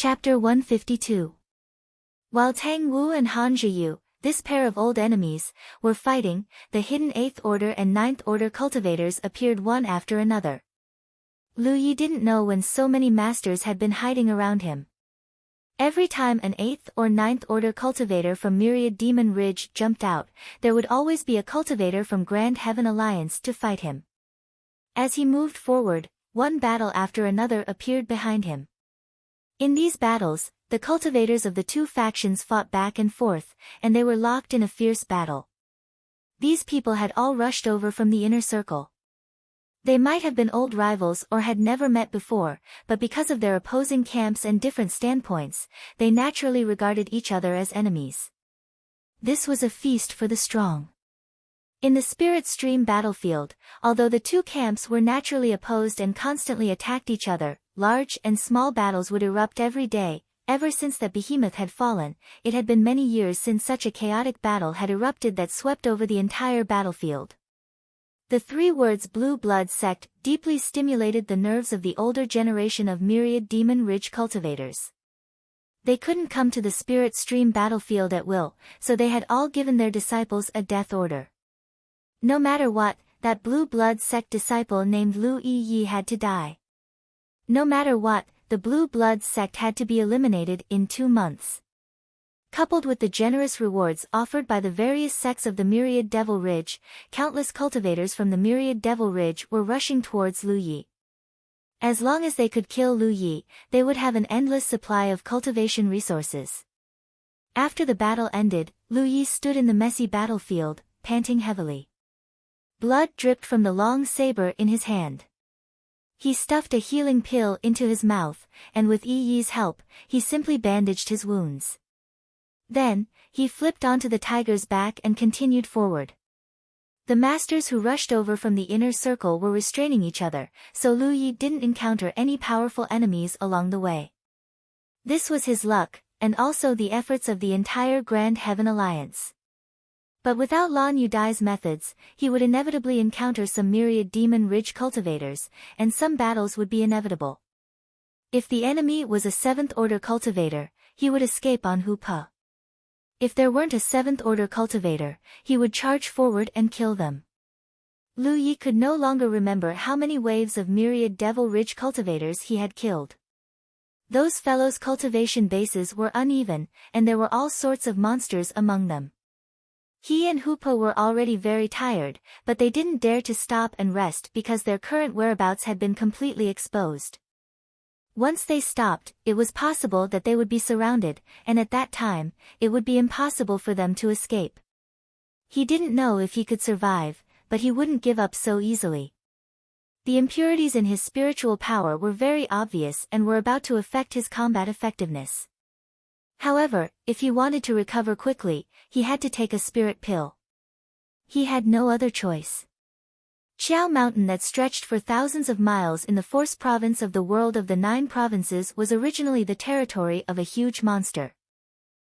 Chapter 152. While Tang Wu and Han Zhiyu, this pair of old enemies, were fighting, the hidden 8th Order and 9th Order cultivators appeared one after another. Lu Yi didn't know when so many masters had been hiding around him. Every time an 8th or 9th Order cultivator from Myriad Demon Ridge jumped out, there would always be a cultivator from Grand Heaven Alliance to fight him. As he moved forward, one battle after another appeared behind him. In these battles, the cultivators of the two factions fought back and forth, and they were locked in a fierce battle. These people had all rushed over from the inner circle. They might have been old rivals or had never met before, but because of their opposing camps and different standpoints, they naturally regarded each other as enemies. This was a feast for the strong. In the Spirit Stream battlefield, although the two camps were naturally opposed and constantly attacked each other, large and small battles would erupt every day. Ever since that behemoth had fallen, it had been many years since such a chaotic battle had erupted that swept over the entire battlefield. The 3 words Blue Blood Sect deeply stimulated the nerves of the older generation of Myriad Demon Ridge cultivators. They couldn't come to the Spirit Stream battlefield at will, so they had all given their disciples a death order. No matter what, that Blue Blood Sect disciple named Lu Yi had to die. No matter what, the Blue Blood Sect had to be eliminated in 2 months. Coupled with the generous rewards offered by the various sects of the Myriad Devil Ridge, countless cultivators from the Myriad Devil Ridge were rushing towards Lu Yi. As long as they could kill Lu Yi, they would have an endless supply of cultivation resources. After the battle ended, Lu Yi stood in the messy battlefield, panting heavily. Blood dripped from the long saber in his hand. He stuffed a healing pill into his mouth, and with Yi Yi's help, he simply bandaged his wounds. Then, he flipped onto the tiger's back and continued forward. The masters who rushed over from the inner circle were restraining each other, so Lu Yi didn't encounter any powerful enemies along the way. This was his luck, and also the efforts of the entire Grand Heaven Alliance. But without Lan Yudai's methods, he would inevitably encounter some Myriad Demon Ridge cultivators, and some battles would be inevitable. If the enemy was a 7th Order cultivator, he would escape on Hupa. If there weren't a 7th Order cultivator, he would charge forward and kill them. Lu Yi could no longer remember how many waves of Myriad Devil Ridge cultivators he had killed. Those fellows' cultivation bases were uneven, and there were all sorts of monsters among them. He and Hupa were already very tired, but they didn't dare to stop and rest because their current whereabouts had been completely exposed. Once they stopped, it was possible that they would be surrounded, and at that time, it would be impossible for them to escape. He didn't know if he could survive, but he wouldn't give up so easily. The impurities in his spiritual power were very obvious and were about to affect his combat effectiveness. However, if he wanted to recover quickly, he had to take a spirit pill. He had no other choice. Qiao Mountain that stretched for thousands of miles in the Force province of the world of the 9 provinces was originally the territory of a huge monster.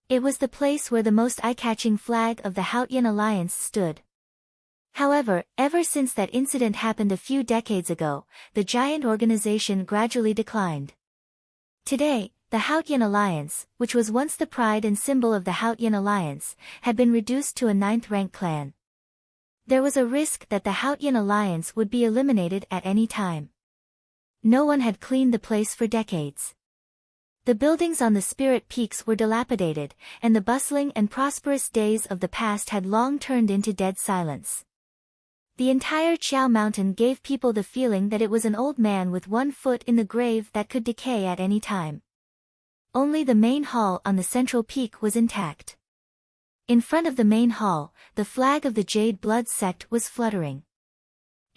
It was the place where the most eye-catching flag of the Haotian Alliance stood. However, ever since that incident happened a few decades ago, the giant organization gradually declined. Today, the Haotian Alliance, which was once the pride and symbol of the Haotian Alliance, had been reduced to a 9th-rank clan. There was a risk that the Haotian Alliance would be eliminated at any time. No one had cleaned the place for decades. The buildings on the Spirit Peaks were dilapidated, and the bustling and prosperous days of the past had long turned into dead silence. The entire Qiao Mountain gave people the feeling that it was an old man with one foot in the grave that could decay at any time. Only the main hall on the central peak was intact. In front of the main hall, the flag of the Jade Blood Sect was fluttering.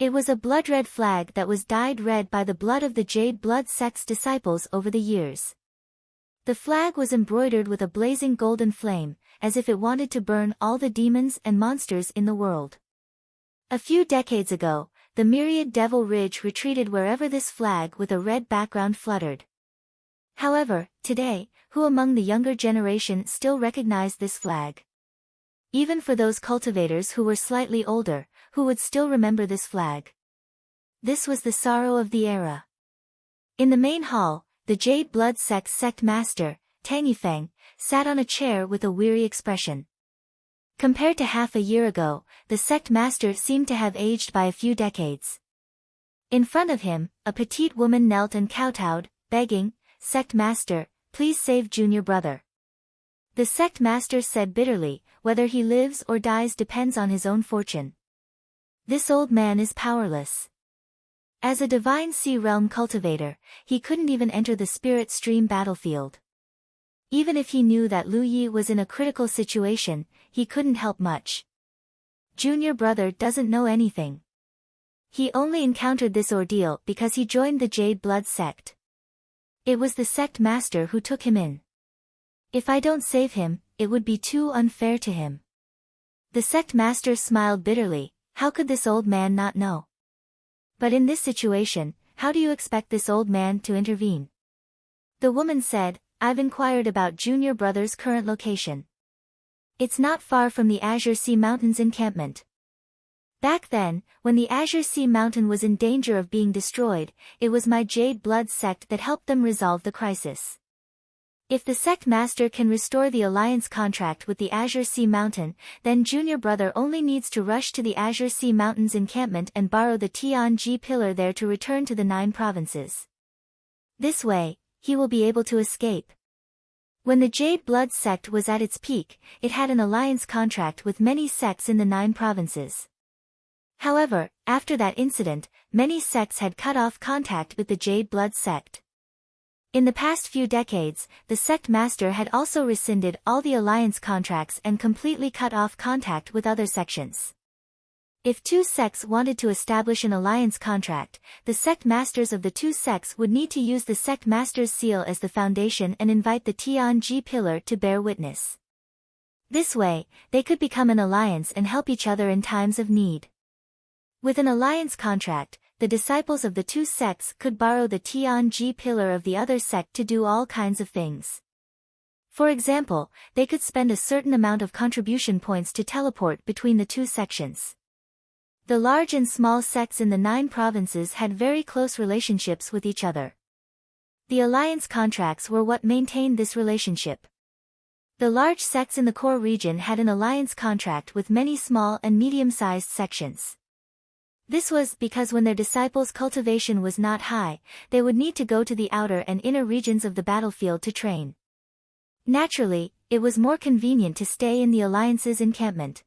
It was a blood-red flag that was dyed red by the blood of the Jade Blood Sect's disciples over the years. The flag was embroidered with a blazing golden flame, as if it wanted to burn all the demons and monsters in the world. A few decades ago, the Myriad Devil Ridge retreated wherever this flag with a red background fluttered. However, today, who among the younger generation still recognized this flag? Even for those cultivators who were slightly older, who would still remember this flag? This was the sorrow of the era. In the main hall, the Jade Blood Sect's sect master, Tangifeng, sat on a chair with a weary expression. Compared to half a year ago, the sect master seemed to have aged by a few decades. In front of him, a petite woman knelt and kowtowed, begging, "Sect master, please save junior brother." The sect master said bitterly, "Whether he lives or dies depends on his own fortune. This old man is powerless. As a divine sea realm cultivator, he couldn't even enter the spirit stream battlefield. Even if he knew that Lu Yi was in a critical situation, he couldn't help much. Junior brother doesn't know anything. He only encountered this ordeal because he joined the Jade Blood sect. It was the sect master who took him in. If I don't save him, it would be too unfair to him." The sect master smiled bitterly. How could this old man not know? But in this situation, how do you expect this old man to intervene? The woman said, "I've inquired about junior brother's current location. It's not far from the Azure Sea Mountains encampment. Back then, when the Azure Sea Mountain was in danger of being destroyed, it was my Jade Blood sect that helped them resolve the crisis. If the sect master can restore the alliance contract with the Azure Sea Mountain, then junior brother only needs to rush to the Azure Sea Mountains encampment and borrow the Tianji pillar there to return to the 9 provinces. This way, he will be able to escape." When the Jade Blood sect was at its peak, it had an alliance contract with many sects in the 9 provinces. However, after that incident, many sects had cut off contact with the Jade Blood sect. In the past few decades, the sect master had also rescinded all the alliance contracts and completely cut off contact with other sections. If 2 sects wanted to establish an alliance contract, the sect masters of the 2 sects would need to use the sect master's seal as the foundation and invite the Tianji pillar to bear witness. This way, they could become an alliance and help each other in times of need. With an alliance contract, the disciples of the 2 sects could borrow the Tianji pillar of the other sect to do all kinds of things. For example, they could spend a certain amount of contribution points to teleport between the 2 sections. The large and small sects in the 9 provinces had very close relationships with each other. The alliance contracts were what maintained this relationship. The large sects in the core region had an alliance contract with many small and medium-sized sections. This was because when their disciples' cultivation was not high, they would need to go to the outer and inner regions of the battlefield to train. Naturally, it was more convenient to stay in the alliance's encampment.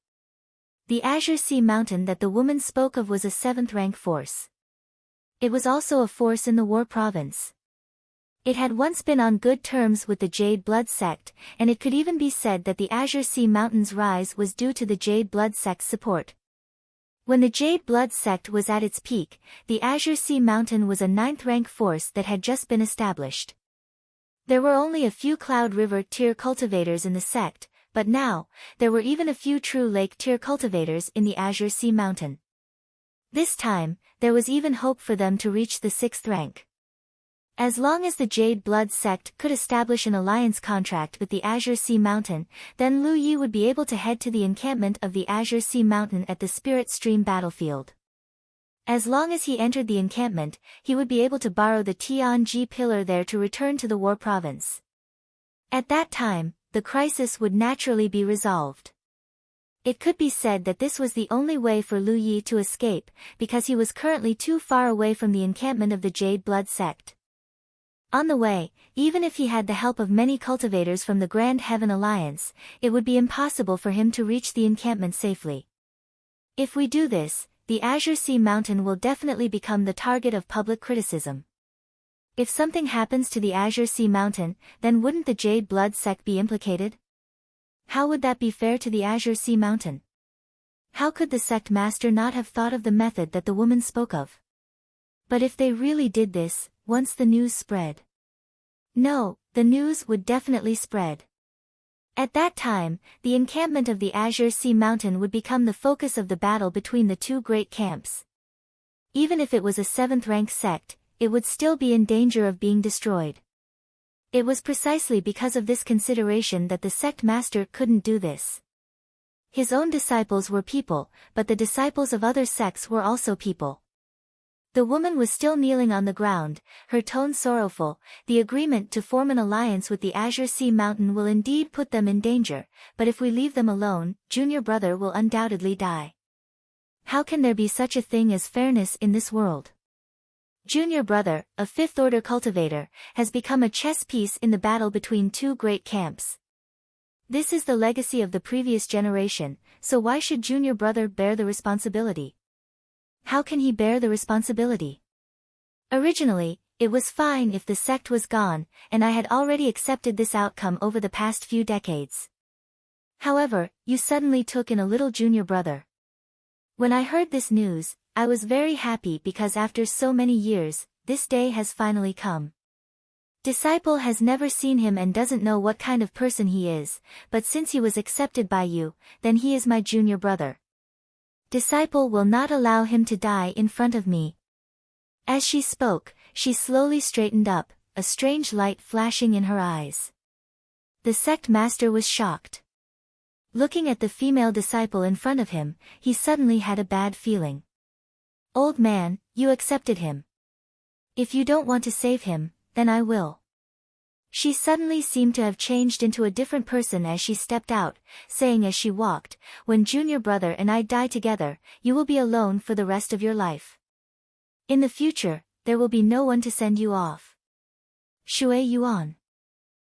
The Azure Sea Mountain that the woman spoke of was a 7th-rank force. It was also a force in the War Province. It had once been on good terms with the Jade Blood sect, and it could even be said that the Azure Sea Mountain's rise was due to the Jade Blood sect's support. When the Jade Blood sect was at its peak, the Azure Sea Mountain was a 9th-rank force that had just been established. There were only a few Cloud River tier cultivators in the sect, but now, there were even a few true Lake tier cultivators in the Azure Sea Mountain. This time, there was even hope for them to reach the 6th rank. As long as the Jade Blood sect could establish an alliance contract with the Azure Sea Mountain, then Lu Yi would be able to head to the encampment of the Azure Sea Mountain at the Spirit Stream battlefield. As long as he entered the encampment, he would be able to borrow the Tianji pillar there to return to the War Province. At that time, the crisis would naturally be resolved. It could be said that this was the only way for Lu Yi to escape, because he was currently too far away from the encampment of the Jade Blood sect. On the way, even if he had the help of many cultivators from the Grand Heaven Alliance, it would be impossible for him to reach the encampment safely. If we do this, the Azure Sea Mountain will definitely become the target of public criticism. If something happens to the Azure Sea Mountain, then wouldn't the Jade Blood sect be implicated? How would that be fair to the Azure Sea Mountain? How could the sect master not have thought of the method that the woman spoke of? But if they really did this, once the news spread. No, the news would definitely spread. At that time, the encampment of the Azure Sea Mountain would become the focus of the battle between the 2 great camps. Even if it was a 7th-rank sect, it would still be in danger of being destroyed. It was precisely because of this consideration that the sect master couldn't do this. His own disciples were people, but the disciples of other sects were also people. The woman was still kneeling on the ground, her tone sorrowful. The agreement to form an alliance with the Azure Sea Mountain will indeed put them in danger, but if we leave them alone, junior brother will undoubtedly die. How can there be such a thing as fairness in this world? Junior brother, a fifth-order cultivator, has become a chess piece in the battle between two great camps. This is the legacy of the previous generation, so why should junior brother bear the responsibility? How can he bear the responsibility? Originally, it was fine if the sect was gone, and I had already accepted this outcome over the past few decades. However, you suddenly took in a little junior brother. When I heard this news, I was very happy because after so many years, this day has finally come. Disciple has never seen him and doesn't know what kind of person he is, but since he was accepted by you, then he is my junior brother. Disciple will not allow him to die in front of me. As she spoke, she slowly straightened up, a strange light flashing in her eyes. The sect master was shocked. Looking at the female disciple in front of him, he suddenly had a bad feeling. Old man, you accepted him. If you don't want to save him, then I will. She suddenly seemed to have changed into a different person as she stepped out, saying as she walked, when junior brother and I die together, you will be alone for the rest of your life. In the future, there will be no one to send you off. Shui Yuan.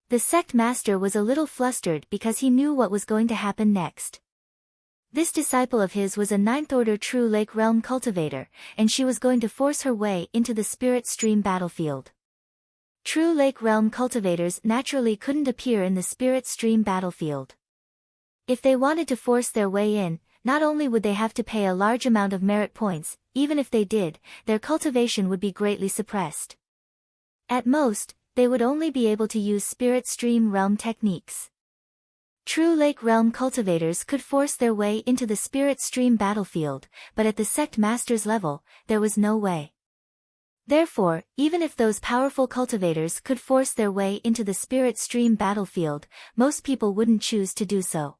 The sect master was a little flustered because he knew what was going to happen next. This disciple of his was a ninth-order true Lake Realm cultivator, and she was going to force her way into the Spirit Stream battlefield. True Lake Realm cultivators naturally couldn't appear in the Spirit Stream battlefield. If they wanted to force their way in, not only would they have to pay a large amount of merit points, even if they did, their cultivation would be greatly suppressed. At most, they would only be able to use Spirit Stream Realm techniques. True Lake Realm cultivators could force their way into the Spirit Stream battlefield, but at the sect master's level, there was no way. Therefore, even if those powerful cultivators could force their way into the Spirit Stream battlefield, most people wouldn't choose to do so.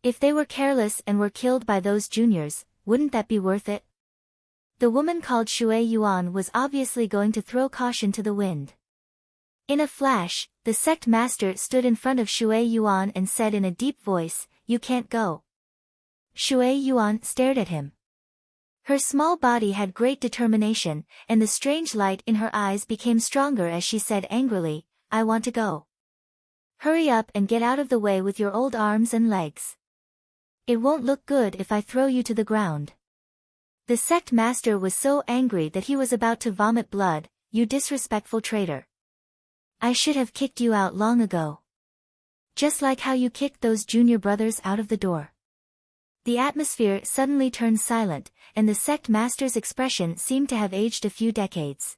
If they were careless and were killed by those juniors, wouldn't that be worth it? The woman called Shui Yuan was obviously going to throw caution to the wind. In a flash, the sect master stood in front of Shui Yuan and said in a deep voice, "You can't go." Shui Yuan stared at him. Her small body had great determination, and the strange light in her eyes became stronger as she said angrily, "I want to go. Hurry up and get out of the way with your old arms and legs. It won't look good if I throw you to the ground." The sect master was so angry that he was about to vomit blood. "You disrespectful traitor. I should have kicked you out long ago. Just like how you kicked those junior brothers out of the door." The atmosphere suddenly turned silent, and the sect master's expression seemed to have aged a few decades.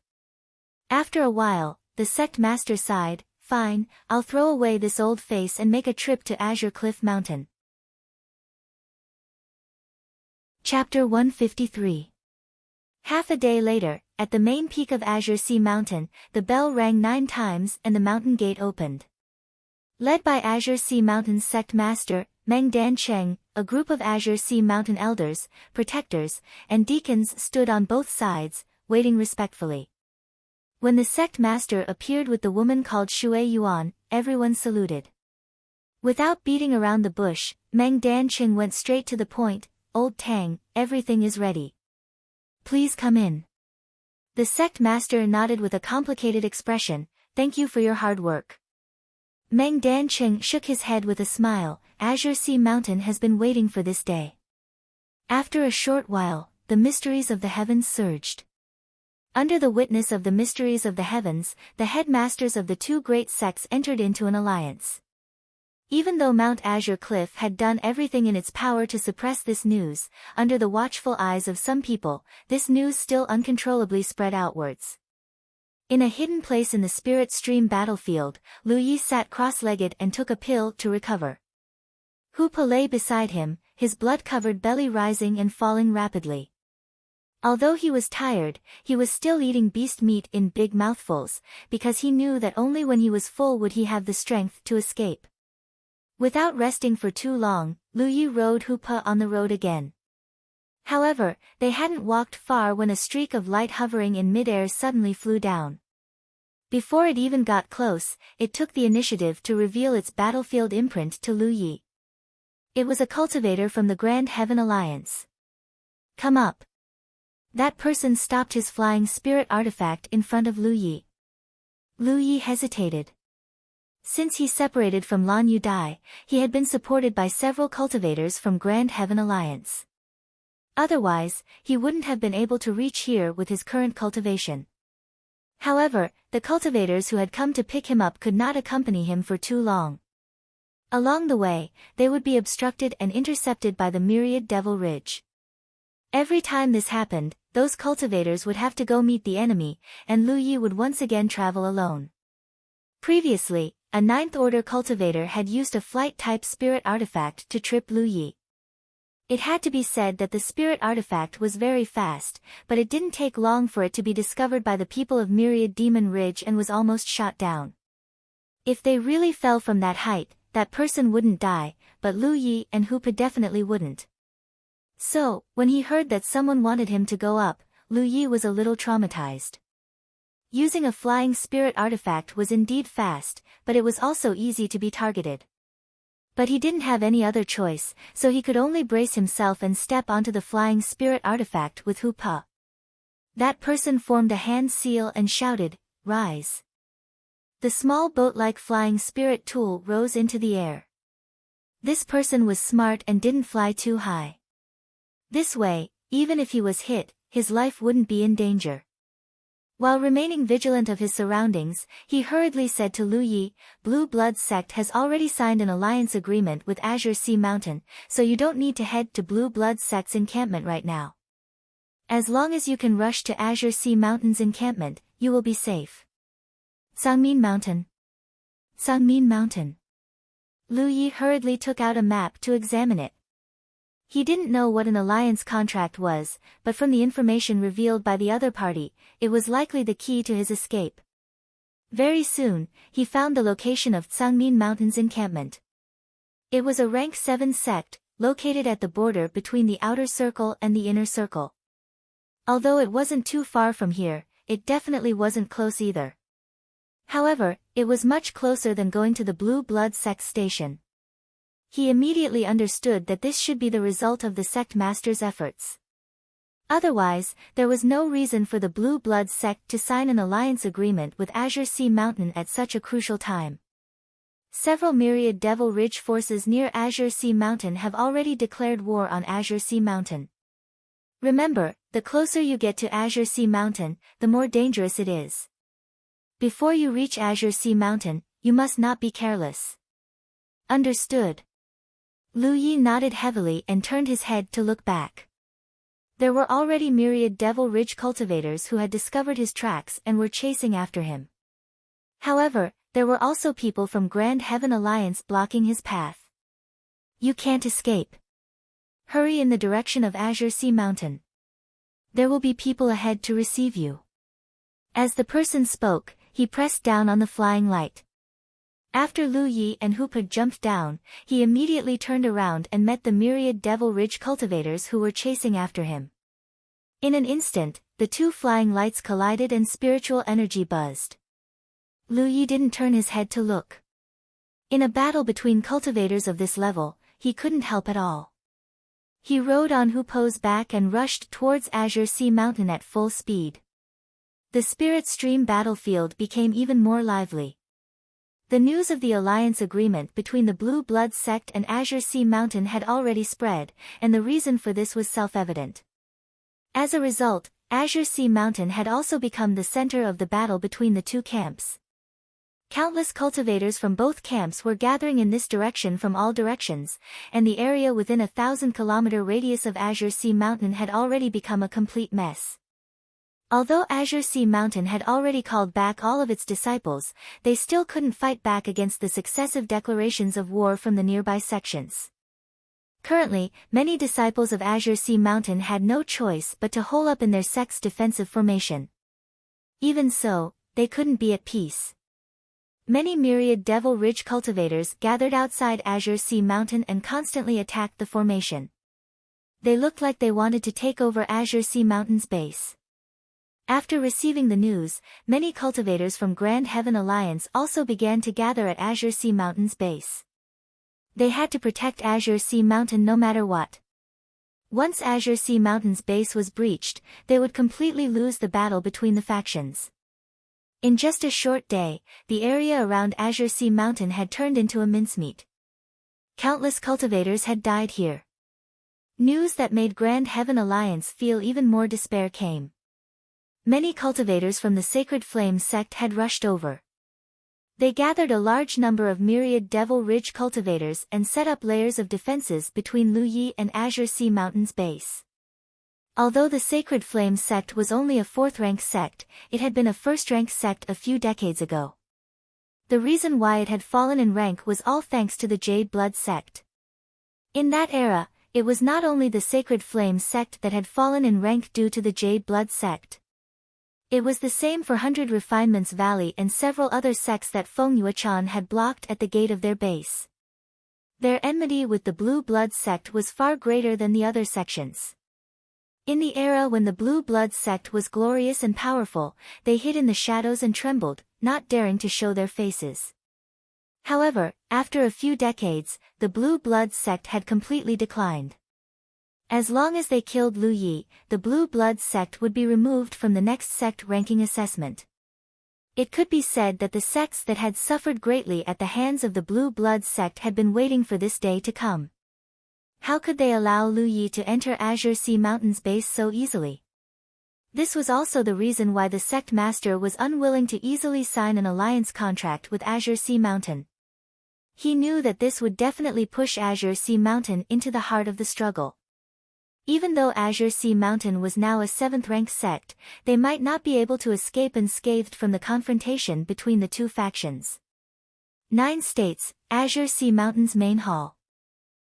After a while, the sect master sighed, "Fine, I'll throw away this old face and make a trip to Azure Cliff Mountain." Chapter 153. Half a day later, at the main peak of Azure Sea Mountain, the bell rang 9 times and the mountain gate opened. Led by Azure Sea Mountain's sect master, Meng Dan Cheng, a group of Azure Sea Mountain elders, protectors, and deacons stood on both sides, waiting respectfully. When the sect master appeared with the woman called Shui Yuan, everyone saluted. Without beating around the bush, Meng Dan Cheng went straight to the point, "Old Tang, everything is ready. Please come in." The sect master nodded with a complicated expression, "Thank you for your hard work." Meng Dan Cheng shook his head with a smile, "Azure Sea Mountain has been waiting for this day." After a short while, the mysteries of the heavens surged. Under the witness of the mysteries of the heavens, the headmasters of the two great sects entered into an alliance. Even though Mount Azure Cliff had done everything in its power to suppress this news, under the watchful eyes of some people, this news still uncontrollably spread outwards. In a hidden place in the Spirit Stream battlefield, Lu Yi sat cross-legged and took a pill to recover. Hu Pa lay beside him, his blood-covered belly rising and falling rapidly. Although he was tired, he was still eating beast meat in big mouthfuls, because he knew that only when he was full would he have the strength to escape. Without resting for too long, Lu Yi rode Hu Pa on the road again. However, they hadn't walked far when a streak of light hovering in midair suddenly flew down. Before it even got close, it took the initiative to reveal its battlefield imprint to Lu Yi. It was a cultivator from the Grand Heaven Alliance. Come up. That person stopped his flying spirit artifact in front of Lu Yi. Lu Yi hesitated. Since he separated from Lan Yudai, he had been supported by several cultivators from Grand Heaven Alliance. Otherwise, he wouldn't have been able to reach here with his current cultivation. However, the cultivators who had come to pick him up could not accompany him for too long. Along the way, they would be obstructed and intercepted by the myriad Devil Ridge. Every time this happened, those cultivators would have to go meet the enemy, and Lu Yi would once again travel alone. Previously, a 9th Order cultivator had used a flight-type spirit artifact to trip Lu Yi. It had to be said that the spirit artifact was very fast, but it didn't take long for it to be discovered by the people of Myriad Demon Ridge and was almost shot down. If they really fell from that height, that person wouldn't die, but Lu Yi and Hupa definitely wouldn't. So, when he heard that someone wanted him to go up, Lu Yi was a little traumatized. Using a flying spirit artifact was indeed fast, but it was also easy to be targeted. But he didn't have any other choice, so he could only brace himself and step onto the flying spirit artifact with Hupa. That person formed a hand seal and shouted, "Rise." The small boat-like flying spirit tool rose into the air. This person was smart and didn't fly too high. This way, even if he was hit, his life wouldn't be in danger. While remaining vigilant of his surroundings, he hurriedly said to Lu Yi, "Blue Blood Sect has already signed an alliance agreement with Azure Sea Mountain, so you don't need to head to Blue Blood Sect's encampment right now. As long as you can rush to Azure Sea Mountain's encampment, you will be safe." Sangmin Mountain. Sangmin Mountain. Lu Yi hurriedly took out a map to examine it. He didn't know what an alliance contract was, but from the information revealed by the other party, it was likely the key to his escape. Very soon, he found the location of Sangmin Mountain's encampment. It was a rank 7 sect, located at the border between the outer circle and the inner circle. Although it wasn't too far from here, it definitely wasn't close either. However, it was much closer than going to the Blue Blood Sect station. He immediately understood that this should be the result of the sect master's efforts. Otherwise, there was no reason for the Blue Blood Sect to sign an alliance agreement with Azure Sea Mountain at such a crucial time. Several Myriad Devil Ridge forces near Azure Sea Mountain have already declared war on Azure Sea Mountain. Remember, the closer you get to Azure Sea Mountain, the more dangerous it is. Before you reach Azure Sea Mountain, you must not be careless. Understood. Lu Yi nodded heavily and turned his head to look back. There were already Myriad Devil Ridge cultivators who had discovered his tracks and were chasing after him. However, there were also people from Grand Heaven Alliance blocking his path. You can't escape. Hurry in the direction of Azure Sea Mountain. There will be people ahead to receive you. As the person spoke, he pressed down on the flying light. After Lu Yi and Hupa jumped down, he immediately turned around and met the Myriad Devil Ridge cultivators who were chasing after him. In an instant, the two flying lights collided and spiritual energy buzzed. Lu Yi didn't turn his head to look. In a battle between cultivators of this level, he couldn't help at all. He rode on Hupo's back and rushed towards Azure Sea Mountain at full speed. The Spirit Stream battlefield became even more lively. The news of the alliance agreement between the Blue Blood Sect and Azure Sea Mountain had already spread, and the reason for this was self-evident. As a result, Azure Sea Mountain had also become the center of the battle between the two camps. Countless cultivators from both camps were gathering in this direction from all directions, and the area within a 1,000-kilometer radius of Azure Sea Mountain had already become a complete mess. Although Azure Sea Mountain had already called back all of its disciples, they still couldn't fight back against the successive declarations of war from the nearby sections. Currently, many disciples of Azure Sea Mountain had no choice but to hole up in their sect's defensive formation. Even so, they couldn't be at peace. Many Myriad Devil Ridge cultivators gathered outside Azure Sea Mountain and constantly attacked the formation. They looked like they wanted to take over Azure Sea Mountain's base. After receiving the news, many cultivators from Grand Heaven Alliance also began to gather at Azure Sea Mountain's base. They had to protect Azure Sea Mountain no matter what. Once Azure Sea Mountain's base was breached, they would completely lose the battle between the factions. In just a short day, the area around Azure Sea Mountain had turned into a mincemeat. Countless cultivators had died here. News that made Grand Heaven Alliance feel even more despair came. Many cultivators from the Sacred Flame sect had rushed over. They gathered a large number of myriad Devil Ridge cultivators and set up layers of defenses between Luyi and Azure Sea Mountain's base. Although the Sacred Flame sect was only a 4th-rank sect, it had been a 1st-rank sect a few decades ago. The reason why it had fallen in rank was all thanks to the Jade Blood sect. In that era, it was not only the Sacred Flame sect that had fallen in rank due to the Jade Blood sect. It was the same for 100 Refinements Valley and several other sects that Feng Yuechan had blocked at the gate of their base. Their enmity with the Blue Blood sect was far greater than the other sections. In the era when the Blue Blood sect was glorious and powerful, they hid in the shadows and trembled, not daring to show their faces. However, after a few decades, the Blue Blood sect had completely declined. As long as they killed Lu Yi, the Blue Blood sect would be removed from the next sect ranking assessment. It could be said that the sects that had suffered greatly at the hands of the Blue Blood sect had been waiting for this day to come. How could they allow Lu Yi to enter Azure Sea Mountain's base so easily? This was also the reason why the sect master was unwilling to easily sign an alliance contract with Azure Sea Mountain. He knew that this would definitely push Azure Sea Mountain into the heart of the struggle. Even though Azure Sea Mountain was now a 7th-rank sect, they might not be able to escape unscathed from the confrontation between the two factions. 9 States, Azure Sea Mountain's main hall.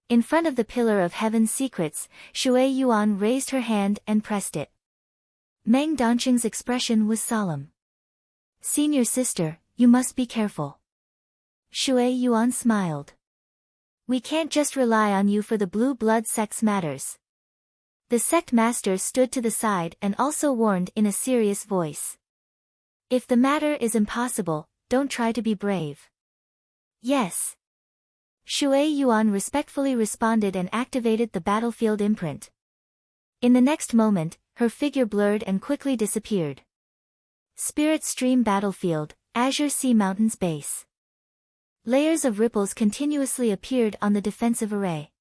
In front of the Pillar of Heaven's Secrets, Shui Yuan raised her hand and pressed it. Meng Donqing's expression was solemn. "Senior sister, you must be careful." Shui Yuan smiled. "We can't just rely on you for the Blue Blood sect's matters." The sect master stood to the side and also warned in a serious voice. "If the matter is impossible, don't try to be brave." "Yes." Shui Yuan respectfully responded and activated the battlefield imprint. In the next moment, her figure blurred and quickly disappeared. Spirit Stream Battlefield, Azure Sea Mountain's base. Layers of ripples continuously appeared on the defensive array.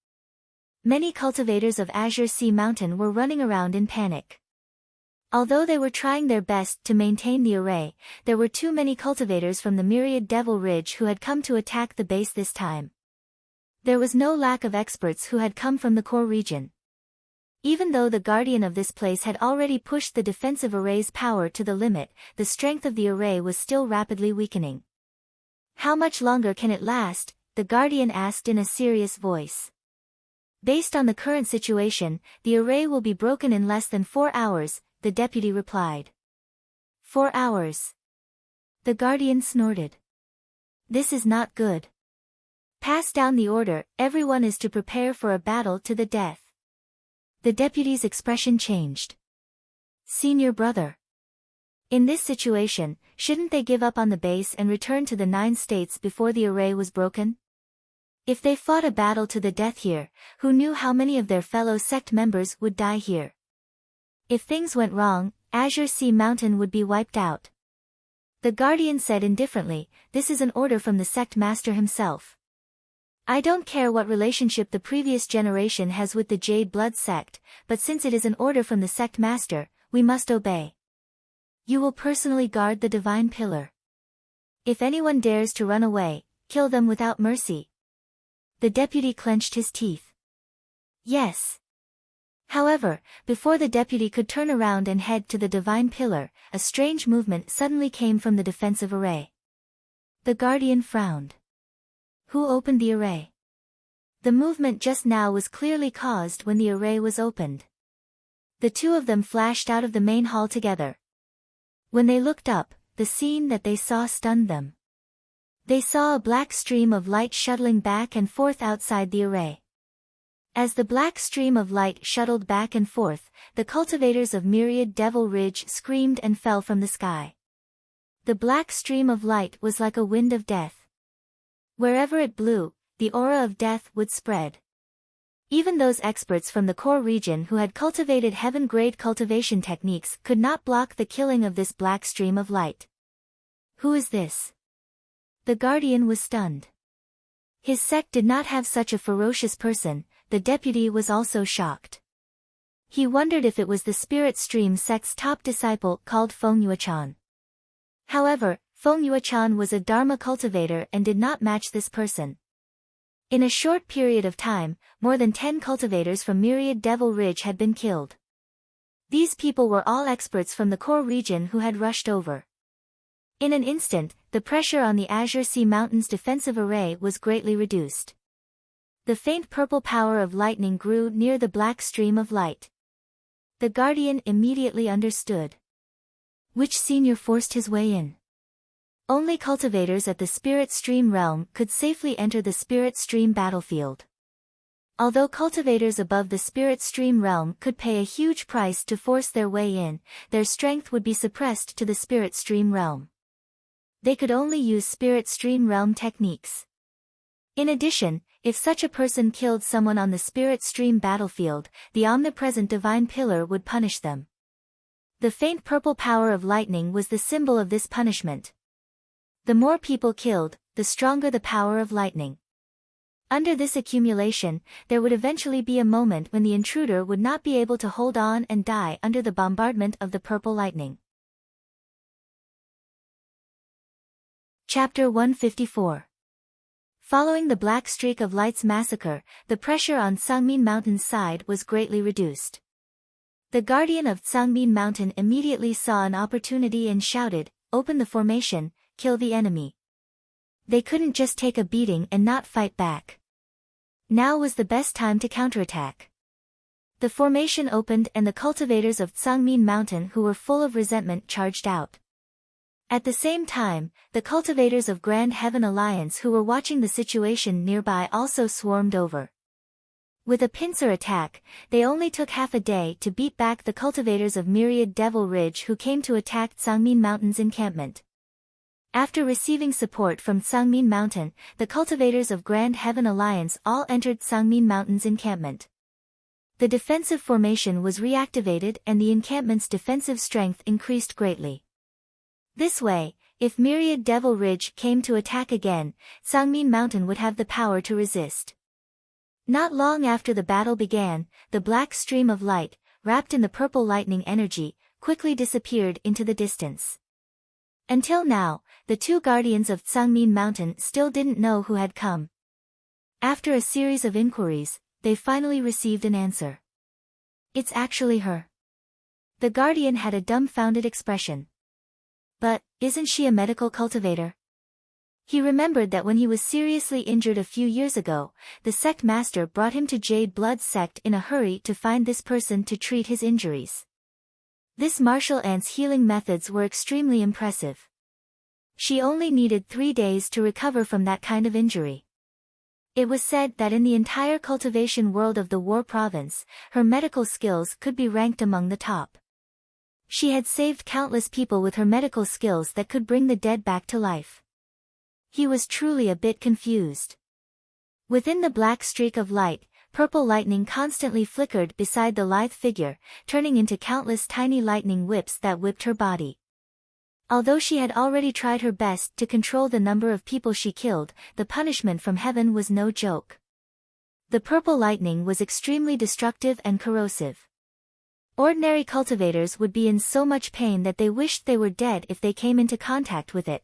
Many cultivators of Azure Sea Mountain were running around in panic. Although they were trying their best to maintain the array, there were too many cultivators from the myriad Devil Ridge who had come to attack the base this time. There was no lack of experts who had come from the core region. Even though the guardian of this place had already pushed the defensive array's power to the limit, the strength of the array was still rapidly weakening. "How much longer can it last?" the guardian asked in a serious voice. "Based on the current situation, the array will be broken in less than 4 hours, the deputy replied. 4 hours. The guardian snorted. This is not good. Pass down the order, everyone is to prepare for a battle to the death. The deputy's expression changed. Senior brother. In this situation, shouldn't they give up on the base and return to the 9 states before the array was broken? If they fought a battle to the death here, who knew how many of their fellow sect members would die here? If things went wrong, Azure Sea Mountain would be wiped out. The guardian said indifferently, "This is an order from the sect master himself. I don't care what relationship the previous generation has with the Jade Blood sect, but since it is an order from the sect master, we must obey. You will personally guard the divine pillar. If anyone dares to run away, kill them without mercy." The deputy clenched his teeth. Yes. However, before the deputy could turn around and head to the divine pillar, a strange movement suddenly came from the defensive array. The guardian frowned. Who opened the array? The movement just now was clearly caused when the array was opened. The two of them flashed out of the main hall together. When they looked up, the scene that they saw stunned them. They saw a black stream of light shuttling back and forth outside the array. As the black stream of light shuttled back and forth, the cultivators of Myriad Devil Ridge screamed and fell from the sky. The black stream of light was like a wind of death. Wherever it blew, the aura of death would spread. Even those experts from the core region who had cultivated heaven-grade cultivation techniques could not block the killing of this black stream of light. Who is this? The guardian was stunned. His sect did not have such a ferocious person. The deputy was also shocked. He wondered if it was the Spirit Stream sect's top disciple called Feng Yuechan. However, Feng Yuechan was a Dharma cultivator and did not match this person. In a short period of time, more than 10 cultivators from Myriad Devil Ridge had been killed. These people were all experts from the core region who had rushed over. In an instant, the pressure on the Azure Sea Mountain's defensive array was greatly reduced. The faint purple power of lightning grew near the black stream of light. The guardian immediately understood. Which senior forced his way in? Only cultivators at the Spirit Stream realm could safely enter the Spirit Stream battlefield. Although cultivators above the Spirit Stream realm could pay a huge price to force their way in, their strength would be suppressed to the Spirit Stream realm. They could only use Spirit Stream realm techniques. In addition, if such a person killed someone on the Spirit Stream battlefield, the omnipresent Divine Pillar would punish them. The faint purple power of lightning was the symbol of this punishment. The more people killed, the stronger the power of lightning. Under this accumulation, there would eventually be a moment when the intruder would not be able to hold on and die under the bombardment of the purple lightning. Chapter 154. Following the Black Streak of Light's massacre, the pressure on Sangmin Mountain's side was greatly reduced. The guardian of Sangmin Mountain immediately saw an opportunity and shouted, "Open the formation, kill the enemy." They couldn't just take a beating and not fight back. Now was the best time to counterattack. The formation opened and the cultivators of Sangmin Mountain who were full of resentment charged out. At the same time, the cultivators of Grand Heaven Alliance who were watching the situation nearby also swarmed over. With a pincer attack, they only took half a day to beat back the cultivators of Myriad Devil Ridge who came to attack Sangmin Mountain's encampment. After receiving support from Sangmin Mountain, the cultivators of Grand Heaven Alliance all entered Sangmin Mountain's encampment. The defensive formation was reactivated and the encampment's defensive strength increased greatly. This way, if Myriad Devil Ridge came to attack again, Sangmin Mountain would have the power to resist. Not long after the battle began, the black stream of light, wrapped in the purple lightning energy, quickly disappeared into the distance. Until now, the two guardians of Sangmin Mountain still didn't know who had come. After a series of inquiries, they finally received an answer. It's actually her. The guardian had a dumbfounded expression. But, isn't she a medical cultivator? He remembered that when he was seriously injured a few years ago, the sect master brought him to Jade Blood's sect in a hurry to find this person to treat his injuries. This martial ant's healing methods were extremely impressive. She only needed 3 days to recover from that kind of injury. It was said that in the entire cultivation world of the War Province, her medical skills could be ranked among the top. She had saved countless people with her medical skills that could bring the dead back to life. He was truly a bit confused. Within the black streak of light, purple lightning constantly flickered beside the lithe figure, turning into countless tiny lightning whips that whipped her body. Although she had already tried her best to control the number of people she killed, the punishment from heaven was no joke. The purple lightning was extremely destructive and corrosive. Ordinary cultivators would be in so much pain that they wished they were dead if they came into contact with it.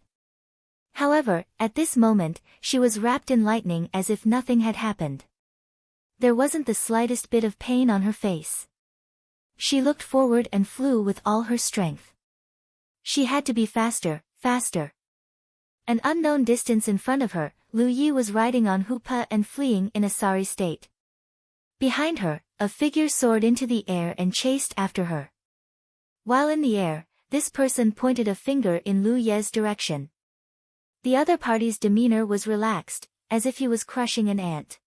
However, at this moment, she was wrapped in lightning as if nothing had happened. There wasn't the slightest bit of pain on her face. She looked forward and flew with all her strength. She had to be faster, faster. An unknown distance in front of her, Lu Yi was riding on Hupa and fleeing in a sorry state. Behind her, a figure soared into the air and chased after her. While in the air, this person pointed a finger in Lu Ye's direction. The other party's demeanor was relaxed, as if he was crushing an ant.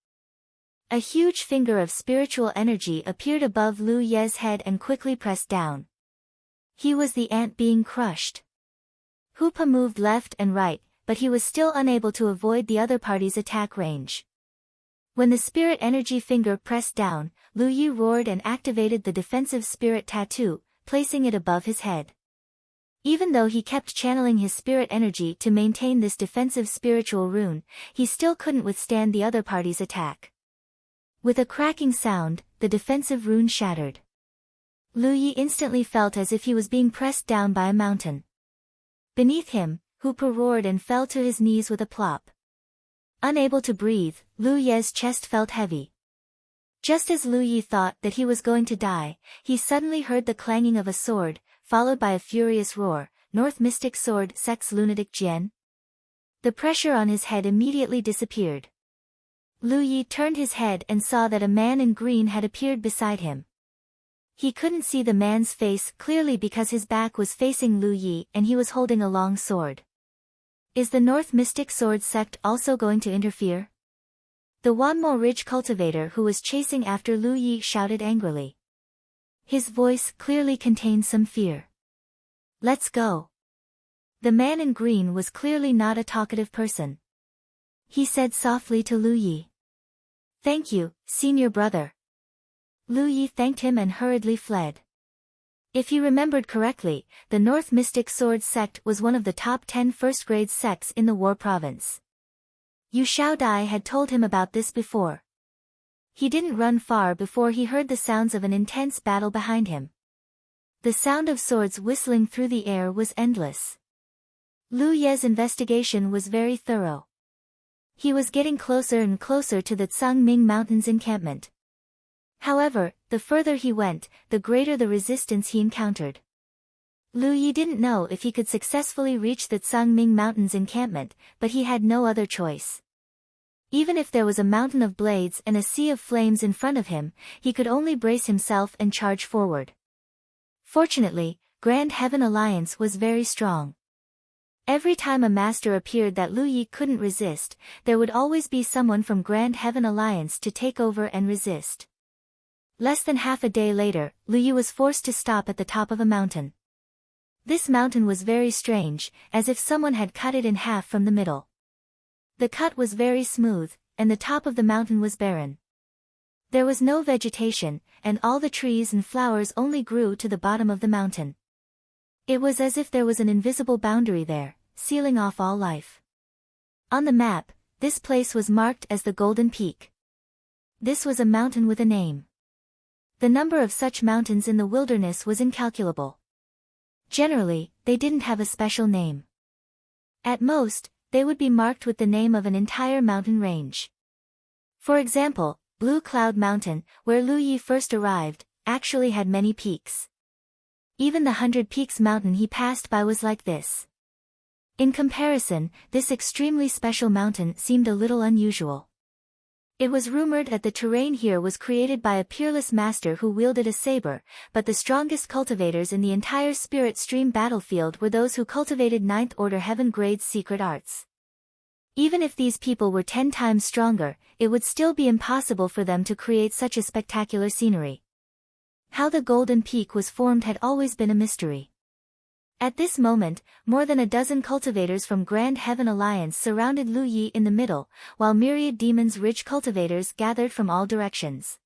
A huge finger of spiritual energy appeared above Lu Ye's head and quickly pressed down. He was the ant being crushed. Hoopa moved left and right, but he was still unable to avoid the other party's attack range. When the spirit energy finger pressed down, Lu Yi roared and activated the defensive spirit tattoo, placing it above his head. Even though he kept channeling his spirit energy to maintain this defensive spiritual rune, he still couldn't withstand the other party's attack. With a cracking sound, the defensive rune shattered. Lu Yi instantly felt as if he was being pressed down by a mountain. Beneath him, Hoopa roared and fell to his knees with a plop. Unable to breathe, Lu Ye's chest felt heavy. Just as Lu Yi thought that he was going to die, he suddenly heard the clanging of a sword, followed by a furious roar, "North Mystic Sword, Sex Lunatic Jian?" The pressure on his head immediately disappeared. Lu Yi turned his head and saw that a man in green had appeared beside him. He couldn't see the man's face clearly because his back was facing Lu Yi and he was holding a long sword. Is the North Mystic Sword sect also going to interfere? The Wanmo Ridge cultivator who was chasing after Lu Yi shouted angrily. His voice clearly contained some fear. "Let's go." The man in green was clearly not a talkative person. He said softly to Lu Yi. "Thank you, senior brother." Lu Yi thanked him and hurriedly fled. If he remembered correctly, the North Mystic Sword sect was one of the top 10 first-grade sects in the War Province. Yu Xiaodai had told him about this before. He didn't run far before he heard the sounds of an intense battle behind him. The sound of swords whistling through the air was endless. Lu Ye's investigation was very thorough. He was getting closer and closer to the Tsangming Mountains encampment. However, the further he went, the greater the resistance he encountered. Lu Yi didn't know if he could successfully reach the Tsangming Mountains encampment, but he had no other choice. Even if there was a mountain of blades and a sea of flames in front of him, he could only brace himself and charge forward. Fortunately, Grand Heaven Alliance was very strong. Every time a master appeared that Lu Yi couldn't resist, there would always be someone from Grand Heaven Alliance to take over and resist. Less than half a day later, Lu Yi was forced to stop at the top of a mountain. This mountain was very strange, as if someone had cut it in half from the middle. The cut was very smooth, and the top of the mountain was barren. There was no vegetation, and all the trees and flowers only grew to the bottom of the mountain. It was as if there was an invisible boundary there, sealing off all life. On the map, this place was marked as the Golden Peak. This was a mountain with a name. The number of such mountains in the wilderness was incalculable. Generally, they didn't have a special name. At most, they would be marked with the name of an entire mountain range. For example, Blue Cloud Mountain, where Lu Yi first arrived, actually had many peaks. Even the 100 Peaks mountain he passed by was like this. In comparison, this extremely special mountain seemed a little unusual. It was rumored that the terrain here was created by a peerless master who wielded a saber, but the strongest cultivators in the entire Spirit Stream battlefield were those who cultivated 9th Order Heaven Grade secret arts. Even if these people were 10 times stronger, it would still be impossible for them to create such a spectacular scenery. How the Golden Peak was formed had always been a mystery. At this moment, more than a dozen cultivators from Grand Heaven Alliance surrounded Lu Yi in the middle, while myriad Demons Ridge cultivators gathered from all directions.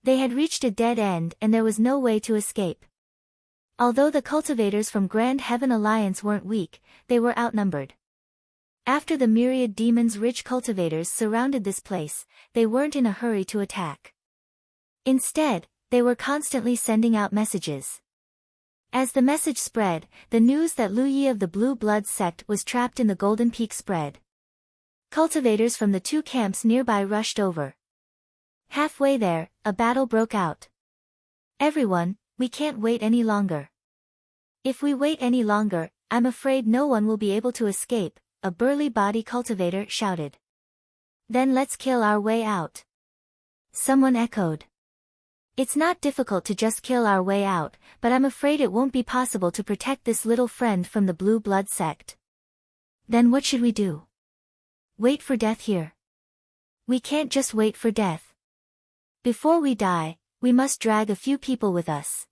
They had reached a dead end and there was no way to escape. Although the cultivators from Grand Heaven Alliance weren't weak, they were outnumbered. After the myriad Demons Ridge cultivators surrounded this place, they weren't in a hurry to attack. Instead, they were constantly sending out messages. As the message spread, the news that Lu Yi of the Blue Blood sect was trapped in the Golden Peak spread. Cultivators from the two camps nearby rushed over. Halfway there, a battle broke out. "Everyone, we can't wait any longer. If we wait any longer, I'm afraid no one will be able to escape," a burly body cultivator shouted. "Then let's kill our way out," someone echoed. "It's not difficult to just kill our way out, but I'm afraid it won't be possible to protect this little friend from the Blue Blood sect." "Then what should we do?" "Wait for death here." "We can't just wait for death. Before we die, we must drag a few people with us.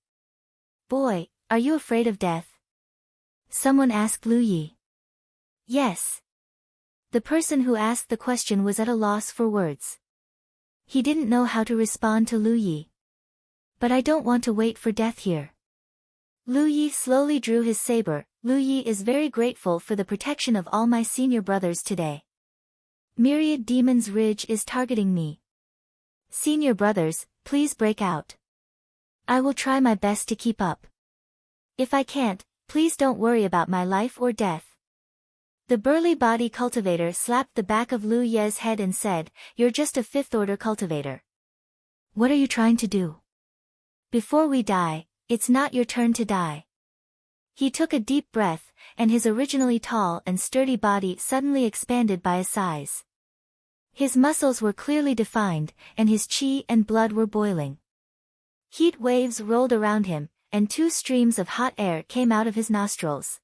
Boy, are you afraid of death? Someone asked Lu Yi. Yes. The person who asked the question was at a loss for words. He didn't know how to respond to Lu Yi. But I don't want to wait for death here. Lu Yi slowly drew his saber. Lu Yi is very grateful for the protection of all my senior brothers today. Myriad Demon's Ridge is targeting me. Senior brothers, please break out. I will try my best to keep up. If I can't, please don't worry about my life or death. The burly body cultivator slapped the back of Lu Ye's head and said, "You're just a fifth-order cultivator. What are you trying to do? Before we die, it's not your turn to die." He took a deep breath, and his originally tall and sturdy body suddenly expanded by a size. His muscles were clearly defined, and his chi and blood were boiling. Heat waves rolled around him, and 2 streams of hot air came out of his nostrils.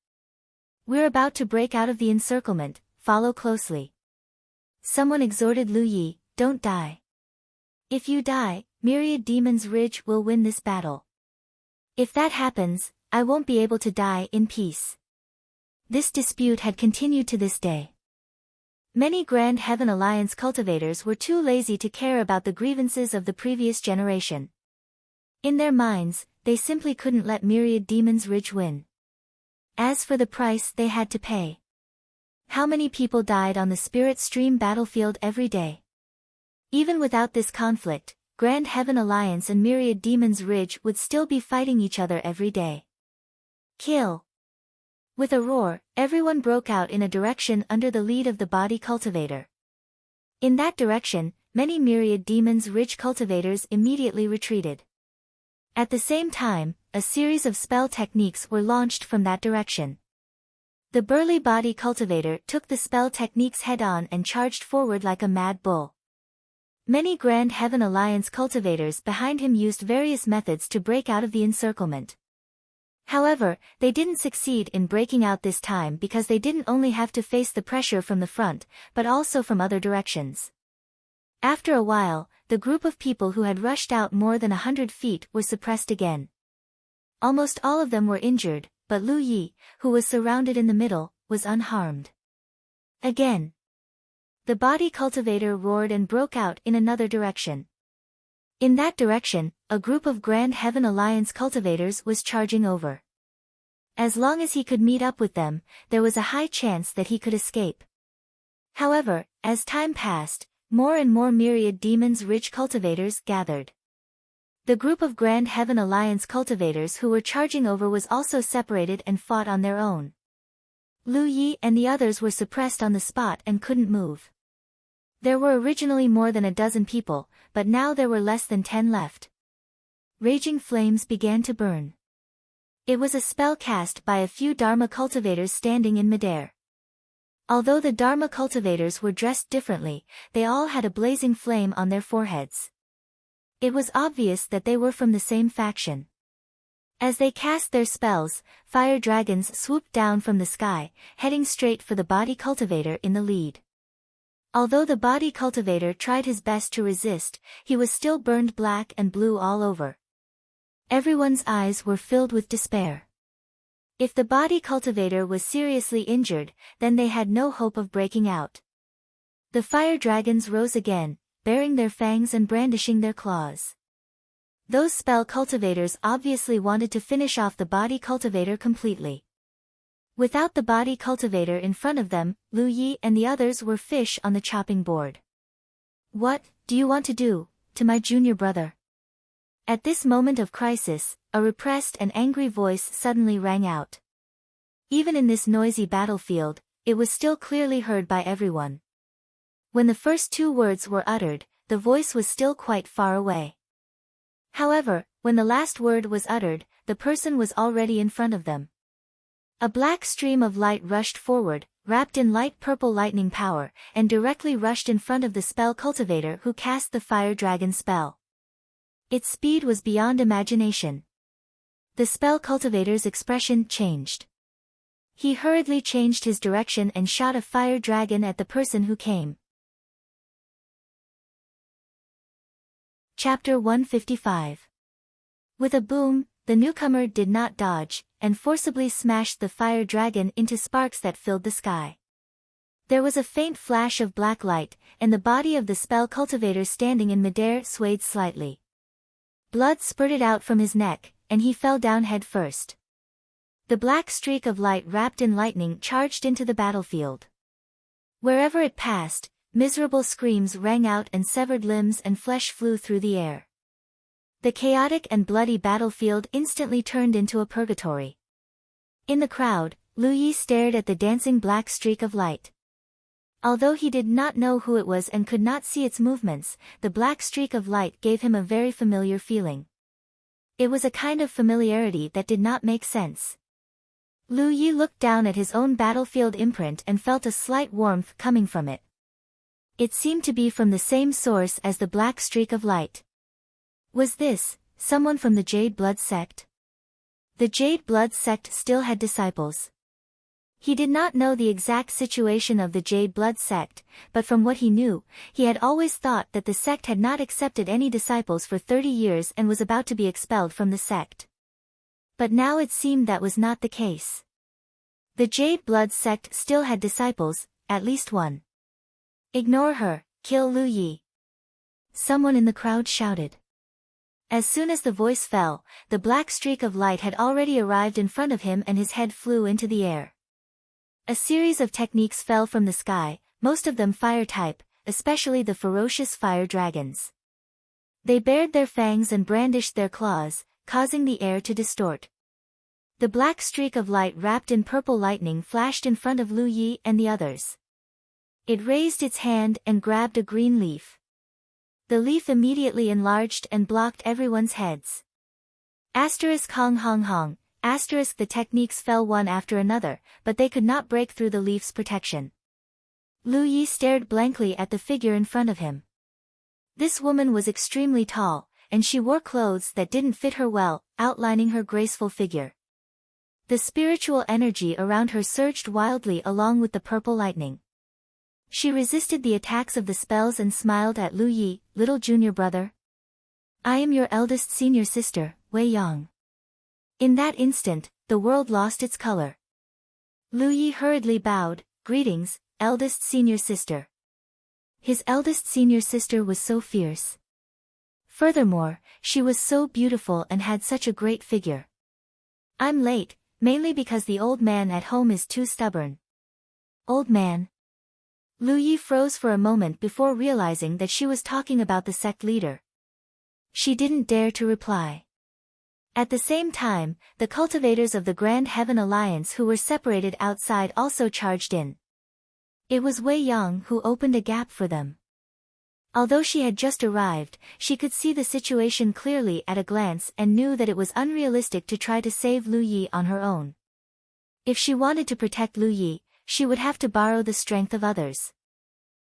"We're about to break out of the encirclement, follow closely." Someone exhorted Lu Yi, "Don't die. If you die, Myriad Demon's Ridge will win this battle. If that happens, I won't be able to die in peace." This dispute had continued to this day. Many Grand Heaven Alliance cultivators were too lazy to care about the grievances of the previous generation. In their minds, they simply couldn't let Myriad Demon's Ridge win. As for the price they had to pay. How many people died on the Spirit Stream battlefield every day? Even without this conflict, Grand Heaven Alliance and Myriad Demon's Ridge would still be fighting each other every day. Kill! With a roar, everyone broke out in a direction under the lead of the body cultivator. In that direction, many Myriad Demon's Ridge cultivators immediately retreated. At the same time, a series of spell techniques were launched from that direction. The burly body cultivator took the spell techniques head-on and charged forward like a mad bull. Many Grand Heaven Alliance cultivators behind him used various methods to break out of the encirclement. However, they didn't succeed in breaking out this time because they didn't only have to face the pressure from the front, but also from other directions. After a while, the group of people who had rushed out more than 100 feet were suppressed again. Almost all of them were injured, but Lu Yi, who was surrounded in the middle, was unharmed. Again. The body cultivator roared and broke out in another direction. In that direction, a group of Grand Heaven Alliance cultivators was charging over. As long as he could meet up with them, there was a high chance that he could escape. However, as time passed, more and more Myriad Demon's Ridge cultivators gathered. The group of Grand Heaven Alliance cultivators who were charging over was also separated and fought on their own. Lu Yi and the others were suppressed on the spot and couldn't move. There were originally more than a dozen people, but now there were less than 10 left. Raging flames began to burn. It was a spell cast by a few Dharma cultivators standing in midair. Although the Dharma cultivators were dressed differently, they all had a blazing flame on their foreheads. It was obvious that they were from the same faction. As they cast their spells, fire dragons swooped down from the sky, heading straight for the body cultivator in the lead. Although the body cultivator tried his best to resist, he was still burned black and blue all over. Everyone's eyes were filled with despair. If the body cultivator was seriously injured, then they had no hope of breaking out. The fire dragons rose again, baring their fangs and brandishing their claws. Those spell cultivators obviously wanted to finish off the body cultivator completely. Without the body cultivator in front of them, Lu Yi and the others were fish on the chopping board. "What do you want to do to my junior brother?" At this moment of crisis, a repressed and angry voice suddenly rang out. Even in this noisy battlefield, it was still clearly heard by everyone. When the first 2 words were uttered, the voice was still quite far away. However, when the last word was uttered, the person was already in front of them. A black stream of light rushed forward, wrapped in light purple lightning power, and directly rushed in front of the spell cultivator who cast the fire dragon spell. Its speed was beyond imagination. The spell cultivator's expression changed. He hurriedly changed his direction and shot a fire dragon at the person who came. Chapter 155. With a boom, the newcomer did not dodge, and forcibly smashed the fire dragon into sparks that filled the sky. There was a faint flash of black light, and the body of the spell cultivator standing in midair swayed slightly. Blood spurted out from his neck, and he fell down head first. The black streak of light wrapped in lightning charged into the battlefield. Wherever it passed, miserable screams rang out and severed limbs and flesh flew through the air. The chaotic and bloody battlefield instantly turned into a purgatory. In the crowd, Lu Yi stared at the dancing black streak of light. Although he did not know who it was and could not see its movements, the black streak of light gave him a very familiar feeling. It was a kind of familiarity that did not make sense. Lu Yi looked down at his own battlefield imprint and felt a slight warmth coming from it. It seemed to be from the same source as the black streak of light. Was this someone from the Jade Blood sect? The Jade Blood sect still had disciples. He did not know the exact situation of the Jade Blood sect, but from what he knew, he had always thought that the sect had not accepted any disciples for 30 years and was about to be expelled from the sect. But now it seemed that was not the case. The Jade Blood sect still had disciples, at least one. Ignore her, kill Lu Yi. Someone in the crowd shouted. As soon as the voice fell, the black streak of light had already arrived in front of him and his head flew into the air. A series of techniques fell from the sky, most of them fire type, especially the ferocious fire dragons. They bared their fangs and brandished their claws, causing the air to distort. The black streak of light wrapped in purple lightning flashed in front of Lu Yi and the others. It raised its hand and grabbed a green leaf. The leaf immediately enlarged and blocked everyone's heads. Asterisk hong hong hong. Asterisk the techniques fell one after another, but they could not break through the leaf's protection. Lu Yi stared blankly at the figure in front of him. This woman was extremely tall, and she wore clothes that didn't fit her well, outlining her graceful figure. The spiritual energy around her surged wildly along with the purple lightning. She resisted the attacks of the spells and smiled at Lu Yi, little junior brother. I am your eldest senior sister, Wei Yang. In that instant, the world lost its color. Lu Yi hurriedly bowed, greetings, eldest senior sister. His eldest senior sister was so fierce. Furthermore, she was so beautiful and had such a great figure. I'm late, mainly because the old man at home is too stubborn. Old man. Lu Yi froze for a moment before realizing that she was talking about the sect leader. She didn't dare to reply. At the same time, the cultivators of the Grand Heaven Alliance who were separated outside also charged in. It was Wei Yang who opened a gap for them. Although she had just arrived, she could see the situation clearly at a glance and knew that it was unrealistic to try to save Lu Yi on her own. If she wanted to protect Lu Yi, she would have to borrow the strength of others.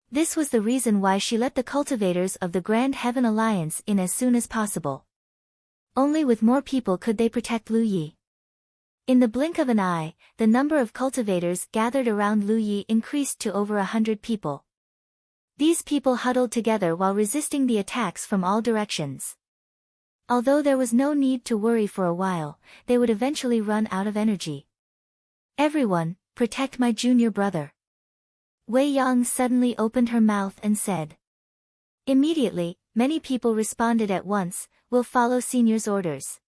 This was the reason why she let the cultivators of the Grand Heaven Alliance in as soon as possible. Only with more people could they protect Lu Yi. In the blink of an eye, the number of cultivators gathered around Lu Yi increased to over 100 people. These people huddled together while resisting the attacks from all directions. Although there was no need to worry for a while, they would eventually run out of energy. Everyone, protect my junior brother. Wei Yang suddenly opened her mouth and said. Immediately, many people responded at once, we'll follow senior's orders.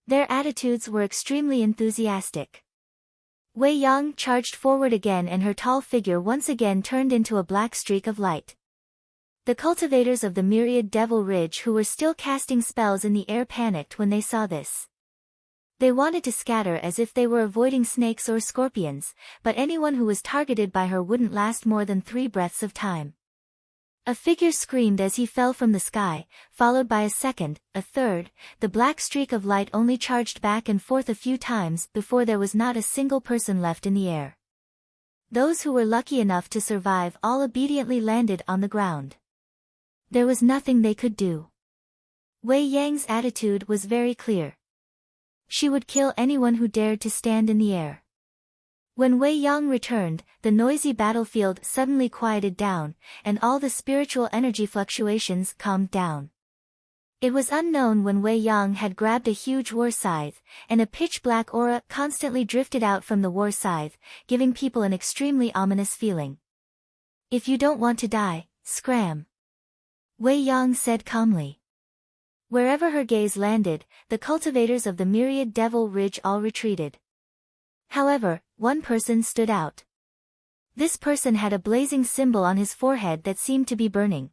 Their attitudes were extremely enthusiastic. Wei Yang charged forward again and her tall figure once again turned into a black streak of light. The cultivators of the myriad Devil Ridge who were still casting spells in the air panicked when they saw this. They wanted to scatter as if they were avoiding snakes or scorpions, but anyone who was targeted by her wouldn't last more than 3 breaths of time. A figure screamed as he fell from the sky, followed by a second, a third. The black streak of light only charged back and forth a few times before there was not a single person left in the air. Those who were lucky enough to survive all obediently landed on the ground. There was nothing they could do. Wei Yang's attitude was very clear. She would kill anyone who dared to stand in the air. When Wei Yang returned, the noisy battlefield suddenly quieted down, and all the spiritual energy fluctuations calmed down. It was unknown when Wei Yang had grabbed a huge war scythe, and a pitch-black aura constantly drifted out from the war scythe, giving people an extremely ominous feeling. If you don't want to die, scram. Wei Yang said calmly. Wherever her gaze landed, the cultivators of the myriad Devil Ridge all retreated. However, one person stood out. This person had a blazing symbol on his forehead that seemed to be burning.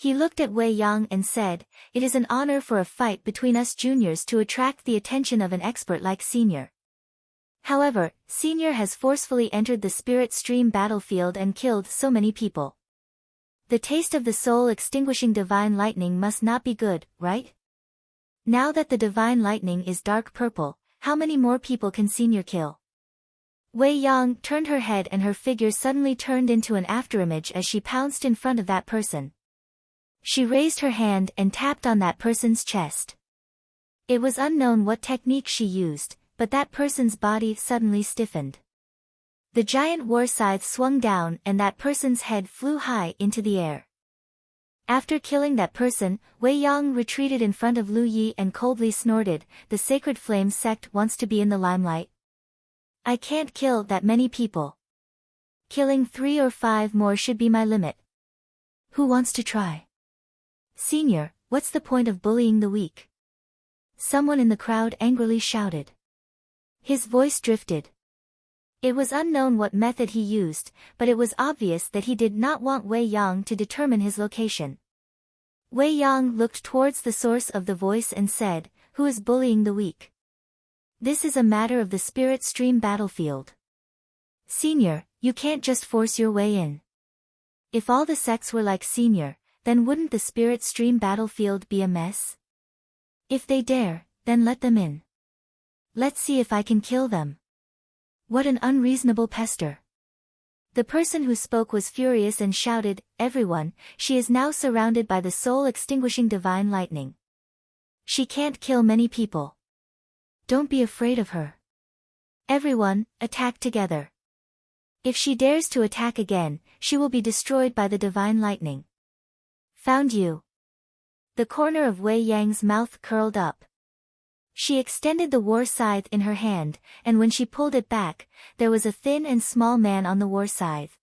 He looked at Wei Yang and said, "It is an honor for a fight between us juniors to attract the attention of an expert like Senior. However, Senior has forcefully entered the spirit stream battlefield and killed so many people. The taste of the soul-extinguishing divine lightning must not be good, right? Now that the divine lightning is dark purple, how many more people can Senior kill?" Wei Yang turned her head and her figure suddenly turned into an afterimage as she pounced in front of that person. She raised her hand and tapped on that person's chest. It was unknown what technique she used, but that person's body suddenly stiffened. The giant war scythe swung down and that person's head flew high into the air. After killing that person, Wei Yang retreated in front of Lu Yi and coldly snorted, "The Sacred Flame sect wants to be in the limelight? I can't kill that many people. Killing 3 or 5 more should be my limit. Who wants to try?" "Senior, what's the point of bullying the weak?" someone in the crowd angrily shouted. His voice drifted. It was unknown what method he used, but it was obvious that he did not want Wei Yang to determine his location. Wei Yang looked towards the source of the voice and said, "Who is bullying the weak? This is a matter of the spirit stream battlefield. Senior, you can't just force your way in. If all the sects were like Senior, then wouldn't the spirit stream battlefield be a mess? If they dare, then let them in. Let's see if I can kill them." What an unreasonable pester. The person who spoke was furious and shouted, "Everyone, she is now surrounded by the soul-extinguishing divine lightning. She can't kill many people. Don't be afraid of her. Everyone, attack together. If she dares to attack again, she will be destroyed by the divine lightning. Found you." The corner of Wei Yang's mouth curled up. She extended the war scythe in her hand, and when she pulled it back, there was a thin and small man on the war scythe.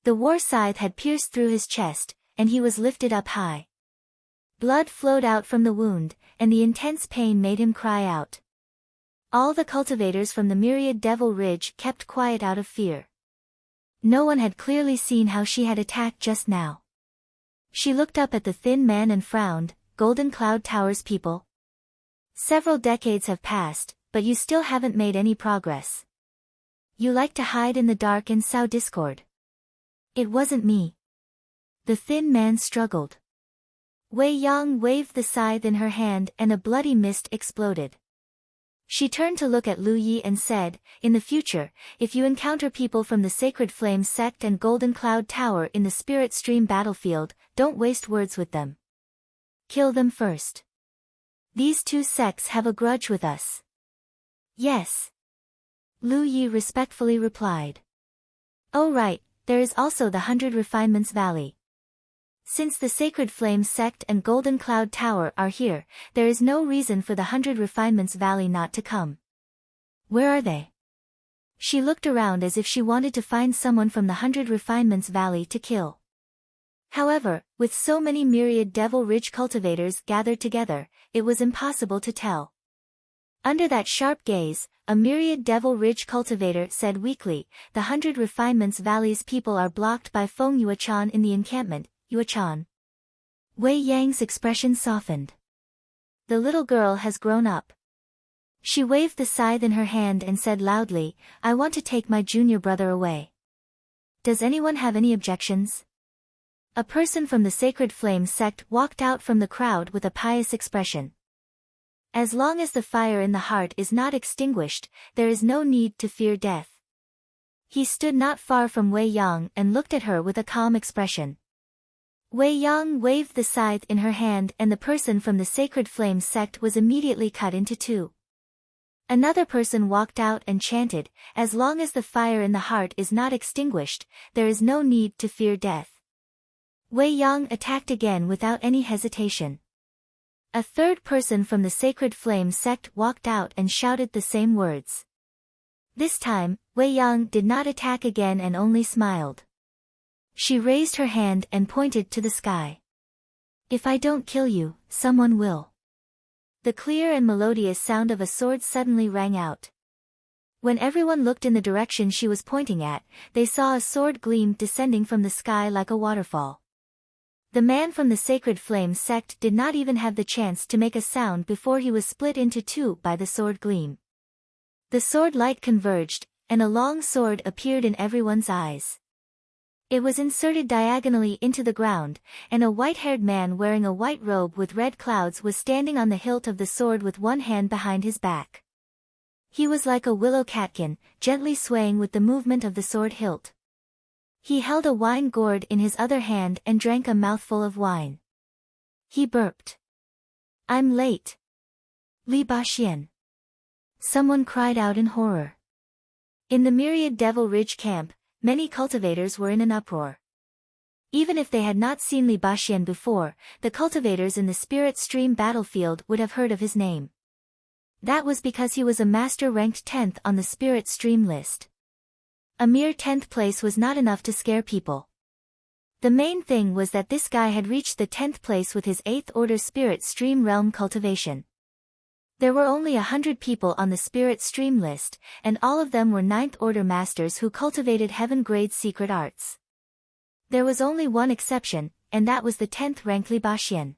The war scythe had pierced through his chest, and he was lifted up high. Blood flowed out from the wound, and the intense pain made him cry out. All the cultivators from the myriad Devil Ridge kept quiet out of fear. No one had clearly seen how she had attacked just now. She looked up at the thin man and frowned, "Golden Cloud Tower's people? Several decades have passed, but you still haven't made any progress. You like to hide in the dark and sow discord." "It wasn't me." The thin man struggled. Wei Yang waved the scythe in her hand and a bloody mist exploded. She turned to look at Lu Yi and said, "In the future, if you encounter people from the Sacred Flame sect and Golden Cloud Tower in the Spirit Stream battlefield, don't waste words with them. Kill them first. These 2 sects have a grudge with us." "Yes." Lu Yi respectfully replied. "Oh right, there is also the 100 Refinements Valley. Since the Sacred Flame sect and Golden Cloud Tower are here, there is no reason for the 100 Refinements Valley not to come. Where are they?" She looked around as if she wanted to find someone from the 100 Refinements Valley to kill. However, with so many myriad Devil Ridge cultivators gathered together, it was impossible to tell. Under that sharp gaze, a myriad Devil Ridge cultivator said weakly, "The 100 Refinements Valley's people are blocked by Feng Yuechan in the encampment, Yuechan." Wei Yang's expression softened. The little girl has grown up. She waved the scythe in her hand and said loudly, "I want to take my junior brother away. Does anyone have any objections?" A person from the Sacred Flame sect walked out from the crowd with a pious expression. As long as the fire in the heart is not extinguished, there is no need to fear death. He stood not far from Wei Yang and looked at her with a calm expression. Wei Yang waved the scythe in her hand and the person from the Sacred Flame sect was immediately cut into 2. Another person walked out and chanted, "As long as the fire in the heart is not extinguished, there is no need to fear death." Wei Yang attacked again without any hesitation. A third person from the Sacred Flame sect walked out and shouted the same words. This time, Wei Yang did not attack again and only smiled. She raised her hand and pointed to the sky. If I don't kill you, someone will. The clear and melodious sound of a sword suddenly rang out. When everyone looked in the direction she was pointing at, they saw a sword gleam descending from the sky like a waterfall. The man from the Sacred Flame sect did not even have the chance to make a sound before he was split into two by the sword gleam. The sword light converged, and a long sword appeared in everyone's eyes. It was inserted diagonally into the ground, and a white-haired man wearing a white robe with red clouds was standing on the hilt of the sword with one hand behind his back. He was like a willow catkin, gently swaying with the movement of the sword hilt. He held a wine gourd in his other hand and drank a mouthful of wine. He burped. I'm late. Li Baxi. Someone cried out in horror. In the myriad Devil Ridge camp, many cultivators were in an uproar. Even if they had not seen Li Baxi before, the cultivators in the Spirit Stream battlefield would have heard of his name. That was because he was a master ranked 10th on the Spirit Stream list. A mere 10th place was not enough to scare people. The main thing was that this guy had reached the 10th place with his 8th order Spirit Stream realm cultivation. There were only 100 people on the Spirit Stream list, and all of them were 9th order masters who cultivated heaven-grade secret arts. There was only one exception, and that was the 10th rank Li Baxi.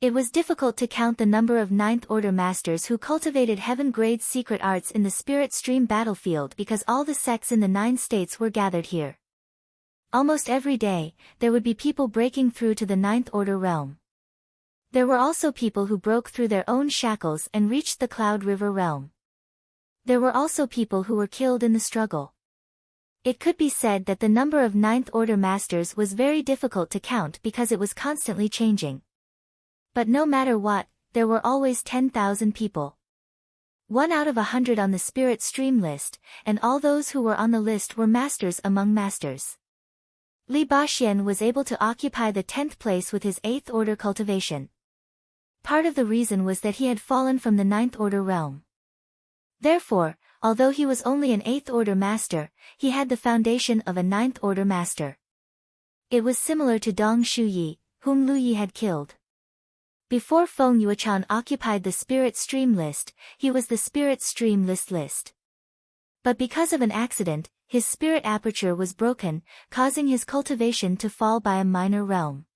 It was difficult to count the number of 9th order masters who cultivated heaven-grade secret arts in the Spirit Stream battlefield because all the sects in the 9 states were gathered here. Almost every day, there would be people breaking through to the 9th order realm. There were also people who broke through their own shackles and reached the Cloud River realm. There were also people who were killed in the struggle. It could be said that the number of 9th order masters was very difficult to count because it was constantly changing. But no matter what, there were always 10,000 people. 1 out of 100 on the Spirit Stream list, and all those who were on the list were masters among masters. Li Baxi was able to occupy the 10th place with his 8th order cultivation. Part of the reason was that he had fallen from the 9th order realm. Therefore, although he was only an 8th order master, he had the foundation of a 9th order master. It was similar to Dong Shuyi, whom Lu Yi had killed. Before Feng Yuechan occupied the Spirit Stream list, he was the Spirit Stream list. But because of an accident, his spirit aperture was broken, causing his cultivation to fall by a minor realm.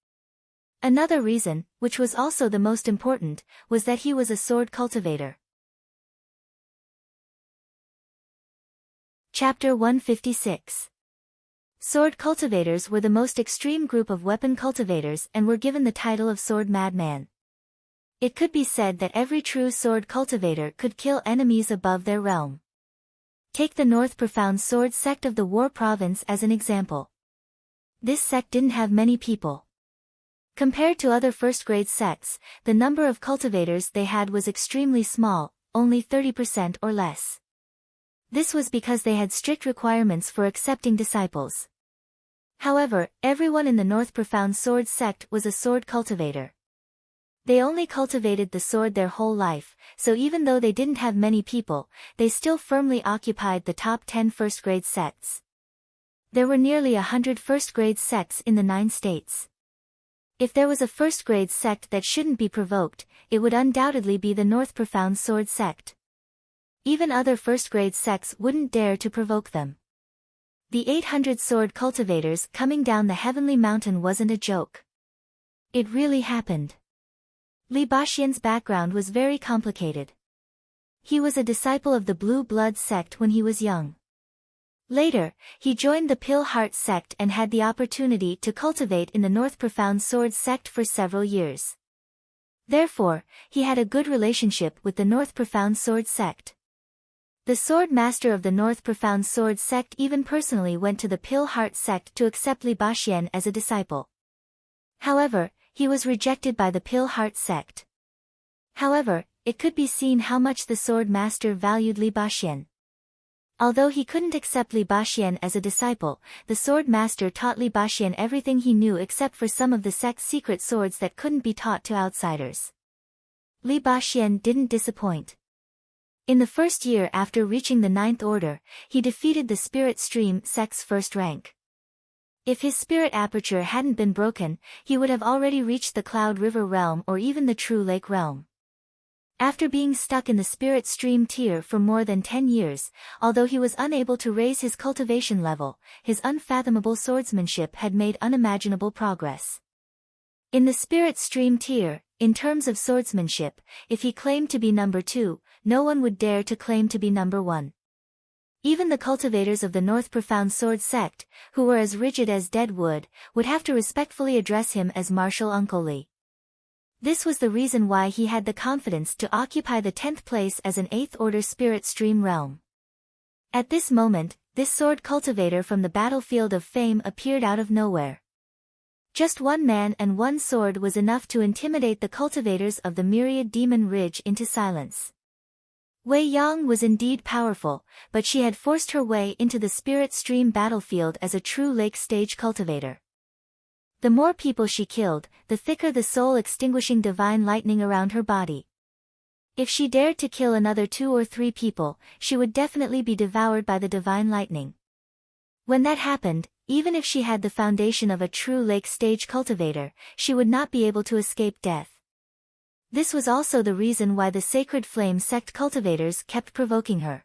Another reason, which was also the most important, was that he was a sword cultivator. Chapter 156. Sword cultivators were the most extreme group of weapon cultivators and were given the title of Sword Madman. It could be said that every true sword cultivator could kill enemies above their realm. Take the North Profound Sword sect of the War Province as an example. This sect didn't have many people. Compared to other first-grade sects, the number of cultivators they had was extremely small, only 30% or less. This was because they had strict requirements for accepting disciples. However, everyone in the North Profound Sword sect was a sword cultivator. They only cultivated the sword their whole life, so even though they didn't have many people, they still firmly occupied the top 10 first-grade sects. There were nearly 100 first-grade sects in the 9 states. If there was a first-grade sect that shouldn't be provoked, it would undoubtedly be the North Profound Sword sect. Even other first-grade sects wouldn't dare to provoke them. The 800 sword cultivators coming down the heavenly mountain wasn't a joke. It really happened. Li Baxian's background was very complicated. He was a disciple of the Blue Blood sect when he was young. Later, he joined the Pill Heart sect and had the opportunity to cultivate in the North Profound Sword sect for several years. Therefore, he had a good relationship with the North Profound Sword sect. The Sword Master of the North Profound Sword sect even personally went to the Pill Heart sect to accept Li Baxian as a disciple. However, he was rejected by the Pill Heart sect. However, it could be seen how much the Sword Master valued Li Baxian. Although he couldn't accept Li Baxian as a disciple, the Sword Master taught Li Baxian everything he knew except for some of the sect's secret swords that couldn't be taught to outsiders. Li Baxuan didn't disappoint. In the first year after reaching the 9th order, he defeated the Spirit Stream sect's first rank. If his spirit aperture hadn't been broken, he would have already reached the Cloud River realm or even the True Lake realm. After being stuck in the Spirit Stream tier for more than 10 years, although he was unable to raise his cultivation level, his unfathomable swordsmanship had made unimaginable progress. In the Spirit Stream tier, in terms of swordsmanship, if he claimed to be number 2, no one would dare to claim to be number 1. Even the cultivators of the North Profound Sword sect, who were as rigid as dead wood, would have to respectfully address him as Martial Uncle Li. This was the reason why he had the confidence to occupy the 10th place as an 8th order Spirit Stream realm. At this moment, this sword cultivator from the battlefield of fame appeared out of nowhere. Just one man and one sword was enough to intimidate the cultivators of the Myriad Demon Ridge into silence. Wei Yang was indeed powerful, but she had forced her way into the Spirit Stream battlefield as a true lake stage cultivator. The more people she killed, the thicker the soul-extinguishing divine lightning around her body. If she dared to kill another 2 or 3 people, she would definitely be devoured by the divine lightning. When that happened, even if she had the foundation of a true lake stage cultivator, she would not be able to escape death. This was also the reason why the Sacred Flame sect cultivators kept provoking her.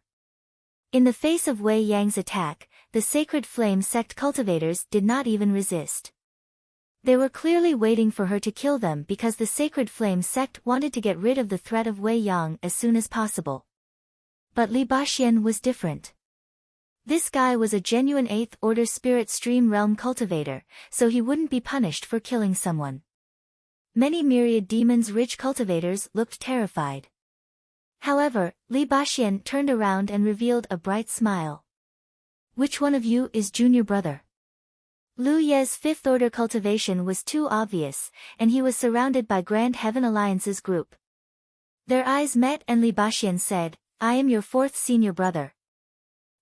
In the face of Wei Yang's attack, the Sacred Flame sect cultivators did not even resist. They were clearly waiting for her to kill them because the Sacred Flame sect wanted to get rid of the threat of Wei Yang as soon as possible. But Li Baxuan was different. This guy was a genuine 8th order Spirit Stream realm cultivator, so he wouldn't be punished for killing someone. Many Myriad Demons Ridge cultivators looked terrified. However, Li Baxuan turned around and revealed a bright smile. "Which one of you is junior brother?" Lu Ye's 5th order cultivation was too obvious, and he was surrounded by Grand Heaven Alliance's group. Their eyes met and Li Baxuan said, "I am your 4th senior brother."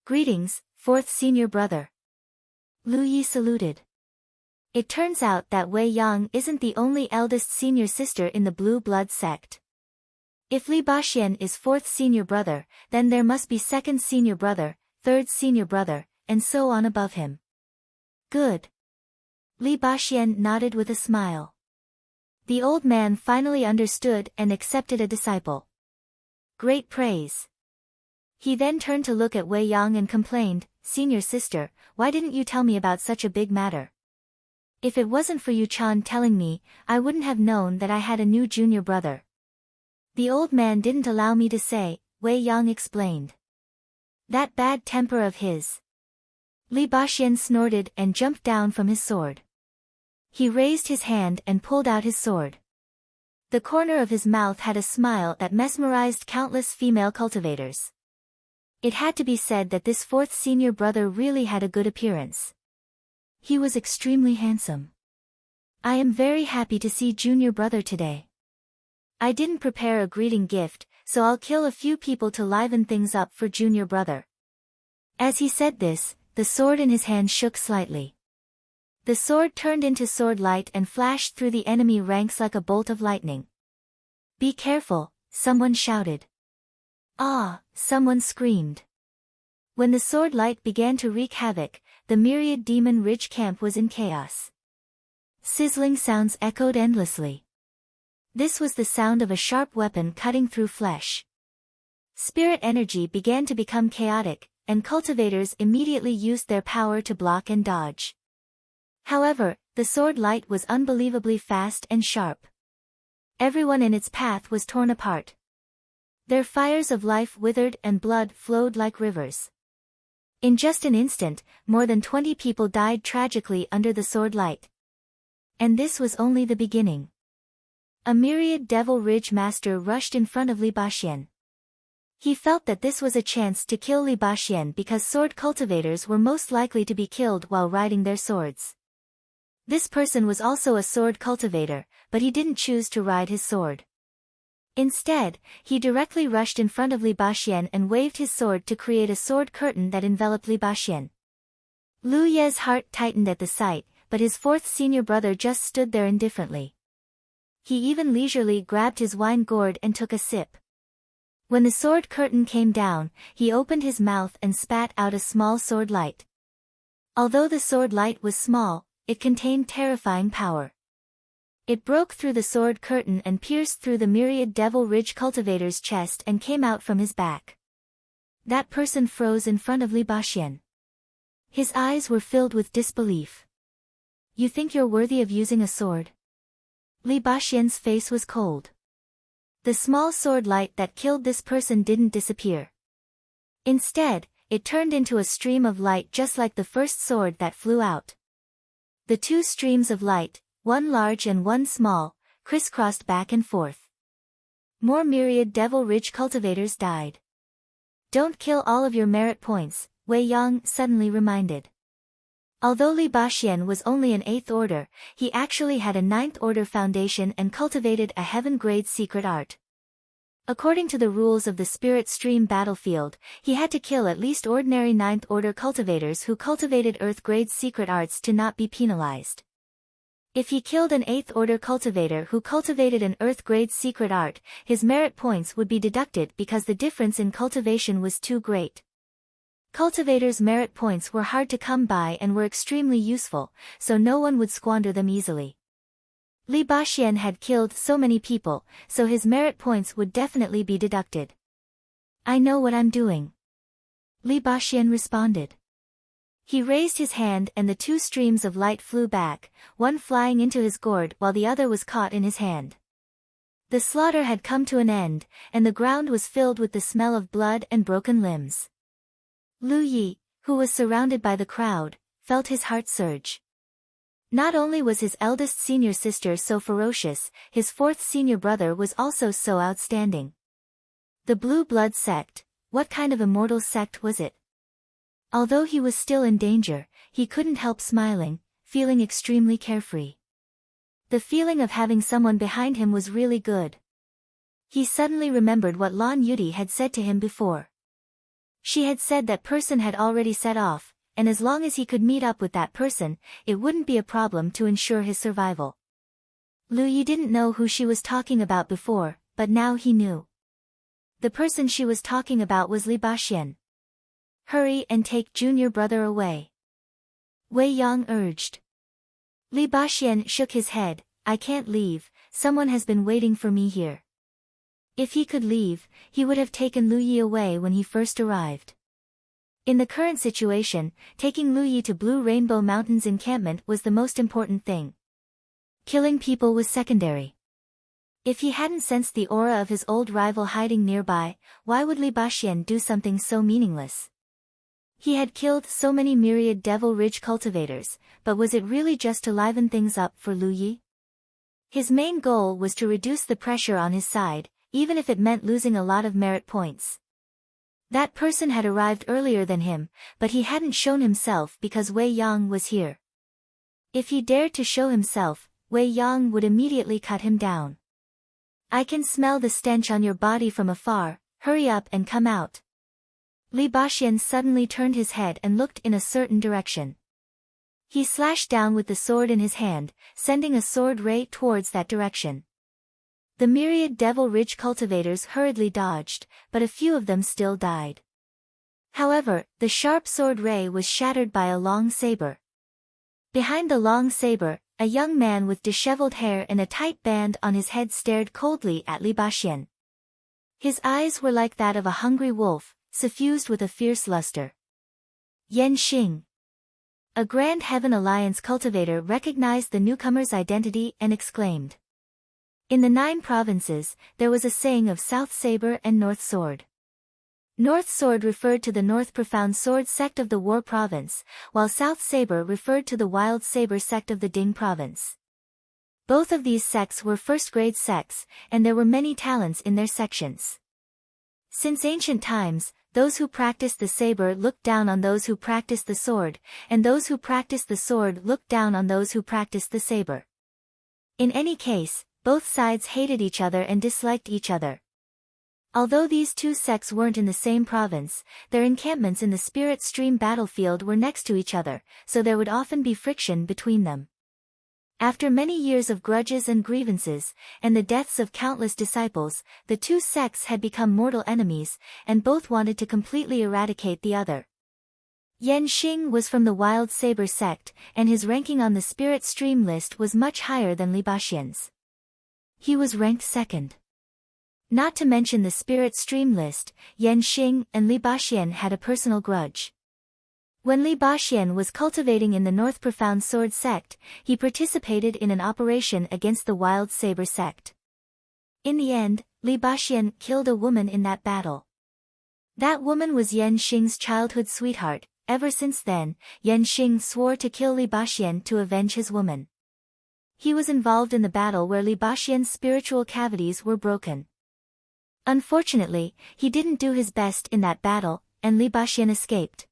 "Greetings, 4th senior brother." Lu Yi saluted. It turns out that Wei Yang isn't the only eldest senior sister in the Blue Blood sect. If Li Baxuan is 4th senior brother, then there must be 2nd senior brother, 3rd senior brother, and so on above him. Good. Li Baxuan nodded with a smile. The old man finally understood and accepted a disciple. Great praise. He then turned to look at Wei Yang and complained, "Senior sister, why didn't you tell me about such a big matter? If it wasn't for Yu-chan telling me, I wouldn't have known that I had a new junior brother." "The old man didn't allow me to say," Wei Yang explained. "That bad temper of his." Li Baxuan snorted and jumped down from his sword. He raised his hand and pulled out his sword. The corner of his mouth had a smile that mesmerized countless female cultivators. It had to be said that this 4th senior brother really had a good appearance. He was extremely handsome. "I am very happy to see junior brother today. I didn't prepare a greeting gift, so I'll kill a few people to liven things up for junior brother." As he said this, the sword in his hand shook slightly. The sword turned into sword light and flashed through the enemy ranks like a bolt of lightning. "Be careful," someone shouted. "Ah!" someone screamed. When the sword light began to wreak havoc, the Myriad Demon Ridge camp was in chaos. Sizzling sounds echoed endlessly. This was the sound of a sharp weapon cutting through flesh. Spirit energy began to become chaotic, and cultivators immediately used their power to block and dodge. However, the sword light was unbelievably fast and sharp. Everyone in its path was torn apart. Their fires of life withered and blood flowed like rivers. In just an instant, more than 20 people died tragically under the sword light. And this was only the beginning. A Myriad Devil Ridge master rushed in front of Li Baxuan. He felt that this was a chance to kill Li Baxuan because sword cultivators were most likely to be killed while riding their swords. This person was also a sword cultivator, but he didn't choose to ride his sword. Instead, he directly rushed in front of Li Baxuan and waved his sword to create a sword curtain that enveloped Li Baxuan. Lu Ye's heart tightened at the sight, but his 4th senior brother just stood there indifferently. He even leisurely grabbed his wine gourd and took a sip. When the sword curtain came down, he opened his mouth and spat out a small sword light. Although the sword light was small, it contained terrifying power. It broke through the sword curtain and pierced through the myriad Devil Ridge cultivator's chest and came out from his back. That person froze in front of Li Baxuan. His eyes were filled with disbelief. You think you're worthy of using a sword? Li Baxuan's face was cold. The small sword light that killed this person didn't disappear. Instead, it turned into a stream of light just like the first sword that flew out. The two streams of light, one large and one small, crisscrossed back and forth. More myriad Devil Ridge cultivators died. Don't kill all of your merit points, Wei Yang suddenly reminded. Although Li Baxuan was only an 8th order, he actually had a 9th order foundation and cultivated a heaven-grade secret art. According to the rules of the Spirit Stream battlefield, he had to kill at least ordinary 9th order cultivators who cultivated Earth-grade secret arts to not be penalized. If he killed an 8th order cultivator who cultivated an Earth-grade secret art, his merit points would be deducted because the difference in cultivation was too great. Cultivators' merit points were hard to come by and were extremely useful, so no one would squander them easily. Li Baxuan had killed so many people, so his merit points would definitely be deducted. I know what I'm doing. Li Baxuan responded. He raised his hand and the two streams of light flew back, one flying into his gourd while the other was caught in his hand. The slaughter had come to an end, and the ground was filled with the smell of blood and broken limbs. Lu Yi, who was surrounded by the crowd, felt his heart surge. Not only was his eldest senior sister so ferocious, his 4th senior brother was also so outstanding. The Blue Blood sect, what kind of immortal sect was it? Although he was still in danger, he couldn't help smiling, feeling extremely carefree. The feeling of having someone behind him was really good. He suddenly remembered what Lan Yuti had said to him before. She had said that person had already set off, and as long as he could meet up with that person, it wouldn't be a problem to ensure his survival. Lu Yi didn't know who she was talking about before, but now he knew. The person she was talking about was Li Baxuan. Hurry and take junior brother away. Wei Yang urged. Li Baxuan shook his head, I can't leave, someone has been waiting for me here. If he could leave, he would have taken Lu Yi away when he first arrived. In the current situation, taking Lu Yi to Blue Rainbow Mountains encampment was the most important thing. Killing people was secondary. If he hadn't sensed the aura of his old rival hiding nearby, why would Li Baxuan do something so meaningless? He had killed so many myriad Devil Ridge cultivators, but was it really just to liven things up for Lu Yi? His main goal was to reduce the pressure on his side, even if it meant losing a lot of merit points. That person had arrived earlier than him, but he hadn't shown himself because Wei Yang was here. If he dared to show himself, Wei Yang would immediately cut him down. I can smell the stench on your body from afar, hurry up and come out. Li Baxuan suddenly turned his head and looked in a certain direction. He slashed down with the sword in his hand, sending a sword ray towards that direction. The myriad Devil Ridge cultivators hurriedly dodged, but a few of them still died. However, the sharp sword ray was shattered by a long saber. Behind the long saber, a young man with disheveled hair and a tight band on his head stared coldly at Li Baxuan. His eyes were like that of a hungry wolf, suffused with a fierce luster. Yan Xing. A Grand Heaven Alliance cultivator recognized the newcomer's identity and exclaimed. In the 9 provinces, there was a saying of South Saber and North Sword. North Sword referred to the North Profound Sword sect of the War province, while South Saber referred to the Wild Saber sect of the Ding province. Both of these sects were first-grade sects, and there were many talents in their sections. Since ancient times, those who practiced the saber looked down on those who practiced the sword, and those who practiced the sword looked down on those who practiced the saber. In any case, both sides hated each other and disliked each other. Although these two sects weren't in the same province, their encampments in the Spirit Stream battlefield were next to each other, so there would often be friction between them. After many years of grudges and grievances, and the deaths of countless disciples, the two sects had become mortal enemies, and both wanted to completely eradicate the other. Yan Xing was from the Wild Saber sect, and his ranking on the spirit stream list was much higher than Li Baxian's. He was ranked second. Not to mention the spirit stream list, Yan Xing and Li Baxian had a personal grudge. When Li Baxian was cultivating in the North Profound Sword sect, he participated in an operation against the Wild Saber sect. In the end, Li Baxian killed a woman in that battle. That woman was Yan Xing's childhood sweetheart. Ever since then, Yan Xing swore to kill Li Baxian to avenge his woman. He was involved in the battle where Li Baxian's spiritual cavities were broken. Unfortunately, he didn't do his best in that battle, and Li Baxian escaped.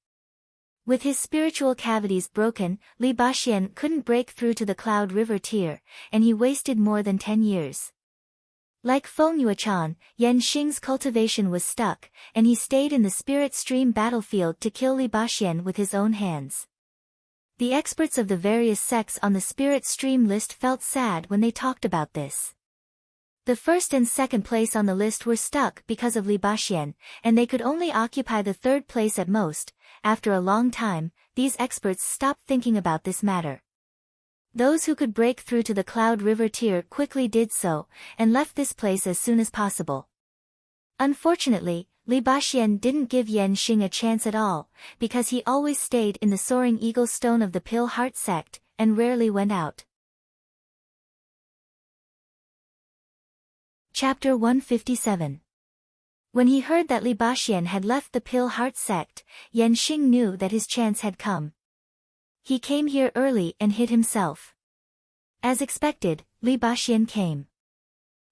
With his spiritual cavities broken, Li Baxian couldn't break through to the Cloud River tier, and he wasted more than 10 years. Like Feng Yuechan, Yan Xing's cultivation was stuck, and he stayed in the spirit stream battlefield to kill Li Baxian with his own hands. The experts of the various sects on the spirit stream list felt sad when they talked about this. The first and second place on the list were stuck because of Li Baxian, and they could only occupy the third place at most. After a long time, these experts stopped thinking about this matter. Those who could break through to the Cloud River tier quickly did so, and left this place as soon as possible. Unfortunately, Li Baxian didn't give Yan Xing a chance at all, because he always stayed in the Soaring Eagle Stone of the Pill Heart sect, and rarely went out. Chapter 157. When he heard that Li Baxian had left the Pill Heart sect, Yan Xing knew that his chance had come. He came here early and hid himself. As expected, Li Baxian came.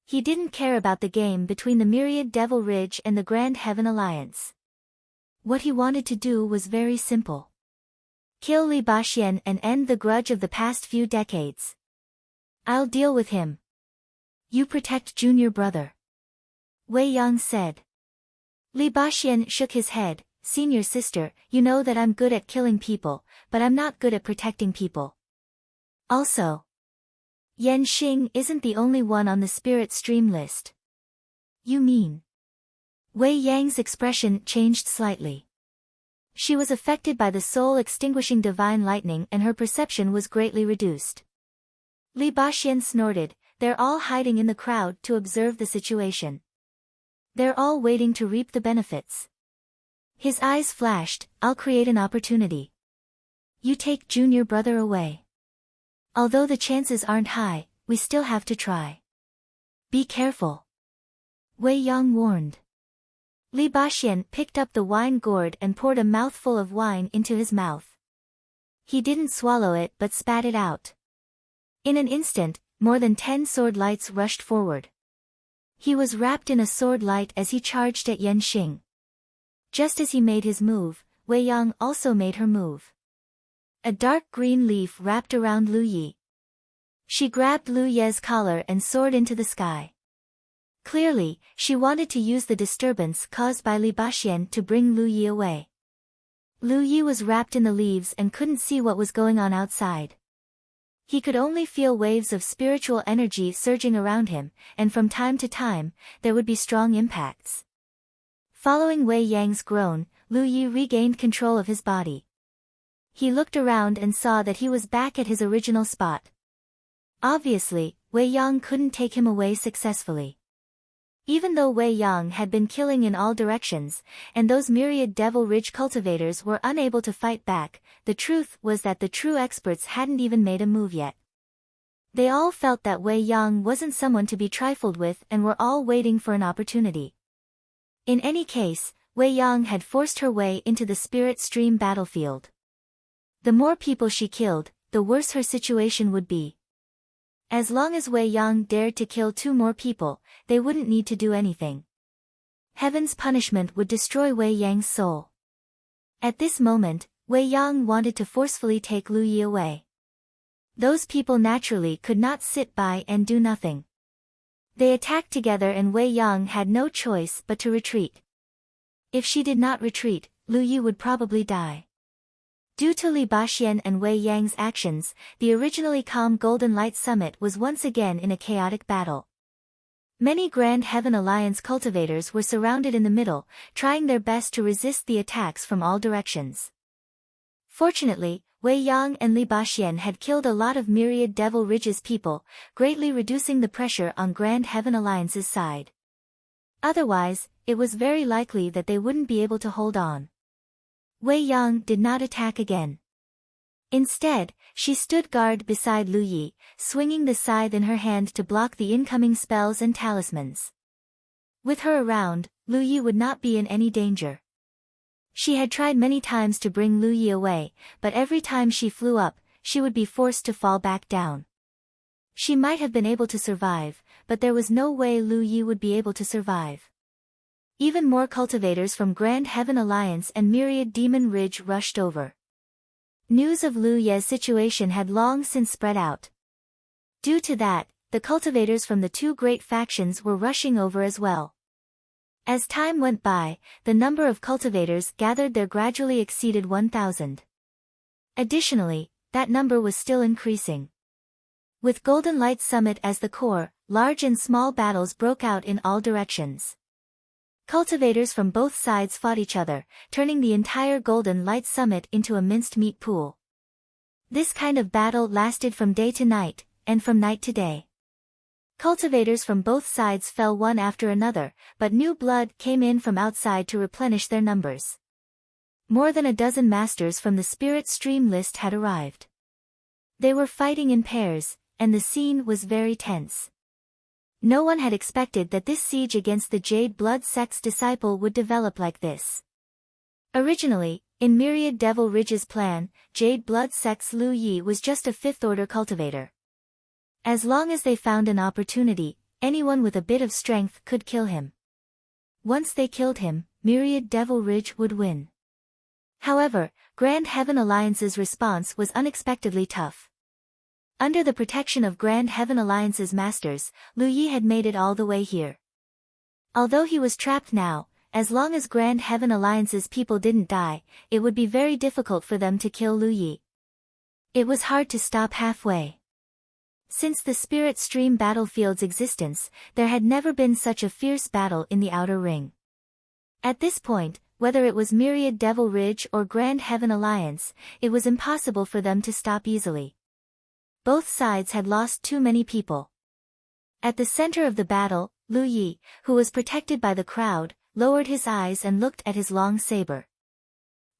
He didn't care about the game between the Myriad Devil Ridge and the Grand Heaven Alliance. What he wanted to do was very simple. Kill Li Baxian and end the grudge of the past few decades. I'll deal with him. You protect junior brother, Wei Yang said. Li Baxian shook his head. Senior sister, you know that I'm good at killing people, but I'm not good at protecting people. Also, Yan Xing isn't the only one on the spirit stream list. You mean? Wei Yang's expression changed slightly. She was affected by the soul-extinguishing divine lightning and her perception was greatly reduced. Li Baxian snorted. They're all hiding in the crowd to observe the situation. They're all waiting to reap the benefits. His eyes flashed. I'll create an opportunity. You take junior brother away. Although the chances aren't high, we still have to try. Be careful, Wei Yang warned. Li Baxian picked up the wine gourd and poured a mouthful of wine into his mouth. He didn't swallow it but spat it out. In an instant, more than 10 sword lights rushed forward. He was wrapped in a sword light as he charged at Yan Xing. Just as he made his move, Wei Yang also made her move. A dark green leaf wrapped around Lu Yi. She grabbed Lu Ye's collar and soared into the sky. Clearly, she wanted to use the disturbance caused by Li Baxian to bring Lu Yi away. Lu Yi was wrapped in the leaves and couldn't see what was going on outside. He could only feel waves of spiritual energy surging around him, and from time to time, there would be strong impacts. Following Wei Yang's groan, Lu Yi regained control of his body. He looked around and saw that he was back at his original spot. Obviously, Wei Yang couldn't take him away successfully. Even though Wei Yang had been killing in all directions, and those Myriad Devil Ridge cultivators were unable to fight back, the truth was that the true experts hadn't even made a move yet. They all felt that Wei Yang wasn't someone to be trifled with and were all waiting for an opportunity. In any case, Wei Yang had forced her way into the spirit stream battlefield. The more people she killed, the worse her situation would be. As long as Wei Yang dared to kill 2 more people, they wouldn't need to do anything. Heaven's punishment would destroy Wei Yang's soul. At this moment, Wei Yang wanted to forcefully take Lu Yi away. Those people naturally could not sit by and do nothing. They attacked together and Wei Yang had no choice but to retreat. If she did not retreat, Lu Yi would probably die. Due to Li Baxian and Wei Yang's actions, the originally calm Golden Light Summit was once again in a chaotic battle. Many Grand Heaven Alliance cultivators were surrounded in the middle, trying their best to resist the attacks from all directions. Fortunately, Wei Yang and Li Baxian had killed a lot of Myriad Devil Ridge's people, greatly reducing the pressure on Grand Heaven Alliance's side. Otherwise, it was very likely that they wouldn't be able to hold on. Wei Yang did not attack again. Instead, she stood guard beside Lu Yi, swinging the scythe in her hand to block the incoming spells and talismans. With her around, Lu Yi would not be in any danger. She had tried many times to bring Lu Yi away, but every time she flew up, she would be forced to fall back down. She might have been able to survive, but there was no way Lu Yi would be able to survive. Even more cultivators from Grand Heaven Alliance and Myriad Demon Ridge rushed over. News of Lu Ye's situation had long since spread out. Due to that, the cultivators from the two great factions were rushing over as well. As time went by, the number of cultivators gathered there gradually exceeded 1,000. Additionally, that number was still increasing. With Golden Light Summit as the core, large and small battles broke out in all directions. Cultivators from both sides fought each other, turning the entire Golden Light Summit into a minced meat pool. This kind of battle lasted from day to night, and from night to day. Cultivators from both sides fell one after another, but new blood came in from outside to replenish their numbers. More than a dozen masters from the Spirit Stream list had arrived. They were fighting in pairs, and the scene was very tense. No one had expected that this siege against the Jade Blood Sect's disciple would develop like this. Originally, in Myriad Devil Ridge's plan, Jade Blood Sect's Lu Yi was just a fifth-order cultivator. As long as they found an opportunity, anyone with a bit of strength could kill him. Once they killed him, Myriad Devil Ridge would win. However, Grand Heaven Alliance's response was unexpectedly tough. Under the protection of Grand Heaven Alliance's masters, Lu Yi had made it all the way here. Although he was trapped now, as long as Grand Heaven Alliance's people didn't die, it would be very difficult for them to kill Lu Yi. It was hard to stop halfway. Since the Spirit Stream battlefield's existence, there had never been such a fierce battle in the Outer Ring. At this point, whether it was Myriad Devil Ridge or Grand Heaven Alliance, it was impossible for them to stop easily. Both sides had lost too many people. At the center of the battle, Lu Yi, who was protected by the crowd, lowered his eyes and looked at his long saber.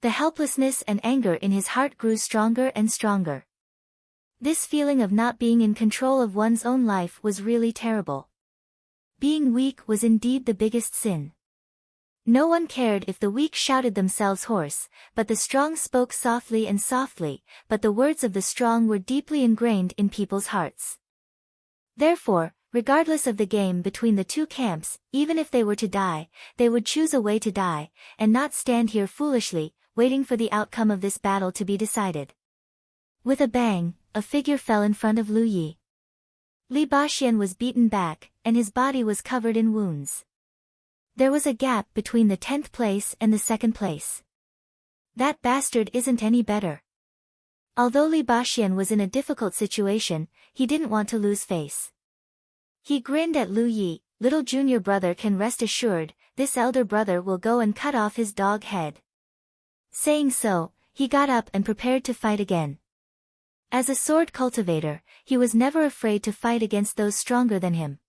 The helplessness and anger in his heart grew stronger and stronger. This feeling of not being in control of one's own life was really terrible. Being weak was indeed the biggest sin. No one cared if the weak shouted themselves hoarse, but the strong spoke softly and softly, but the words of the strong were deeply ingrained in people's hearts. Therefore, regardless of the game between the two camps, even if they were to die, they would choose a way to die, and not stand here foolishly, waiting for the outcome of this battle to be decided. With a bang, a figure fell in front of Lu Yi. Li Baxian was beaten back, and his body was covered in wounds. There was a gap between the 10th place and the 2nd place. That bastard isn't any better. Although Li Baxian was in a difficult situation, he didn't want to lose face. He grinned at Lu Yi. Little junior brother can rest assured, this elder brother will go and cut off his dog head. Saying so, he got up and prepared to fight again. As a sword cultivator, he was never afraid to fight against those stronger than him.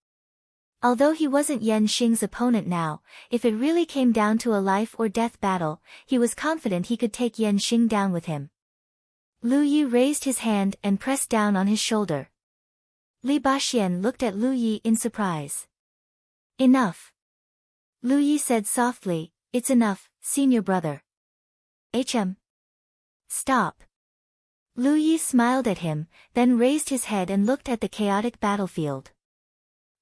Although he wasn't Yan Xing's opponent now, if it really came down to a life or death battle, he was confident he could take Yan Xing down with him. Lu Yi raised his hand and pressed down on his shoulder. Li Baxian looked at Lu Yi in surprise. Enough. Lu Yi said softly, it's enough, senior brother. Stop. Lu Yi smiled at him, then raised his head and looked at the chaotic battlefield.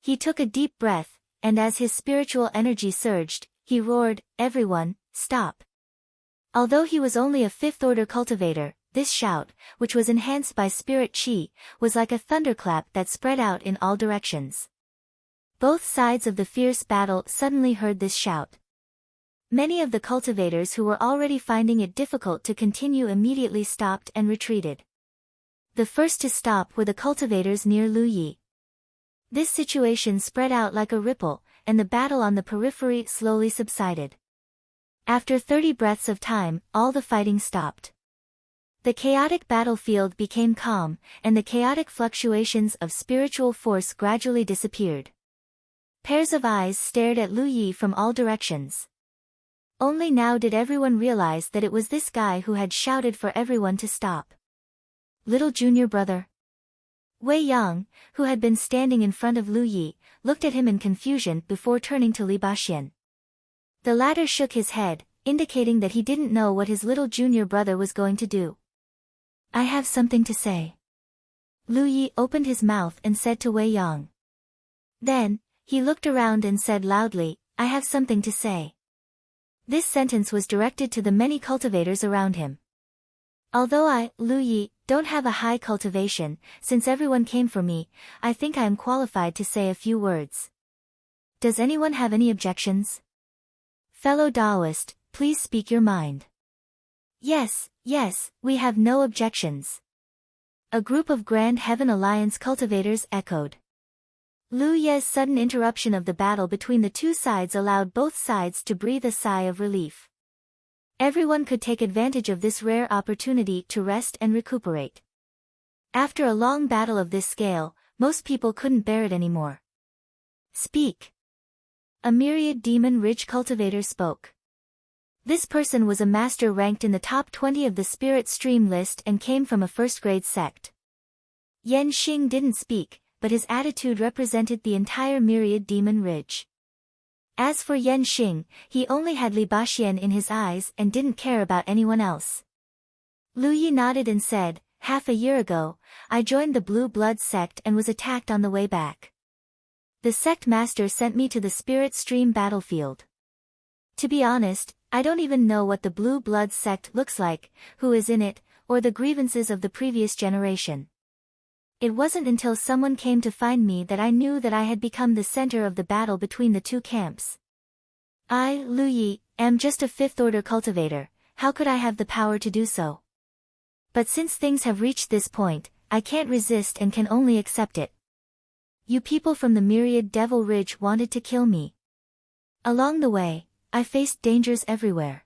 He took a deep breath, and as his spiritual energy surged, he roared, everyone, stop. Although he was only a 5th-order cultivator, this shout, which was enhanced by spirit chi, was like a thunderclap that spread out in all directions. Both sides of the fierce battle suddenly heard this shout. Many of the cultivators who were already finding it difficult to continue immediately stopped and retreated. The first to stop were the cultivators near Lu Yi. This situation spread out like a ripple, and the battle on the periphery slowly subsided. After 30 breaths of time, all the fighting stopped. The chaotic battlefield became calm, and the chaotic fluctuations of spiritual force gradually disappeared. Pairs of eyes stared at Lu Yi from all directions. Only now did everyone realize that it was this guy who had shouted for everyone to stop. Little junior brother. Wei Yang, who had been standing in front of Lu Yi, looked at him in confusion before turning to Li Baxin. The latter shook his head, indicating that he didn't know what his little junior brother was going to do. I have something to say. Lu Yi opened his mouth and said to Wei Yang. Then, he looked around and said loudly, I have something to say. This sentence was directed to the many cultivators around him. Although I, Lu Yi, don't have a high cultivation, since everyone came for me, I think I am qualified to say a few words. Does anyone have any objections? Fellow Taoist, please speak your mind. Yes, we have no objections. A group of Grand Heaven Alliance cultivators echoed. Lu Ye's sudden interruption of the battle between the two sides allowed both sides to breathe a sigh of relief. Everyone could take advantage of this rare opportunity to rest and recuperate. After a long battle of this scale, most people couldn't bear it anymore. Speak. A myriad demon ridge cultivator spoke. This person was a master ranked in the top 20 of the spirit stream list and came from a first-grade sect. Yan Xing didn't speak, but his attitude represented the entire myriad demon ridge. As for Yan Xing, he only had Li Baxin in his eyes and didn't care about anyone else. Lu Yi nodded and said, half a year ago, I joined the Blue Blood sect and was attacked on the way back. The sect master sent me to the spirit stream battlefield. To be honest, I don't even know what the Blue Blood sect looks like, who is in it, or the grievances of the previous generation. It wasn't until someone came to find me that I knew that I had become the center of the battle between the two camps. I, Lu Yi, am just a fifth-order cultivator, how could I have the power to do so? But since things have reached this point, I can't resist and can only accept it. You people from the Myriad Devil Ridge wanted to kill me. Along the way, I faced dangers everywhere.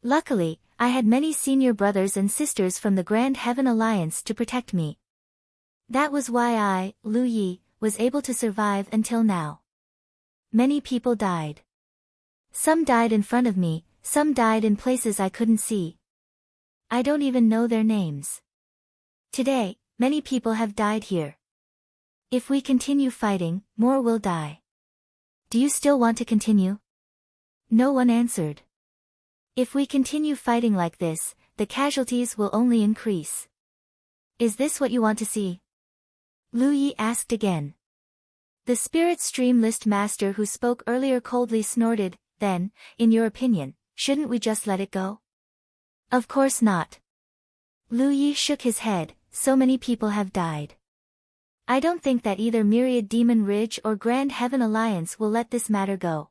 Luckily, I had many senior brothers and sisters from the Grand Heaven Alliance to protect me. That was why I, Lu Yi, was able to survive until now. Many people died. Some died in front of me, some died in places I couldn't see. I don't even know their names. Today, many people have died here. If we continue fighting, more will die. Do you still want to continue? No one answered. If we continue fighting like this, the casualties will only increase. Is this what you want to see? Lu Yi asked again. The spirit stream list master who spoke earlier coldly snorted, then, in your opinion, shouldn't we just let it go? Of course not. Lu Yi shook his head, so many people have died. I don't think that either Myriad Demon Ridge or Grand Heaven Alliance will let this matter go.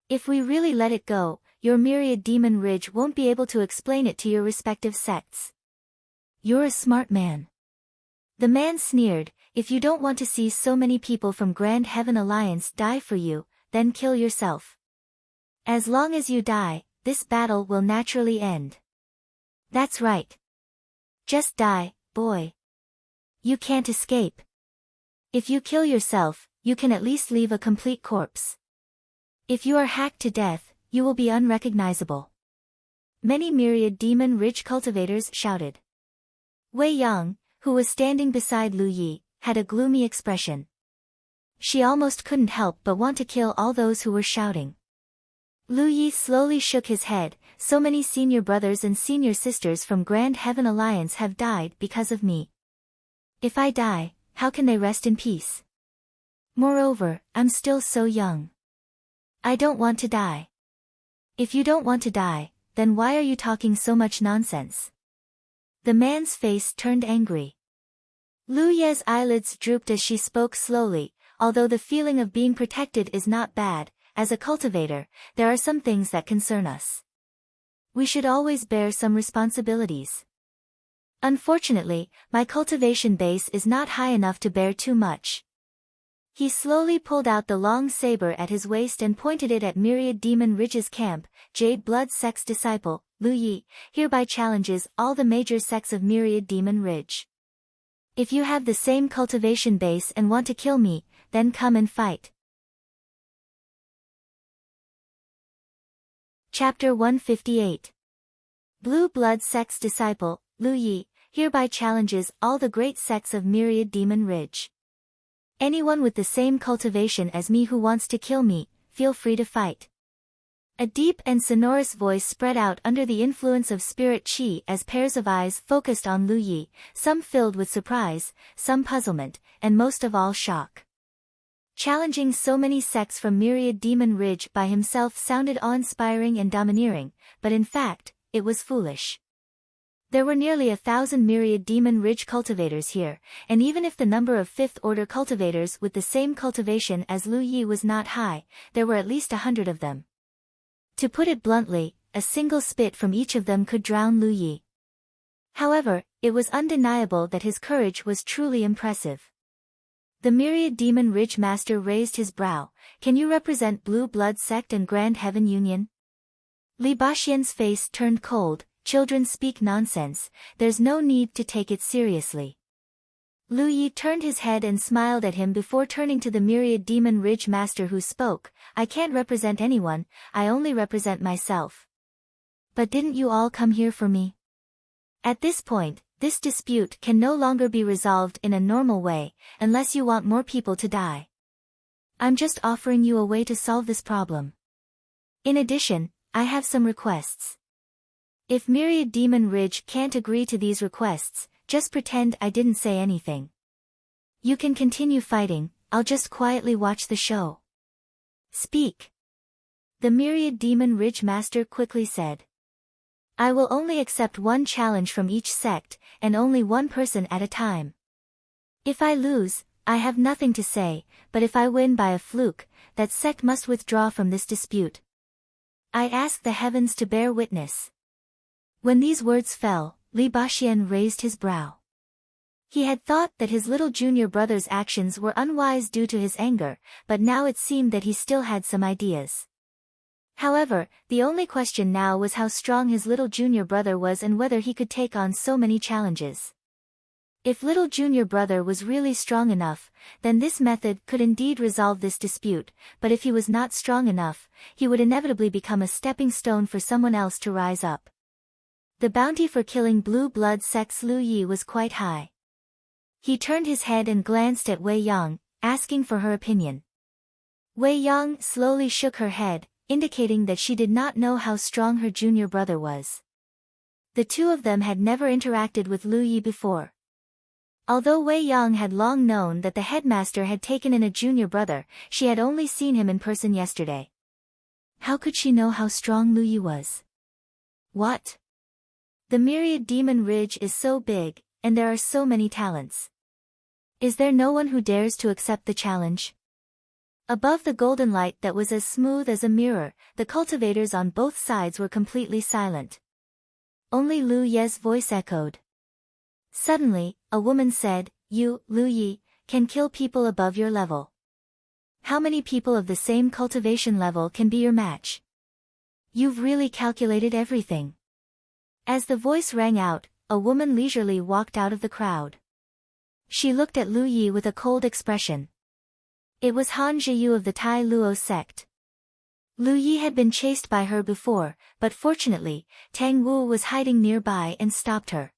If we really let it go, your Myriad Demon Ridge won't be able to explain it to your respective sects. You're a smart man. The man sneered, if you don't want to see so many people from Grand Heaven Alliance die for you, then kill yourself. As long as you die, this battle will naturally end. That's right. Just die, boy. You can't escape. If you kill yourself, you can at least leave a complete corpse. If you are hacked to death, you will be unrecognizable. Many Myriad Demon Ridge cultivators shouted. Wei Yang, who was standing beside Lu Yi, had a gloomy expression. She almost couldn't help but want to kill all those who were shouting. Lu Yi slowly shook his head, so many senior brothers and senior sisters from Grand Heaven Alliance have died because of me. If I die, how can they rest in peace? Moreover, I'm still so young. I don't want to die. If you don't want to die, then why are you talking so much nonsense? The man's face turned angry. Lu Ye's eyelids drooped as she spoke slowly, although the feeling of being protected is not bad, as a cultivator, there are some things that concern us. We should always bear some responsibilities. Unfortunately, my cultivation base is not high enough to bear too much. He slowly pulled out the long saber at his waist and pointed it at Myriad Demon Ridge's camp. Jade Blood Sect's disciple, Lu Yi, hereby challenges all the major sects of Myriad Demon Ridge. If you have the same cultivation base and want to kill me, then come and fight. Chapter 158. Blue Blood Sect's disciple, Lu Yi, hereby challenges all the great sects of Myriad Demon Ridge. Anyone with the same cultivation as me who wants to kill me, feel free to fight. A deep and sonorous voice spread out under the influence of spirit chi as pairs of eyes focused on Lu Yi, some filled with surprise, some puzzlement, and most of all shock. Challenging so many sects from Myriad Demon Ridge by himself sounded awe-inspiring and domineering, but in fact, it was foolish. There were nearly 1,000 Myriad Demon Ridge cultivators here, and even if the number of 5th Order cultivators with the same cultivation as Lu Yi was not high, there were at least 100 of them. To put it bluntly, a single spit from each of them could drown Lu Yi. However, it was undeniable that his courage was truly impressive. The Myriad Demon Ridge Master raised his brow. Can you represent Blue Blood Sect and Grand Heaven Union? Li Baxian's face turned cold. Children speak nonsense, there's no need to take it seriously. Lu Yi turned his head and smiled at him before turning to the Myriad Demon Ridge Master who spoke. I can't represent anyone, I only represent myself. But didn't you all come here for me? At this point, this dispute can no longer be resolved in a normal way, unless you want more people to die. I'm just offering you a way to solve this problem. In addition, I have some requests. If Myriad Demon Ridge can't agree to these requests, just pretend I didn't say anything. You can continue fighting, I'll just quietly watch the show. Speak. The Myriad Demon Ridge Master quickly said. I will only accept one challenge from each sect, and only one person at a time. If I lose, I have nothing to say, but if I win by a fluke, that sect must withdraw from this dispute. I ask the heavens to bear witness. When these words fell, Li Baxian raised his brow. He had thought that his little junior brother's actions were unwise due to his anger, but now it seemed that he still had some ideas. However, the only question now was how strong his little junior brother was and whether he could take on so many challenges. If little junior brother was really strong enough, then this method could indeed resolve this dispute, but if he was not strong enough, he would inevitably become a stepping stone for someone else to rise up. The bounty for killing Blue Blood Sect's Lu Yi was quite high. He turned his head and glanced at Wei Yang, asking for her opinion. Wei Yang slowly shook her head, indicating that she did not know how strong her junior brother was. The two of them had never interacted with Lu Yi before. Although Wei Yang had long known that the headmaster had taken in a junior brother, she had only seen him in person yesterday. How could she know how strong Lu Yi was? What? The Myriad Demon Ridge is so big, and there are so many talents. Is there no one who dares to accept the challenge? Above the golden light that was as smooth as a mirror, the cultivators on both sides were completely silent. Only Lu Ye's voice echoed. Suddenly, a woman said, You, Lu Yi, can kill people above your level. How many people of the same cultivation level can be your match? You've really calculated everything. As the voice rang out, a woman leisurely walked out of the crowd. She looked at Lu Yi with a cold expression. It was Han Zhiyu of the Tai Luo sect. Lu Yi had been chased by her before, but fortunately, Tang Wu was hiding nearby and stopped her.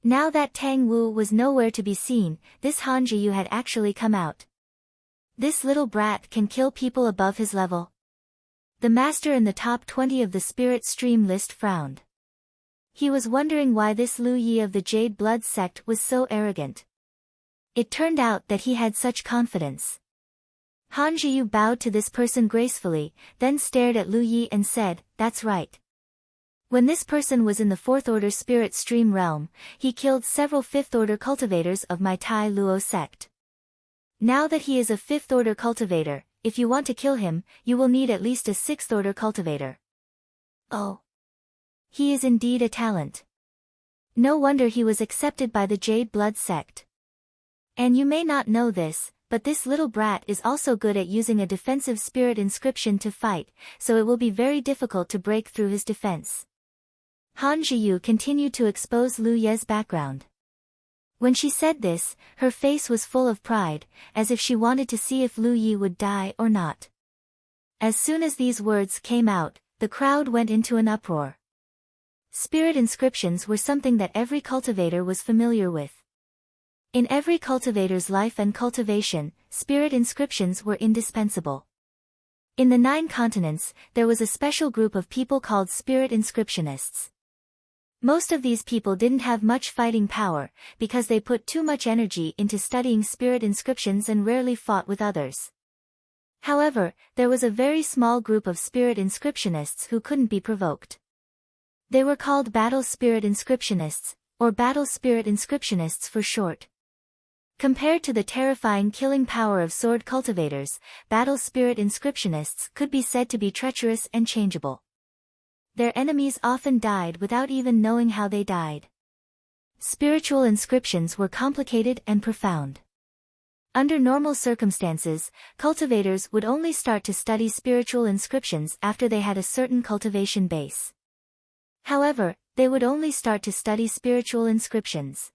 Now that Tang Wu was nowhere to be seen, this Han Zhiyu had actually come out. This little brat can kill people above his level. The master in the top 20 of the spirit stream list frowned. He was wondering why this Lu Yi of the Jade Blood sect was so arrogant. It turned out that he had such confidence. Han Zhiyu bowed to this person gracefully, then stared at Lu Yi and said, That's right. When this person was in the 4th Order Spirit Stream realm, he killed several 5th Order cultivators of my Tai Luo sect. Now that he is a 5th Order cultivator, if you want to kill him, you will need at least a 6th order cultivator. Oh. He is indeed a talent. No wonder he was accepted by the Jade Blood sect. And you may not know this, but this little brat is also good at using a defensive spirit inscription to fight, so it will be very difficult to break through his defense. Han Zhiyu continued to expose Lu Ye's background. When she said this, her face was full of pride, as if she wanted to see if Lu Yi would die or not. As soon as these words came out, the crowd went into an uproar. Spirit inscriptions were something that every cultivator was familiar with. In every cultivator's life and cultivation, spirit inscriptions were indispensable. In the 9 continents, there was a special group of people called spirit inscriptionists. Most of these people didn't have much fighting power, because they put too much energy into studying spirit inscriptions and rarely fought with others. However, there was a very small group of spirit inscriptionists who couldn't be provoked. They were called battle spirit inscriptionists, or battle spirit inscriptionists for short. Compared to the terrifying killing power of sword cultivators, battle spirit inscriptionists could be said to be treacherous and changeable. Their enemies often died without even knowing how they died. Spiritual inscriptions were complicated and profound. Under normal circumstances, cultivators would only start to study spiritual inscriptions after they had a certain cultivation base. However, they would only start to study spiritual inscriptions.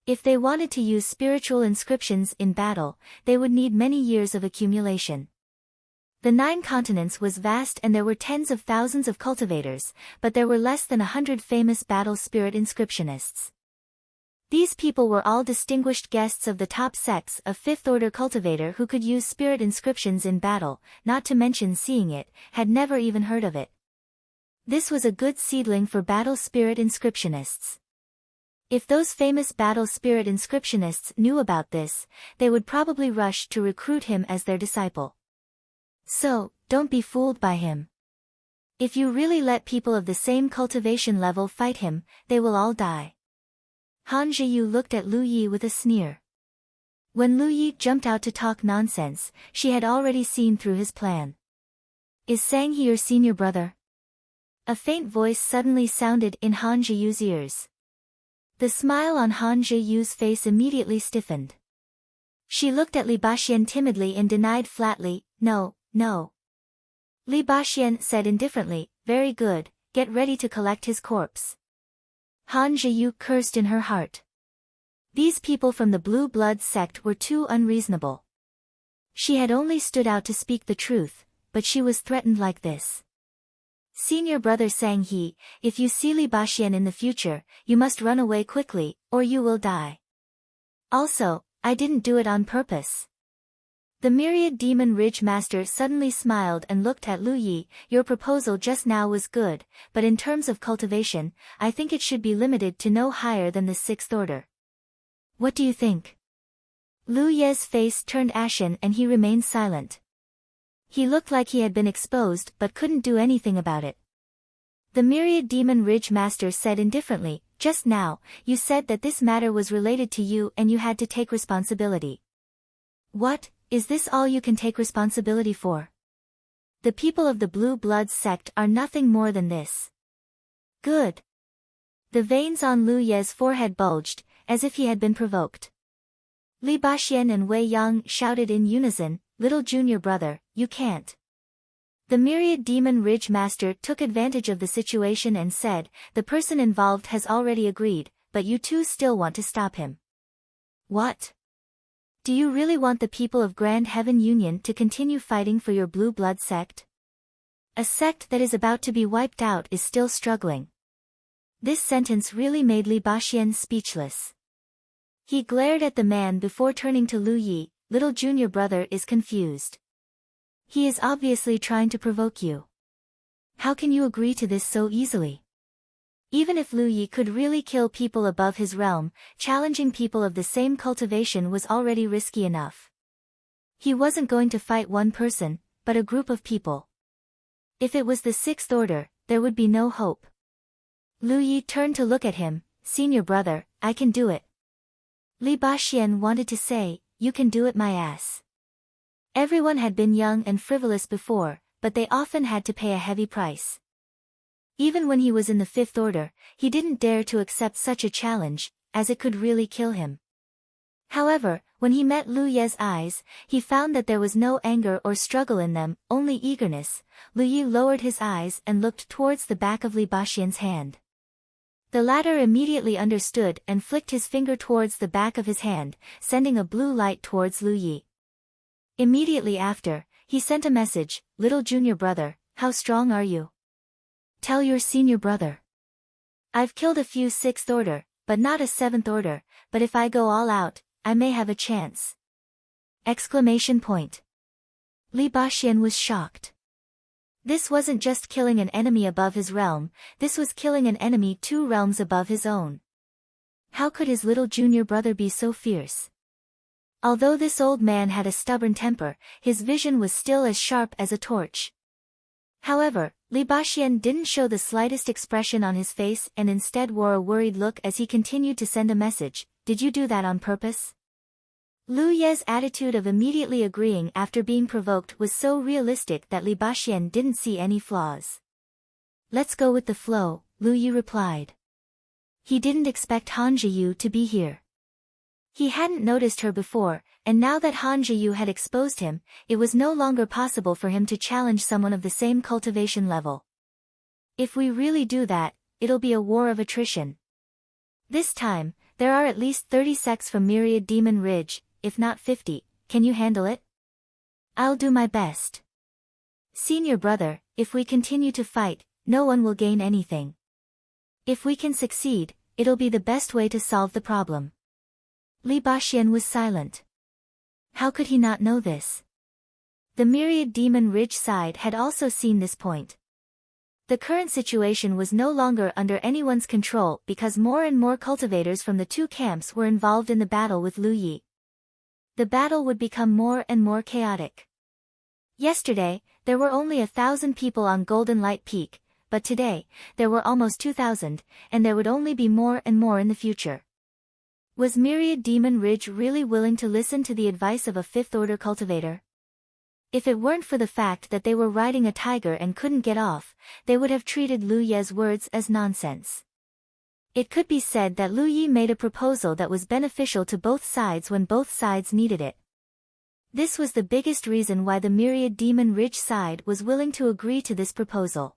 If they wanted to use spiritual inscriptions in battle, they would need many years of accumulation. The 9 continents was vast and there were tens of thousands of cultivators, but there were less than 100 famous battle spirit inscriptionists. These people were all distinguished guests of the top sects of 5th order cultivator who could use spirit inscriptions in battle, not to mention seeing it, had never even heard of it. This was a good seedling for battle spirit inscriptionists. If those famous battle spirit inscriptionists knew about this, they would probably rush to recruit him as their disciple. So, don't be fooled by him. If you really let people of the same cultivation level fight him, they will all die. Han Zhiyu looked at Lu Yi with a sneer. When Lu Yi jumped out to talk nonsense, she had already seen through his plan. Is Sang He your senior brother? A faint voice suddenly sounded in Han Zhiyu's ears. The smile on Han Zhiyu's face immediately stiffened. She looked at Li Baxian timidly and denied flatly, no, no. Li Baxian said indifferently, very good, get ready to collect his corpse. Han Zhiyu cursed in her heart. These people from the Blue Blood sect were too unreasonable. She had only stood out to speak the truth, but she was threatened like this. Senior brother Sang He, if you see Li Baxian in the future, you must run away quickly, or you will die. Also, I didn't do it on purpose. The Myriad Demon Ridge Master suddenly smiled and looked at Lu Yi. Your proposal just now was good, but in terms of cultivation, I think it should be limited to no higher than the 6th order. What do you think? Lu Ye's face turned ashen and he remained silent. He looked like he had been exposed but couldn't do anything about it. The Myriad Demon Ridge Master said indifferently, just now, you said that this matter was related to you and you had to take responsibility. What? Is this all you can take responsibility for? The people of the Blue Blood sect are nothing more than this. Good. The veins on Lu Ye's forehead bulged, as if he had been provoked. Li Baxian and Wei Yang shouted in unison, little junior brother, you can't. The Myriad Demon Ridge Master took advantage of the situation and said, the person involved has already agreed, but you two still want to stop him. What? Do you really want the people of Grand Heaven Union to continue fighting for your Blue Blood sect? A sect that is about to be wiped out is still struggling. This sentence really made Li Baxian speechless. He glared at the man before turning to Lu Yi. Little junior brother is confused. He is obviously trying to provoke you. How can you agree to this so easily? Even if Lu Yi could really kill people above his realm, challenging people of the same cultivation was already risky enough. He wasn't going to fight one person, but a group of people. If it was the 6th order, there would be no hope. Lu Yi turned to look at him, senior brother, I can do it. Li Baxian wanted to say, you can do it my ass. Everyone had been young and frivolous before, but they often had to pay a heavy price. Even when he was in the fifth order, he didn't dare to accept such a challenge, as it could really kill him. However, when he met Lu Ye's eyes, he found that there was no anger or struggle in them, only eagerness. Lu Yi lowered his eyes and looked towards the back of Li Baxian's hand. The latter immediately understood and flicked his finger towards the back of his hand, sending a blue light towards Lu Yi. Immediately after, he sent a message, "Little junior brother, how strong are you? Tell your senior brother. I've killed a few sixth order, but not a seventh order, but if I go all out, I may have a chance." Exclamation point. Li Baxian was shocked. This wasn't just killing an enemy above his realm, this was killing an enemy 2 realms above his own. How could his little junior brother be so fierce? Although this old man had a stubborn temper, his vision was still as sharp as a torch. However, Li Baxian didn't show the slightest expression on his face and instead wore a worried look as he continued to send a message. "Did you do that on purpose?" Lu Ye's attitude of immediately agreeing after being provoked was so realistic that Li Baxian didn't see any flaws. "Let's go with the flow," Lu Yi replied. He didn't expect Han Zhiyu to be here. He hadn't noticed her before, and now that Han Zhiyu had exposed him, it was no longer possible for him to challenge someone of the same cultivation level. If we really do that, it'll be a war of attrition. This time, there are at least 30 sects from Myriad Demon Ridge, if not 50, can you handle it? I'll do my best. Senior brother, if we continue to fight, no one will gain anything. If we can succeed, it'll be the best way to solve the problem. Li Baxian was silent. How could he not know this? The Myriad Demon Ridge side had also seen this point. The current situation was no longer under anyone's control because more and more cultivators from the 2 camps were involved in the battle with Lu Yi. The battle would become more and more chaotic. Yesterday, there were only 1,000 people on Golden Light Peak, but today, there were almost 2,000, and there would only be more and more in the future. Was Myriad Demon Ridge really willing to listen to the advice of a 5th order cultivator? If it weren't for the fact that they were riding a tiger and couldn't get off, they would have treated Lu Ye's words as nonsense. It could be said that Lu Yi made a proposal that was beneficial to both sides when both sides needed it. This was the biggest reason why the Myriad Demon Ridge side was willing to agree to this proposal.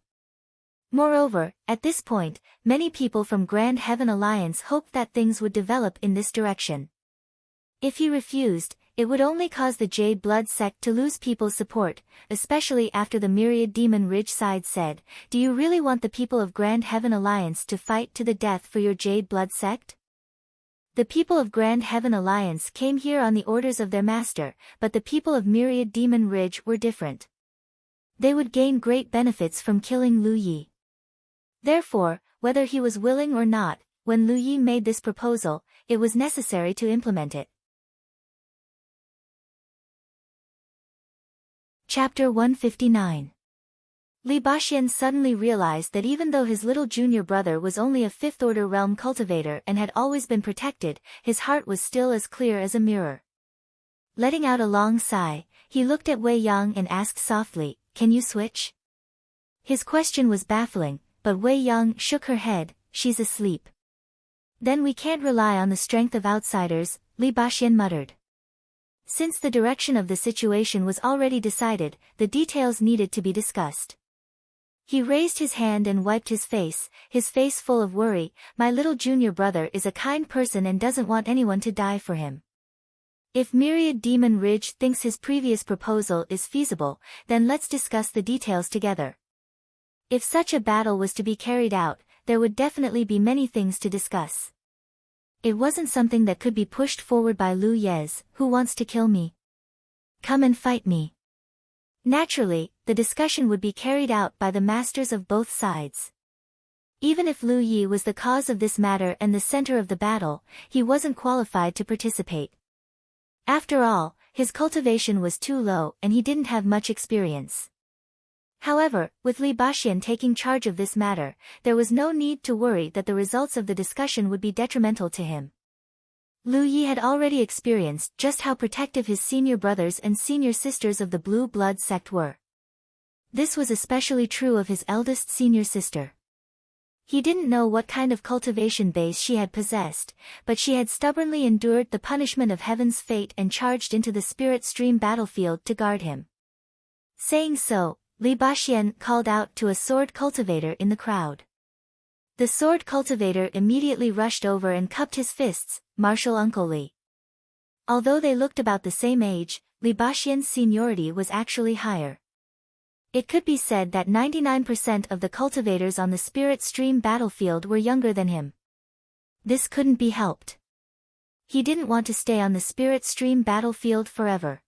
Moreover, at this point, many people from Grand Heaven Alliance hoped that things would develop in this direction. If he refused, it would only cause the Jade Blood sect to lose people's support, especially after the Myriad Demon Ridge side said, "Do you really want the people of Grand Heaven Alliance to fight to the death for your Jade Blood sect?" The people of Grand Heaven Alliance came here on the orders of their master, but the people of Myriad Demon Ridge were different. They would gain great benefits from killing Lu Yi. Therefore, whether he was willing or not, when Lu Yi made this proposal, it was necessary to implement it. Chapter 159. Li Baxian suddenly realized that even though his little junior brother was only a 5th order realm cultivator and had always been protected, his heart was still as clear as a mirror. Letting out a long sigh, he looked at Wei Yang and asked softly, "Can you switch?" His question was baffling, but Wei Yang shook her head, "She's asleep." "Then we can't rely on the strength of outsiders," Li Baxian muttered. Since the direction of the situation was already decided, the details needed to be discussed. He raised his hand and wiped his face full of worry. "My little junior brother is a kind person and doesn't want anyone to die for him. If Myriad Demon Ridge thinks his previous proposal is feasible, then let's discuss the details together." If such a battle was to be carried out, there would definitely be many things to discuss. It wasn't something that could be pushed forward by Lu Ye's, "Who wants to kill me? Come and fight me." Naturally, the discussion would be carried out by the masters of both sides. Even if Lu Yi was the cause of this matter and the center of the battle, he wasn't qualified to participate. After all, his cultivation was too low and he didn't have much experience. However, with Li Baxian taking charge of this matter, there was no need to worry that the results of the discussion would be detrimental to him. Lu Yi had already experienced just how protective his senior brothers and senior sisters of the Blue Blood sect were. This was especially true of his eldest senior sister. He didn't know what kind of cultivation base she had possessed, but she had stubbornly endured the punishment of heaven's fate and charged into the spirit stream battlefield to guard him. Saying so, Li Baxi called out to a sword cultivator in the crowd. The sword cultivator immediately rushed over and cupped his fists, "Martial Uncle Li." Although they looked about the same age, Li Baxian's seniority was actually higher. It could be said that 99% of the cultivators on the spirit stream battlefield were younger than him. This couldn't be helped. He didn't want to stay on the spirit stream battlefield forever.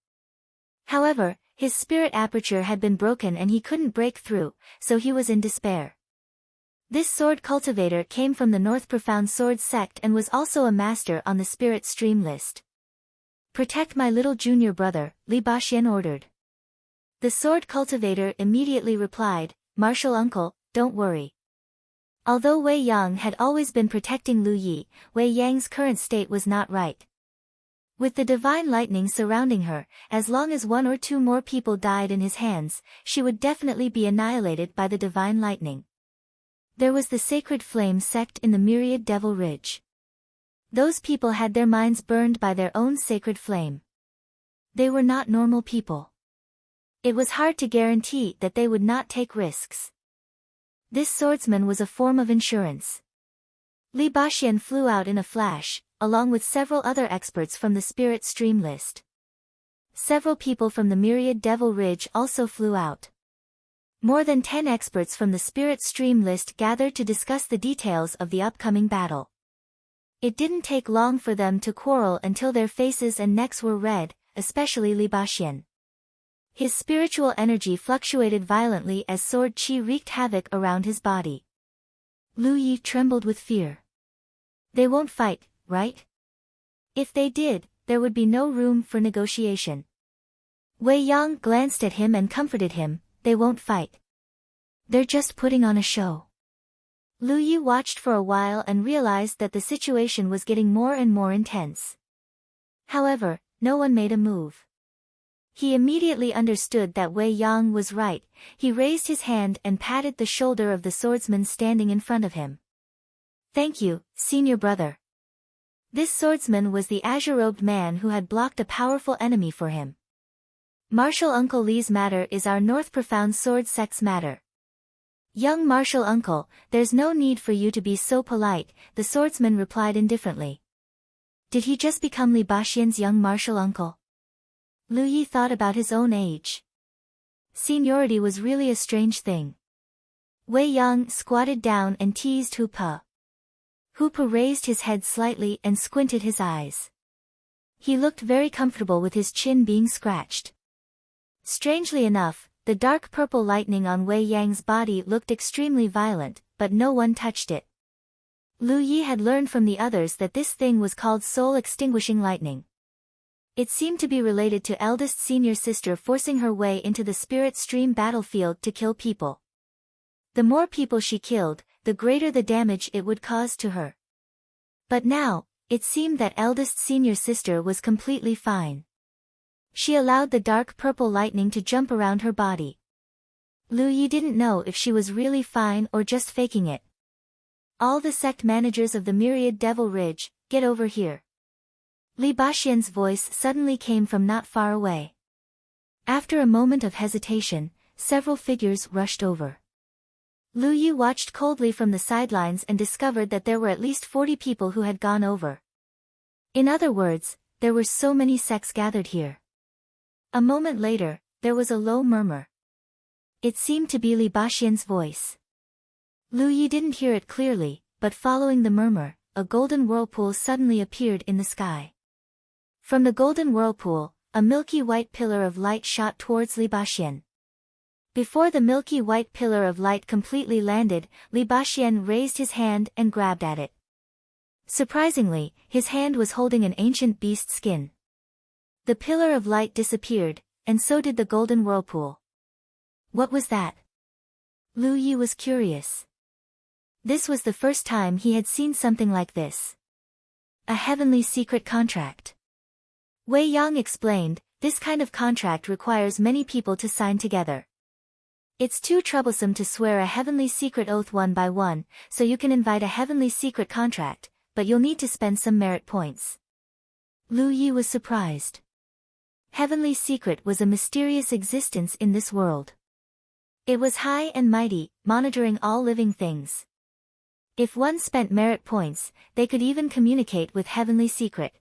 However, his spirit aperture had been broken and he couldn't break through, so he was in despair. This sword cultivator came from the North Profound Sword sect and was also a master on the spirit stream list. "Protect my little junior brother," Li Baxian ordered. The sword cultivator immediately replied, "Martial uncle, don't worry." Although Wei Yang had always been protecting Lu Yi, Wei Yang's current state was not right. With the divine lightning surrounding her, as long as one or two more people died in his hands, she would definitely be annihilated by the divine lightning. There was the Sacred Flame sect in the Myriad Devil Ridge. Those people had their minds burned by their own sacred flame. They were not normal people. It was hard to guarantee that they would not take risks. This swordsman was a form of insurance. Li Baxian flew out in a flash, along with several other experts from the Spirit Stream list. Several people from the Myriad Devil Ridge also flew out. More than 10 experts from the Spirit Stream list gathered to discuss the details of the upcoming battle. It didn't take long for them to quarrel until their faces and necks were red, especially Li Baxian. His spiritual energy fluctuated violently as sword qi wreaked havoc around his body. Lu Yi trembled with fear. They won't fight, right? If they did, there would be no room for negotiation. Wei Yang glanced at him and comforted him, "They won't fight. They're just putting on a show." Lu Yi watched for a while and realized that the situation was getting more and more intense. However, no one made a move. He immediately understood that Wei Yang was right. He raised his hand and patted the shoulder of the swordsman standing in front of him. "Thank you, senior brother." This swordsman was the azure-robed man who had blocked a powerful enemy for him. "Martial Uncle Li's matter is our North Profound Sword sect's matter." "Young Martial Uncle, there's no need for you to be so polite," the swordsman replied indifferently. Did he just become Li Baxian's young martial uncle? Lu Yi thought about his own age. Seniority was really a strange thing. Wei Yang squatted down and teased Hu Pa. Hu Pa raised his head slightly and squinted his eyes. He looked very comfortable with his chin being scratched. Strangely enough, the dark purple lightning on Wei Yang's body looked extremely violent, but no one touched it. Lu Yi had learned from the others that this thing was called soul-extinguishing lightning. It seemed to be related to eldest senior sister forcing her way into the spirit stream battlefield to kill people. The more people she killed, the greater the damage it would cause to her. But now, it seemed that eldest senior sister was completely fine. She allowed the dark purple lightning to jump around her body. Lu Yi didn't know if she was really fine or just faking it. "All the sect managers of the Myriad Devil Ridge, get over here." Li Baxian's voice suddenly came from not far away. After a moment of hesitation, several figures rushed over. Lu Yi watched coldly from the sidelines and discovered that there were at least 40 people who had gone over. In other words, there were so many sects gathered here. A moment later, there was a low murmur. It seemed to be Li Baxian's voice. Lu Yi didn't hear it clearly, but following the murmur, a golden whirlpool suddenly appeared in the sky. From the golden whirlpool, a milky white pillar of light shot towards Li Baxian. Before the milky white pillar of light completely landed, Li Baxian raised his hand and grabbed at it. Surprisingly, his hand was holding an ancient beast skin. The pillar of light disappeared, and so did the golden whirlpool. What was that? Lu Yi was curious. This was the first time he had seen something like this. A heavenly secret contract. Wei Yang explained, this kind of contract requires many people to sign together. It's too troublesome to swear a heavenly secret oath one by one, so you can invite a heavenly secret contract, but you'll need to spend some merit points. Lu Yi was surprised. Heavenly secret was a mysterious existence in this world. It was high and mighty, monitoring all living things. If one spent merit points, they could even communicate with heavenly secret.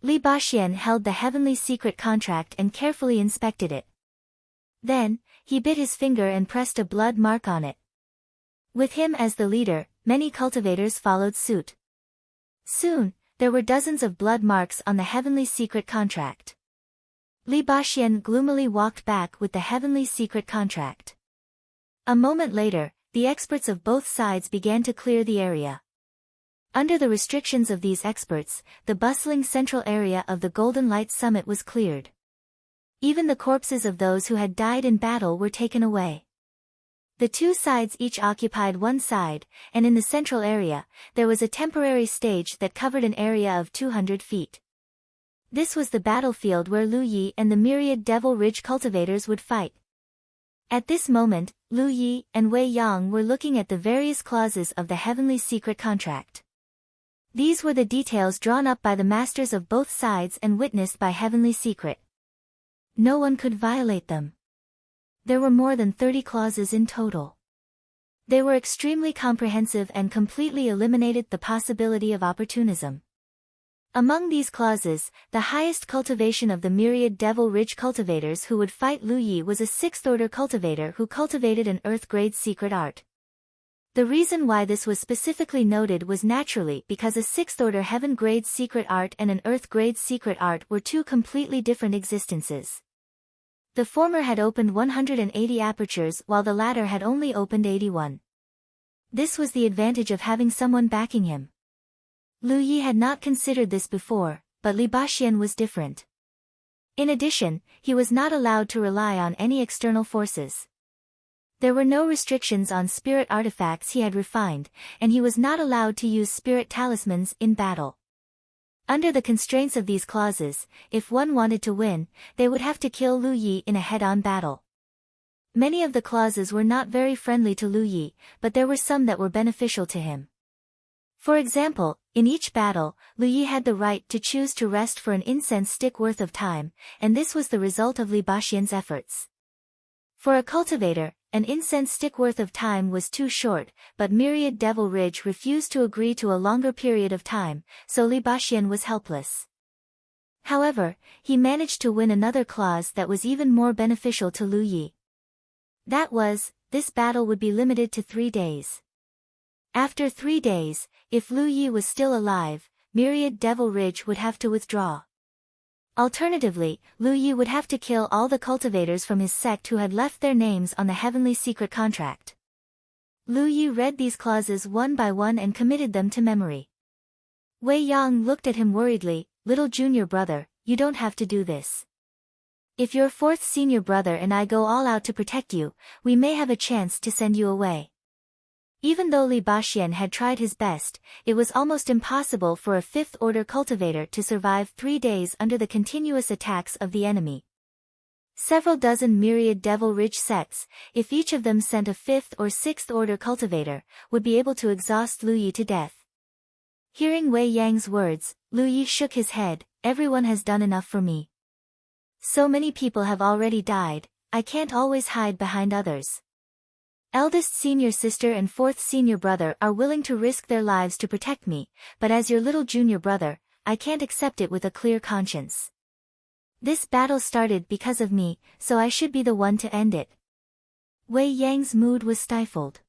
Li Baxian held the heavenly secret contract and carefully inspected it. Then, he bit his finger and pressed a blood mark on it. With him as the leader, many cultivators followed suit. Soon, there were dozens of blood marks on the heavenly secret contract. Li Baxian gloomily walked back with the heavenly secret contract. A moment later, the experts of both sides began to clear the area. Under the restrictions of these experts, the bustling central area of the Golden Light Summit was cleared. Even the corpses of those who had died in battle were taken away. The two sides each occupied one side, and in the central area, there was a temporary stage that covered an area of 200 feet. This was the battlefield where Lu Yi and the myriad Devil Ridge cultivators would fight. At this moment, Lu Yi and Wei Yang were looking at the various clauses of the heavenly secret contract. These were the details drawn up by the masters of both sides and witnessed by heavenly secret. No one could violate them. There were more than 30 clauses in total. They were extremely comprehensive and completely eliminated the possibility of opportunism. Among these clauses, the highest cultivation of the myriad Devil Ridge cultivators who would fight Lu Yi was a 6th-order cultivator who cultivated an Earth-grade secret art. The reason why this was specifically noted was naturally because a 6th-order heaven-grade secret art and an Earth-grade secret art were two completely different existences. The former had opened 180 apertures while the latter had only opened 81. This was the advantage of having someone backing him. Lu Yi had not considered this before, but Li Baxian was different. In addition, he was not allowed to rely on any external forces. There were no restrictions on spirit artifacts he had refined, and he was not allowed to use spirit talismans in battle. Under the constraints of these clauses, if one wanted to win, they would have to kill Lu Yi in a head-on battle. Many of the clauses were not very friendly to Lu Yi, but there were some that were beneficial to him. For example, in each battle, Lu Yi had the right to choose to rest for an incense stick worth of time, and this was the result of Li Baxian's efforts. For a cultivator, an incense stick worth of time was too short, but myriad Devil Ridge refused to agree to a longer period of time, so Li Baxian was helpless. However, he managed to win another clause that was even more beneficial to Lu Yi. That was, this battle would be limited to 3 days. After 3 days, if Lu Yi was still alive, myriad Devil Ridge would have to withdraw. Alternatively, Lu Yi would have to kill all the cultivators from his sect who had left their names on the heavenly secret contract. Lu Yi read these clauses one by one and committed them to memory. Wei Yang looked at him worriedly, "Little junior brother, you don't have to do this. If your 4th senior brother and I go all out to protect you, we may have a chance to send you away." Even though Li Baxian had tried his best, it was almost impossible for a 5th-order cultivator to survive 3 days under the continuous attacks of the enemy. Several dozen myriad Devil Ridge sects, if each of them sent a 5th or 6th-order cultivator, would be able to exhaust Lu Yi to death. Hearing Wei Yang's words, Lu Yi shook his head, "Everyone has done enough for me. So many people have already died, I can't always hide behind others. Eldest senior sister and 4th senior brother are willing to risk their lives to protect me, but as your little junior brother, I can't accept it with a clear conscience. This battle started because of me, so I should be the one to end it." Wei Yang's mood was stifled.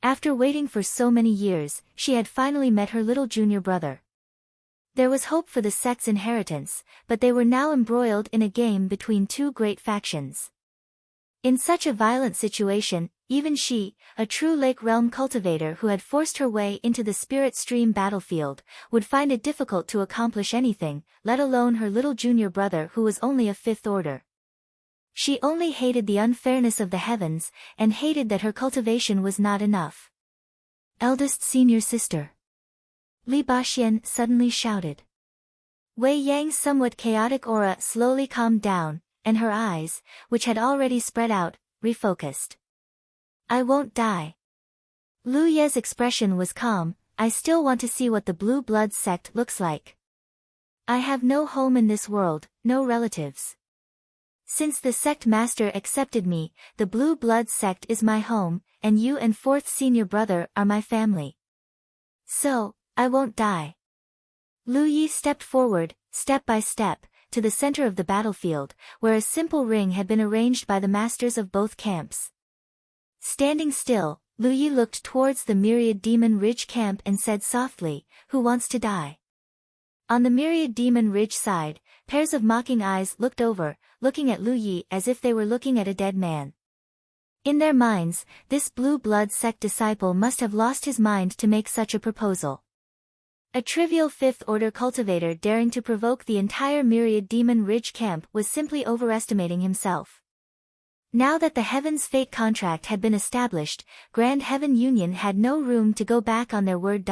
After waiting for so many years, she had finally met her little junior brother. There was hope for the sect's inheritance, but they were now embroiled in a game between two great factions. In such a violent situation, even she, a true Lake Realm cultivator who had forced her way into the Spirit Stream battlefield, would find it difficult to accomplish anything, let alone her little junior brother who was only a 5th order. She only hated the unfairness of the heavens, and hated that her cultivation was not enough. Eldest senior sister. Li Baxian suddenly shouted. Wei Yang's somewhat chaotic aura slowly calmed down, and her eyes, which had already spread out, refocused. I won't die. Lu Ye's expression was calm. I still want to see what the Blue Blood sect looks like. I have no home in this world, no relatives. Since the sect master accepted me, the Blue Blood sect is my home, and you and fourth senior brother are my family. So, I won't die. Lu Yi stepped forward, step by step, to the center of the battlefield, where a simple ring had been arranged by the masters of both camps. Standing still, Lu Yi looked towards the Myriad Demon Ridge camp and said softly, Who wants to die? On the Myriad Demon Ridge side, pairs of mocking eyes looked over, looking at Lu Yi as if they were looking at a dead man. In their minds, this Blue Blood sect disciple must have lost his mind to make such a proposal. A trivial fifth-order cultivator daring to provoke the entire Myriad Demon Ridge camp was simply overestimating himself. Now that the Heaven's Fate contract had been established, Grand Heaven Union had no room to go back on their word.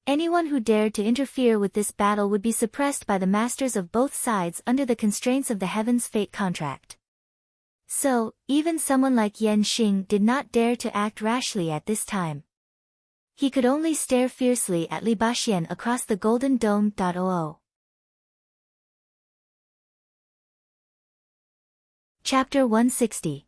Anyone who dared to interfere with this battle would be suppressed by the masters of both sides under the constraints of the Heaven's Fate contract. So, even someone like Yan Xing did not dare to act rashly at this time. He could only stare fiercely at Li Baxian across the Golden Dome. Chapter 160.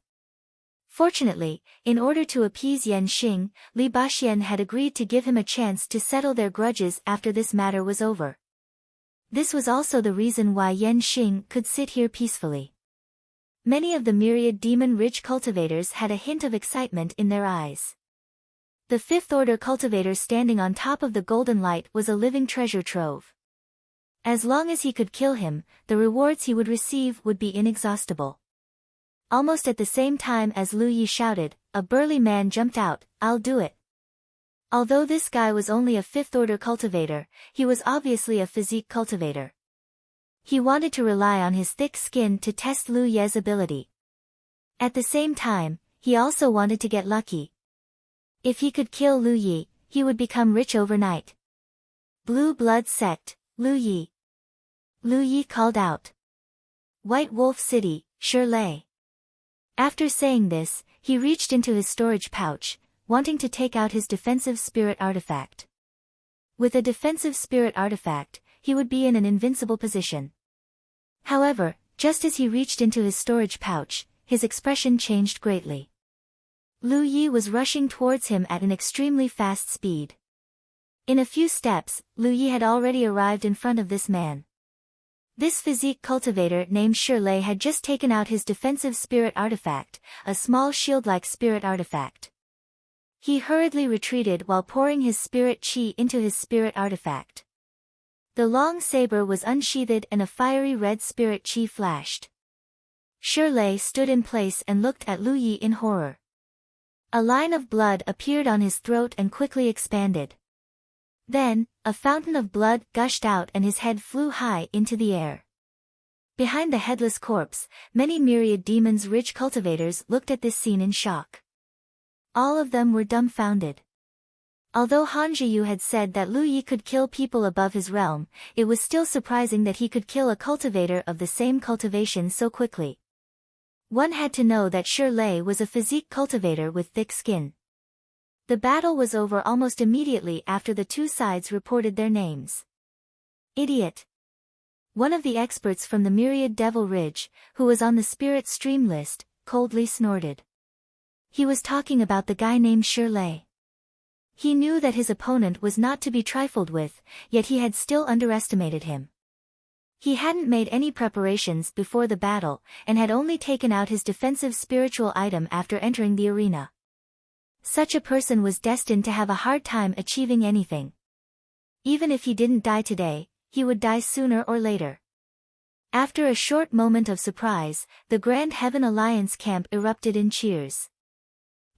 Fortunately, in order to appease Yan Xing, Li Baxian had agreed to give him a chance to settle their grudges after this matter was over. This was also the reason why Yan Xing could sit here peacefully. Many of the Myriad Demon Ridge cultivators had a hint of excitement in their eyes. The fifth-order cultivator standing on top of the golden light was a living treasure trove. As long as he could kill him, the rewards he would receive would be inexhaustible. Almost at the same time as Lu Yi shouted, a burly man jumped out, I'll do it. Although this guy was only a fifth-order cultivator, he was obviously a physique cultivator. He wanted to rely on his thick skin to test Lu Ye's ability. At the same time, he also wanted to get lucky. If he could kill Lu Yi, he would become rich overnight. Blue Blood Sect, Lu Yi. Lu Yi called out. White Wolf City, Shirley. After saying this, he reached into his storage pouch, wanting to take out his defensive spirit artifact. With a defensive spirit artifact, he would be in an invincible position. However, just as he reached into his storage pouch, his expression changed greatly. Lu Yi was rushing towards him at an extremely fast speed. In a few steps, Lu Yi had already arrived in front of this man. This physique cultivator named Shirley had just taken out his defensive spirit artifact, a small shield-like spirit artifact. He hurriedly retreated while pouring his spirit chi into his spirit artifact. The long saber was unsheathed and a fiery red spirit chi flashed. Shirley stood in place and looked at Lu Yi in horror. A line of blood appeared on his throat and quickly expanded. Then, a fountain of blood gushed out and his head flew high into the air. Behind the headless corpse, many Myriad Demons Ridge cultivators looked at this scene in shock. All of them were dumbfounded. Although Han Zhiyu had said that Lu Yi could kill people above his realm, it was still surprising that he could kill a cultivator of the same cultivation so quickly. One had to know that Shirley was a physique cultivator with thick skin. The battle was over almost immediately after the two sides reported their names. Idiot! One of the experts from the Myriad Devil Ridge, who was on the spirit stream list, coldly snorted. He was talking about the guy named Shirley. He knew that his opponent was not to be trifled with, yet he had still underestimated him. He hadn't made any preparations before the battle, and had only taken out his defensive spiritual item after entering the arena. Such a person was destined to have a hard time achieving anything. Even if he didn't die today, he would die sooner or later. After a short moment of surprise, the Grand Heaven Alliance camp erupted in cheers.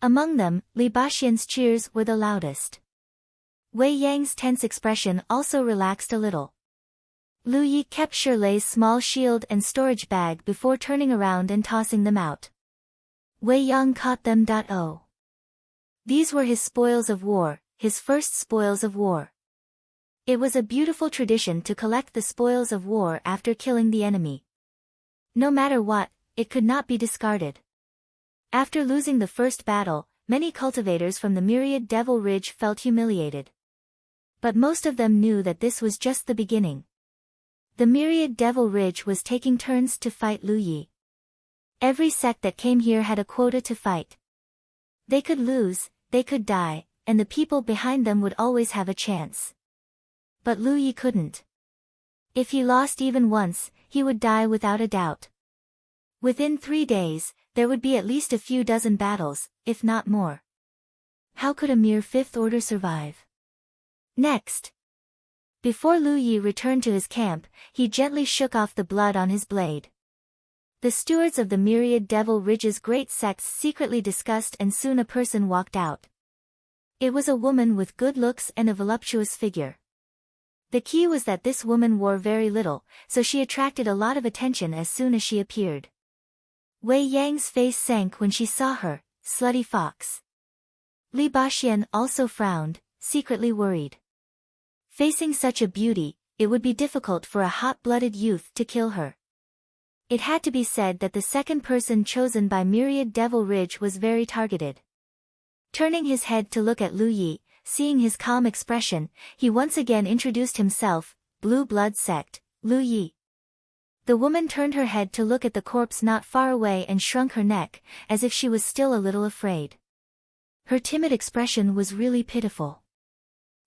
Among them, Li Baxian's cheers were the loudest. Wei Yang's tense expression also relaxed a little. Lu Yi kept Shirley's small shield and storage bag before turning around and tossing them out. Wei Yang caught them. These were his spoils of war, his first spoils of war. It was a beautiful tradition to collect the spoils of war after killing the enemy. No matter what, it could not be discarded. After losing the first battle, many cultivators from the myriad Devil Ridge felt humiliated. But most of them knew that this was just the beginning. The myriad Devil Ridge was taking turns to fight Lu Yi. Every sect that came here had a quota to fight. They could lose, they could die, and the people behind them would always have a chance. But Lu Yi couldn't. If he lost even once, he would die without a doubt. Within 3 days, there would be at least a few dozen battles, if not more. How could a mere 5th order survive? Next. Before Lu Yi returned to his camp, he gently shook off the blood on his blade. The stewards of the myriad Devil Ridge's great sects secretly discussed, and soon a person walked out. It was a woman with good looks and a voluptuous figure. The key was that this woman wore very little, so she attracted a lot of attention as soon as she appeared. Wei Yang's face sank when she saw her, slutty fox. Li Baxian also frowned, secretly worried. Facing such a beauty, it would be difficult for a hot-blooded youth to kill her. It had to be said that the second person chosen by myriad Devil Ridge was very targeted. Turning his head to look at Lu Yi, seeing his calm expression, he once again introduced himself, Blue Blood Sect, Lu Yi. The woman turned her head to look at the corpse not far away and shrunk her neck, as if she was still a little afraid. Her timid expression was really pitiful.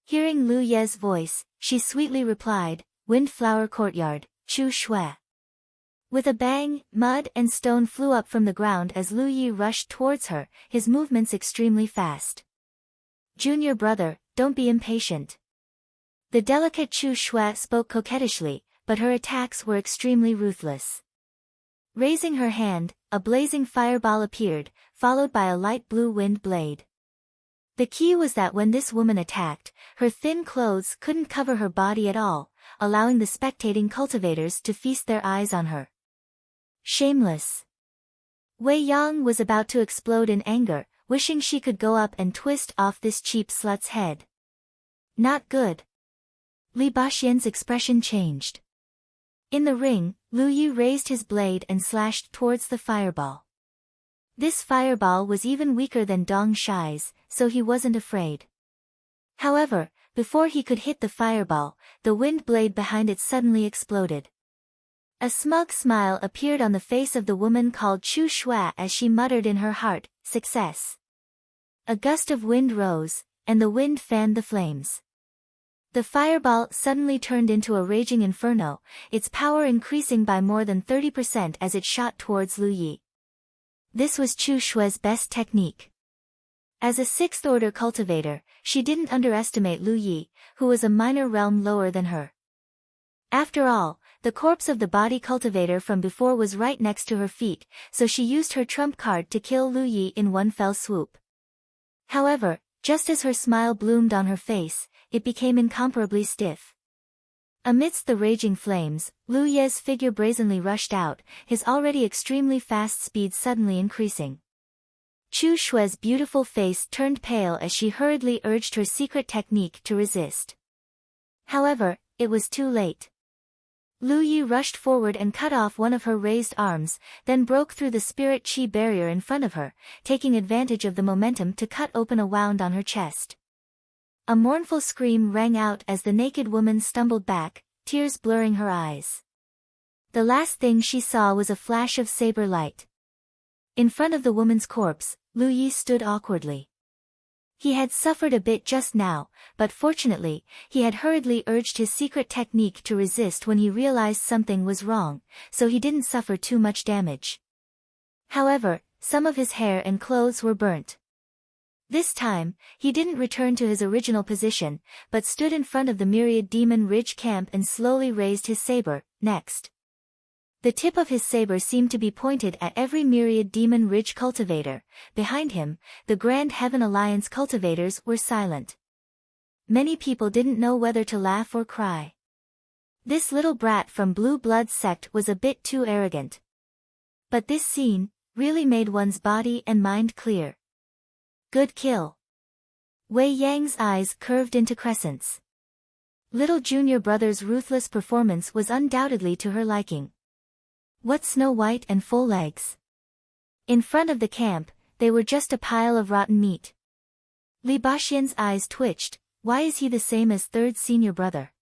Hearing Lu Ye's voice, she sweetly replied, Windflower Courtyard, Chu Shui. With a bang, mud and stone flew up from the ground as Lu Yi rushed towards her, his movements extremely fast. Junior brother, don't be impatient. The delicate Chu Shui spoke coquettishly, but her attacks were extremely ruthless. Raising her hand, a blazing fireball appeared, followed by a light blue wind blade. The key was that when this woman attacked, her thin clothes couldn't cover her body at all, allowing the spectating cultivators to feast their eyes on her. Shameless. Wei Yang was about to explode in anger, wishing she could go up and twist off this cheap slut's head. Not good. Li Baxian's expression changed. In the ring, Lu Yi raised his blade and slashed towards the fireball. This fireball was even weaker than Dong Shai's, so he wasn't afraid. However, before he could hit the fireball, the wind blade behind it suddenly exploded. A smug smile appeared on the face of the woman called Chu Shui as she muttered in her heart, success. A gust of wind rose, and the wind fanned the flames. The fireball suddenly turned into a raging inferno, its power increasing by more than 30% as it shot towards Lu Yi. This was Chu Shui's best technique. As a 6th order cultivator, she didn't underestimate Lu Yi, who was a minor realm lower than her. After all, the corpse of the body cultivator from before was right next to her feet, so she used her trump card to kill Lu Yi in one fell swoop. However, just as her smile bloomed on her face, it became incomparably stiff. Amidst the raging flames, Lu Ye's figure brazenly rushed out, his already extremely fast speed suddenly increasing. Chu Shui's beautiful face turned pale as she hurriedly urged her secret technique to resist. However, it was too late. Lu Yi rushed forward and cut off one of her raised arms, then broke through the spirit chi barrier in front of her, taking advantage of the momentum to cut open a wound on her chest. A mournful scream rang out as the naked woman stumbled back, tears blurring her eyes. The last thing she saw was a flash of saber light. In front of the woman's corpse, Lu Yi stood awkwardly. He had suffered a bit just now, but fortunately, he had hurriedly urged his secret technique to resist when he realized something was wrong, so he didn't suffer too much damage. However, some of his hair and clothes were burnt. This time, he didn't return to his original position, but stood in front of the myriad Demon Ridge camp and slowly raised his saber. Next. The tip of his saber seemed to be pointed at every myriad Demon Ridge cultivator. Behind him, the Grand Heaven Alliance cultivators were silent. Many people didn't know whether to laugh or cry. This little brat from Blue Blood sect was a bit too arrogant. But this scene really made one's body and mind clear. Good kill. Wei Yang's eyes curved into crescents. Little junior brother's ruthless performance was undoubtedly to her liking. What Snow White and full legs? In front of the camp, they were just a pile of rotten meat. Li Baxian's eyes twitched. Why is he the same as third senior brother?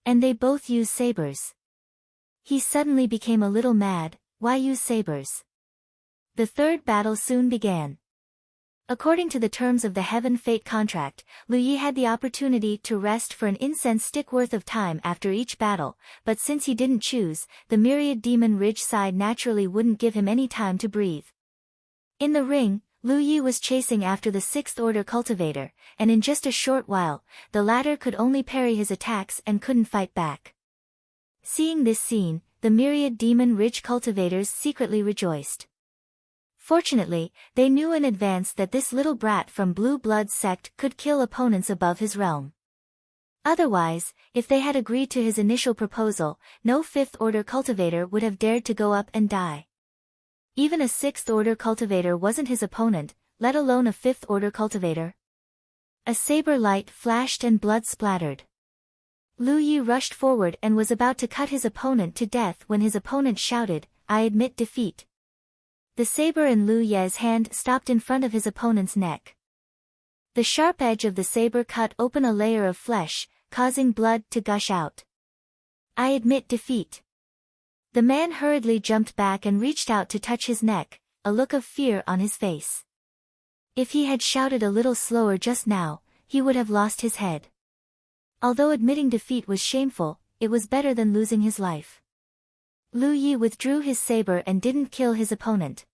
And they both use sabers. He suddenly became a little mad. Why use sabers? The third battle soon began. According to the terms of the Heaven Fate contract, Lu Yi had the opportunity to rest for an incense stick worth of time after each battle, but since he didn't choose, the Myriad Demon Ridge side naturally wouldn't give him any time to breathe. In the ring, Lu Yi was chasing after the 6th Order cultivator, and in just a short while, the latter could only parry his attacks and couldn't fight back. Seeing this scene, the Myriad Demon Ridge cultivators secretly rejoiced. Fortunately, they knew in advance that this little brat from Blue Blood sect could kill opponents above his realm. Otherwise, if they had agreed to his initial proposal, no 5th Order cultivator would have dared to go up and die. Even a 6th Order cultivator wasn't his opponent, let alone a 5th Order cultivator. A saber light flashed and blood splattered. Lu Yi rushed forward and was about to cut his opponent to death when his opponent shouted, "I admit defeat." The saber in Lu Ye's hand stopped in front of his opponent's neck. The sharp edge of the saber cut open a layer of flesh, causing blood to gush out. "I admit defeat." The man hurriedly jumped back and reached out to touch his neck, a look of fear on his face. If he had shouted a little slower just now, he would have lost his head. Although admitting defeat was shameful, it was better than losing his life. Lu Yi withdrew his saber and didn't kill his opponent.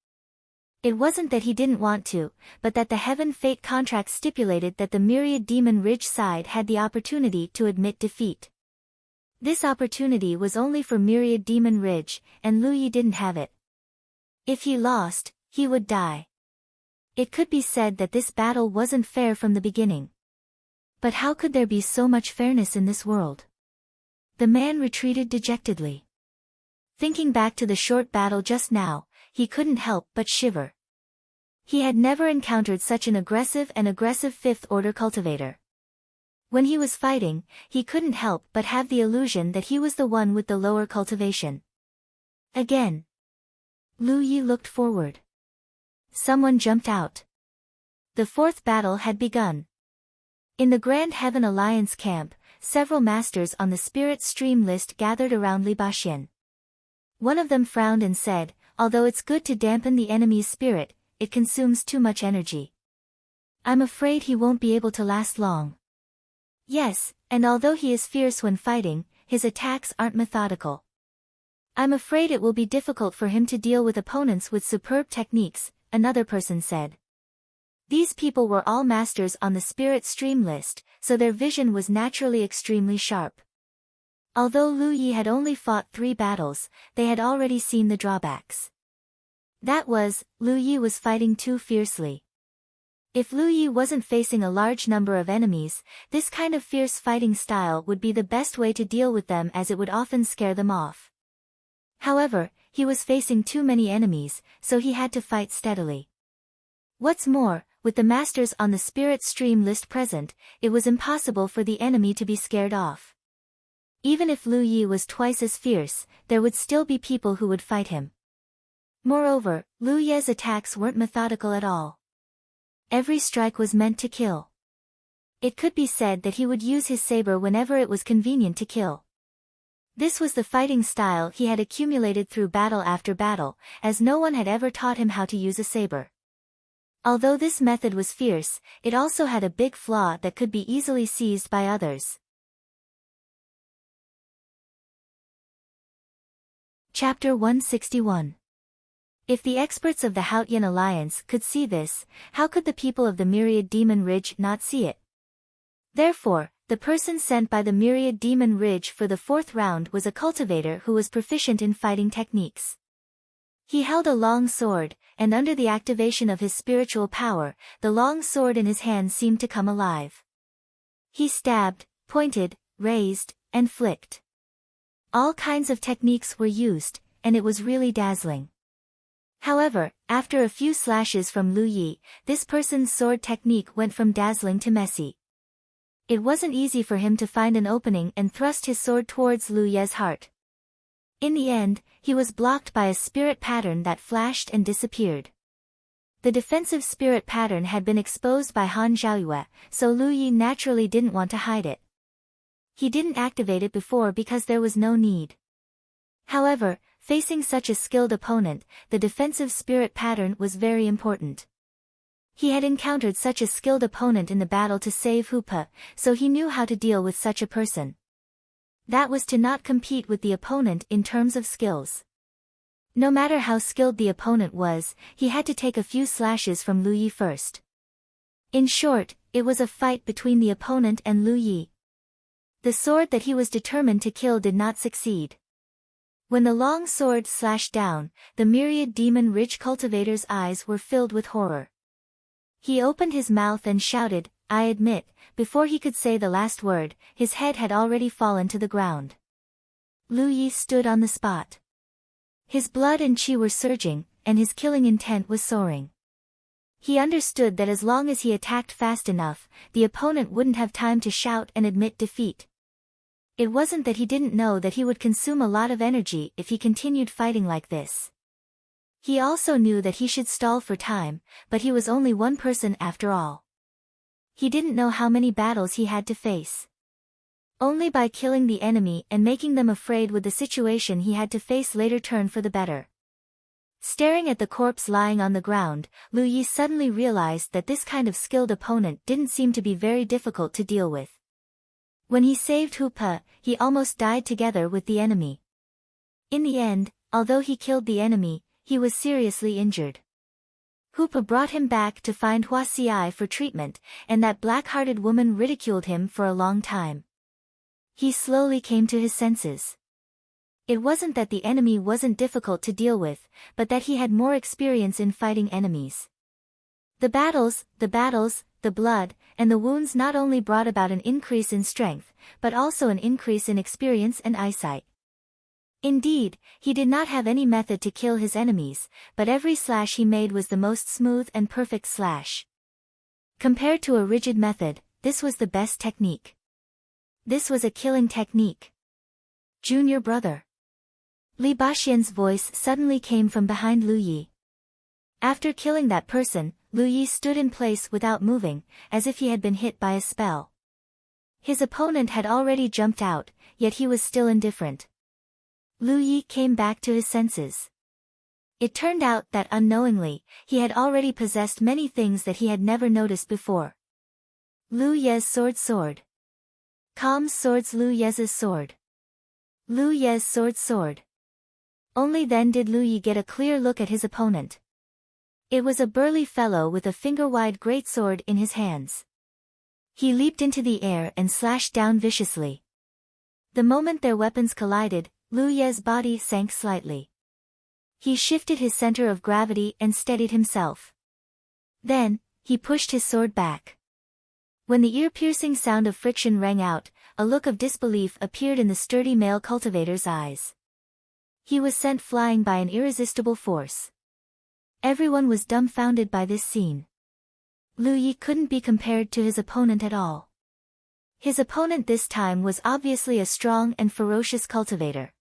It wasn't that he didn't want to, but that the Heaven Fate contract stipulated that the Myriad Demon Ridge side had the opportunity to admit defeat. This opportunity was only for Myriad Demon Ridge, and Lu Yi didn't have it. If he lost, he would die. It could be said that this battle wasn't fair from the beginning. But how could there be so much fairness in this world? The man retreated dejectedly. Thinking back to the short battle just now, he couldn't help but shiver. He had never encountered such an aggressive 5th Order cultivator. When he was fighting, he couldn't help but have the illusion that he was the one with the lower cultivation. Again. Lu Yi looked forward. Someone jumped out. The 4th battle had begun. In the Grand Heaven Alliance camp, several masters on the Spirit Stream list gathered around Li Baxian. One of them frowned and said, "Although it's good to dampen the enemy's spirit, it consumes too much energy. I'm afraid he won't be able to last long." "Yes, and although he is fierce when fighting, his attacks aren't methodical. I'm afraid it will be difficult for him to deal with opponents with superb techniques," another person said. These people were all masters on the Spirit Stream list, so their vision was naturally extremely sharp. Although Lu Yi had only fought 3 battles, they had already seen the drawbacks. That was, Lu Yi was fighting too fiercely. If Lu Yi wasn't facing a large number of enemies, this kind of fierce fighting style would be the best way to deal with them, as it would often scare them off. However, he was facing too many enemies, so he had to fight steadily. What's more, with the masters on the Spirit Stream list present, it was impossible for the enemy to be scared off. Even if Lu Yi was twice as fierce, there would still be people who would fight him. Moreover, Lu Ye's attacks weren't methodical at all. Every strike was meant to kill. It could be said that he would use his saber whenever it was convenient to kill. This was the fighting style he had accumulated through battle after battle, as no one had ever taught him how to use a saber. Although this method was fierce, it also had a big flaw that could be easily seized by others. Chapter 161. If the experts of the Haotian Alliance could see this, how could the people of the Myriad Demon Ridge not see it? Therefore, the person sent by the Myriad Demon Ridge for the 4th round was a cultivator who was proficient in fighting techniques. He held a long sword, and under the activation of his spiritual power, the long sword in his hand seemed to come alive. He stabbed, pointed, raised, and flicked. All kinds of techniques were used, and it was really dazzling. However, after a few slashes from Lu Yi, this person's sword technique went from dazzling to messy. It wasn't easy for him to find an opening and thrust his sword towards Lu Ye's heart. In the end, he was blocked by a spirit pattern that flashed and disappeared. The defensive spirit pattern had been exposed by Han Zhaoyue, so Lu Yi naturally didn't want to hide it. He didn't activate it before because there was no need. However, facing such a skilled opponent, the defensive spirit pattern was very important. He had encountered such a skilled opponent in the battle to save Hupe, so he knew how to deal with such a person. That was to not compete with the opponent in terms of skills. No matter how skilled the opponent was, he had to take a few slashes from Lu Yi first. In short, it was a fight between the opponent and Lu Yi. The sword that he was determined to kill did not succeed. When the long sword slashed down, the myriad demon ridge cultivator's eyes were filled with horror. He opened his mouth and shouted, "I admit," before he could say the last word, his head had already fallen to the ground. Lu Yi stood on the spot. His blood and qi were surging, and his killing intent was soaring. He understood that as long as he attacked fast enough, the opponent wouldn't have time to shout and admit defeat. It wasn't that he didn't know that he would consume a lot of energy if he continued fighting like this. He also knew that he should stall for time, but he was only one person after all. He didn't know how many battles he had to face. Only by killing the enemy and making them afraid would the situation he had to face later turn for the better. Staring at the corpse lying on the ground, Lu Yi suddenly realized that this kind of skilled opponent didn't seem to be very difficult to deal with. When he saved Hupe, he almost died together with the enemy. In the end, although he killed the enemy, he was seriously injured. Hupe brought him back to find Hua Xiai for treatment, and that black-hearted woman ridiculed him for a long time. He slowly came to his senses. It wasn't that the enemy wasn't difficult to deal with, but that he had more experience in fighting enemies. The battles, the blood, and the wounds not only brought about an increase in strength, but also an increase in experience and eyesight. Indeed, he did not have any method to kill his enemies, but every slash he made was the most smooth and perfect slash. Compared to a rigid method, this was the best technique. This was a killing technique. Junior brother. Li Baxian's voice suddenly came from behind Lu Yi. After killing that person, Lu Yi stood in place without moving, as if he had been hit by a spell. His opponent had already jumped out, yet he was still indifferent. Lu Yi came back to his senses. It turned out that unknowingly, he had already possessed many things that he had never noticed before. Lu Ye's sword. Calm's sword's Lu Ye's sword. Lu Ye's sword. Only then did Lu Yi get a clear look at his opponent. It was a burly fellow with a finger-wide greatsword in his hands. He leaped into the air and slashed down viciously. The moment their weapons collided, Lu Ye's body sank slightly. He shifted his center of gravity and steadied himself. Then, he pushed his sword back. When the ear-piercing sound of friction rang out, a look of disbelief appeared in the sturdy male cultivator's eyes. He was sent flying by an irresistible force. Everyone was dumbfounded by this scene. Lu Yi couldn't be compared to his opponent at all. His opponent this time was obviously a strong and ferocious cultivator.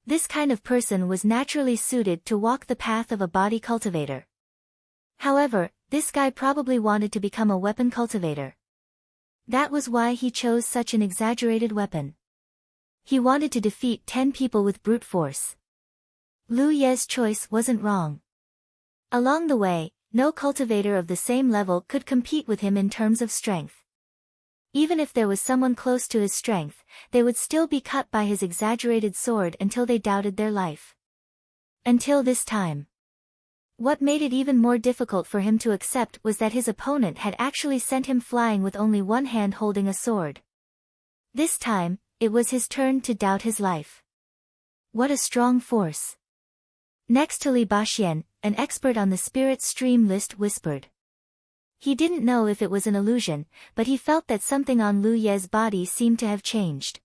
This kind of person was naturally suited to walk the path of a body cultivator. However, this guy probably wanted to become a weapon cultivator. That was why he chose such an exaggerated weapon. He wanted to defeat 10 people with brute force. Lu Ye's choice wasn't wrong. Along the way, no cultivator of the same level could compete with him in terms of strength. Even if there was someone close to his strength, they would still be cut by his exaggerated sword until they doubted their life. Until this time. What made it even more difficult for him to accept was that his opponent had actually sent him flying with only one hand holding a sword. This time, it was his turn to doubt his life. What a strong force. Next to Li Baxian, an expert on the spirit stream list whispered. He didn't know if it was an illusion, but he felt that something on Lu Ye's body seemed to have changed.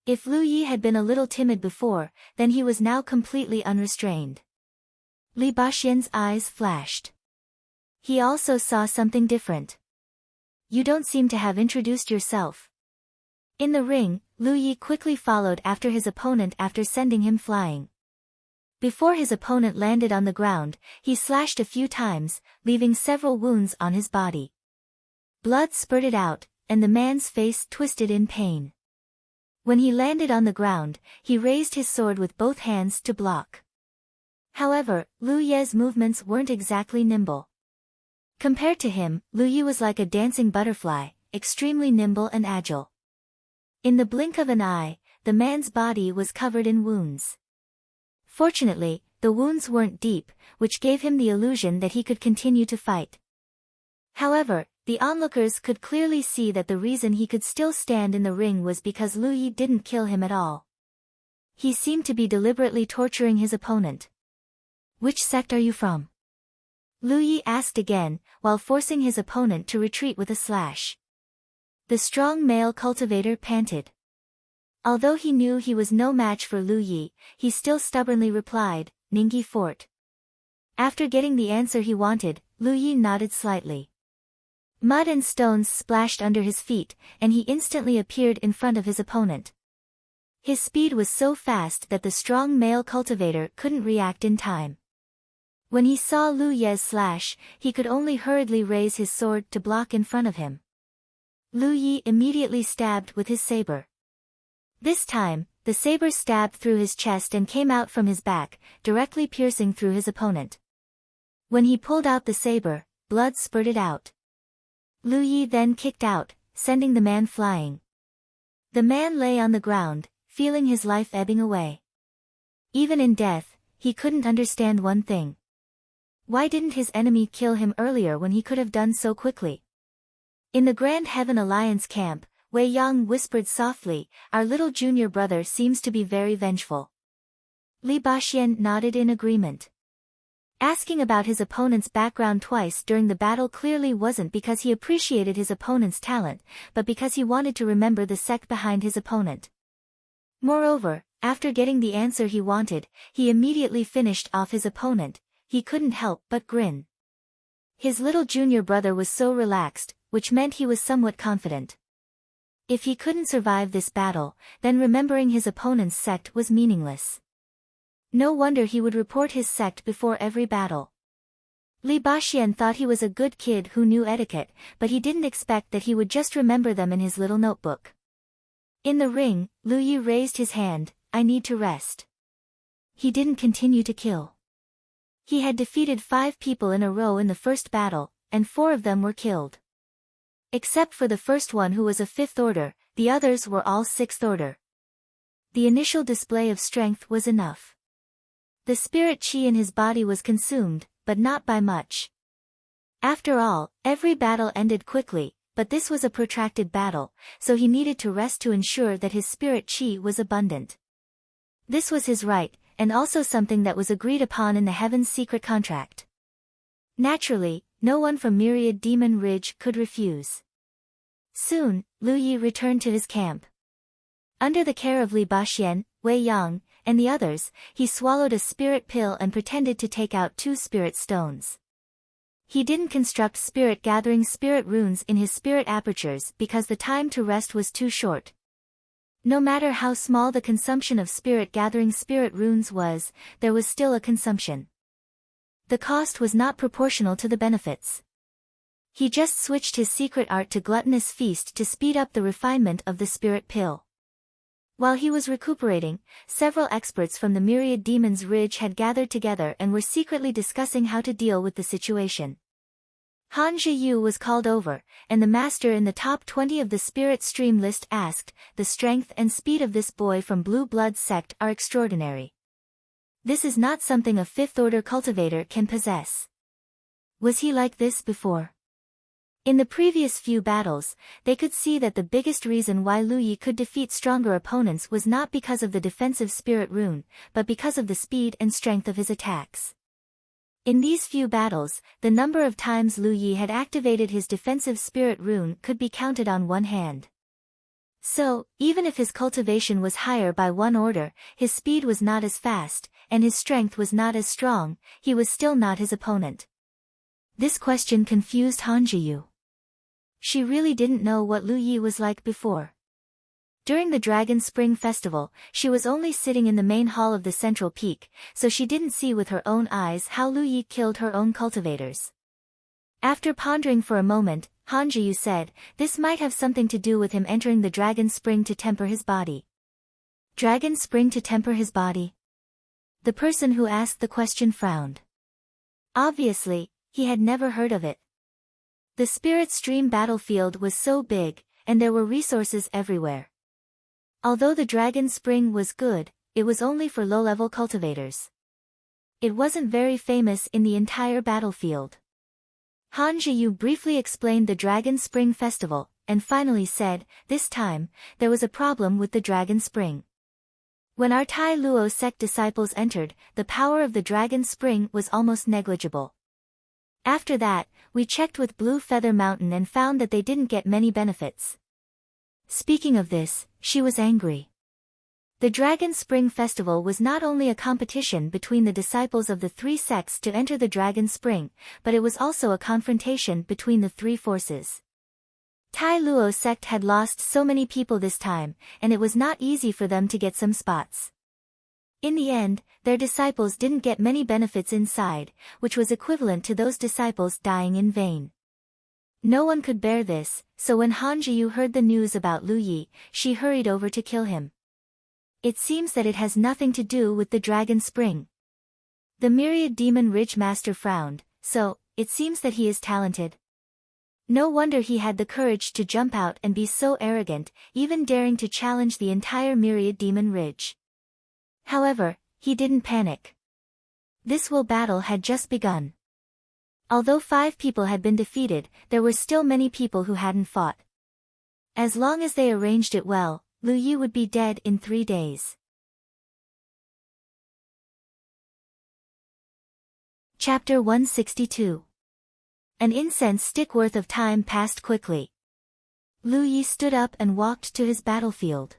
If Lu Yi had been a little timid before, then he was now completely unrestrained. Li Baxian's eyes flashed. He also saw something different. you don't seem to have introduced yourself. In the ring, Lu Yi quickly followed after his opponent after sending him flying. Before his opponent landed on the ground, he slashed a few times, leaving several wounds on his body. Blood spurted out, and the man's face twisted in pain. When he landed on the ground, he raised his sword with both hands to block. However, Lu Ye's movements weren't exactly nimble. Compared to him, Lu Yi was like a dancing butterfly, extremely nimble and agile. In the blink of an eye, the man's body was covered in wounds. Fortunately, the wounds weren't deep, which gave him the illusion that he could continue to fight. However, the onlookers could clearly see that the reason he could still stand in the ring was because Lu Yi didn't kill him at all. He seemed to be deliberately torturing his opponent. "Which sect are you from?" Lu Yi asked again, while forcing his opponent to retreat with a slash. The strong male cultivator panted. Although he knew he was no match for Lu Yi, he still stubbornly replied, "Ningyi Fort." After getting the answer he wanted, Lu Yi nodded slightly. Mud and stones splashed under his feet, and he instantly appeared in front of his opponent. His speed was so fast that the strong male cultivator couldn't react in time. When he saw Lu Ye's slash, he could only hurriedly raise his sword to block in front of him. Lu Yi immediately stabbed with his saber. This time, the saber stabbed through his chest and came out from his back, directly piercing through his opponent. When he pulled out the saber, blood spurted out. Lu Yi then kicked out, sending the man flying. The man lay on the ground, feeling his life ebbing away. Even in death, he couldn't understand one thing. Why didn't his enemy kill him earlier when he could have done so quickly? In the Grand Heaven Alliance camp, Wei Yang whispered softly, "Our little junior brother seems to be very vengeful." Li Baxian nodded in agreement. Asking about his opponent's background twice during the battle clearly wasn't because he appreciated his opponent's talent, but because he wanted to remember the sect behind his opponent. Moreover, after getting the answer he wanted, he immediately finished off his opponent. He couldn't help but grin. His little junior brother was so relaxed, which meant he was somewhat confident. If he couldn't survive this battle, then remembering his opponent's sect was meaningless. No wonder he would report his sect before every battle. Li Baxian thought he was a good kid who knew etiquette, but he didn't expect that he would just remember them in his little notebook. In the ring, Lu Yi raised his hand, "I need to rest." He didn't continue to kill. He had defeated 5 people in a row in the first battle, and 4 of them were killed. Except for the first one who was a 5th order, the others were all 6th order. The initial display of strength was enough. The spirit qi in his body was consumed, but not by much. After all, every battle ended quickly, but this was a protracted battle, so he needed to rest to ensure that his spirit qi was abundant. This was his right, and also something that was agreed upon in the Heaven's secret contract. Naturally, no one from Myriad Demon Ridge could refuse. Soon, Lu Yi returned to his camp. Under the care of Li Baxian, Wei Yang, and the others, he swallowed a spirit pill and pretended to take out 2 spirit stones. He didn't construct spirit-gathering spirit runes in his spirit apertures because the time to rest was too short. No matter how small the consumption of spirit-gathering spirit runes was, there was still a consumption. The cost was not proportional to the benefits. He just switched his secret art to Gluttonous Feast to speed up the refinement of the spirit pill. While he was recuperating, several experts from the Myriad Demons Ridge had gathered together and were secretly discussing how to deal with the situation. Han Zhiyu was called over, and the master in the top 20 of the spirit stream list asked, "The strength and speed of this boy from Blue Blood sect are extraordinary. This is not something a 5th order cultivator can possess. Was he like this before?" In the previous few battles, they could see that the biggest reason why Lu Yi could defeat stronger opponents was not because of the defensive spirit rune, but because of the speed and strength of his attacks. In these few battles, the number of times Lu Yi had activated his defensive spirit rune could be counted on one hand. So, even if his cultivation was higher by 1 order, his speed was not as fast, and his strength was not as strong, he was still not his opponent. This question confused Han Zhiyu. She really didn't know what Lu Yi was like before. During the Dragon Spring Festival, she was only sitting in the main hall of the central peak, so she didn't see with her own eyes how Lu Yi killed her own cultivators. After pondering for a moment, Han Zhiyu said, this might have something to do with him entering the Dragon Spring to temper his body. Dragon Spring to temper his body? The person who asked the question frowned. Obviously, he had never heard of it. The Spirit Stream battlefield was so big, and there were resources everywhere. Although the Dragon Spring was good, it was only for low-level cultivators. It wasn't very famous in the entire battlefield. Han Zhiyu briefly explained the Dragon Spring Festival, and finally said, this time, there was a problem with the Dragon Spring. When our Tai Luo sect disciples entered, the power of the Dragon Spring was almost negligible. After that, we checked with Blue Feather Mountain and found that they didn't get many benefits. Speaking of this, she was angry. The Dragon Spring Festival was not only a competition between the disciples of the three sects to enter the Dragon Spring, but it was also a confrontation between the three forces. Tai Luo sect had lost so many people this time, and it was not easy for them to get some spots. In the end, their disciples didn't get many benefits inside, which was equivalent to those disciples dying in vain. No one could bear this, so when Han Zhiyu heard the news about Lu Yi, she hurried over to kill him. It seems that it has nothing to do with the Dragon Spring. The Myriad Demon Ridge Master frowned, so, it seems that he is talented. No wonder he had the courage to jump out and be so arrogant, even daring to challenge the entire Myriad Demon Ridge. However, he didn't panic. This battle had just begun. Although 5 people had been defeated, there were still many people who hadn't fought. As long as they arranged it well, Lu Yi would be dead in 3 days. Chapter 162. An incense stick worth of time passed quickly. Lu Yi stood up and walked to his battlefield.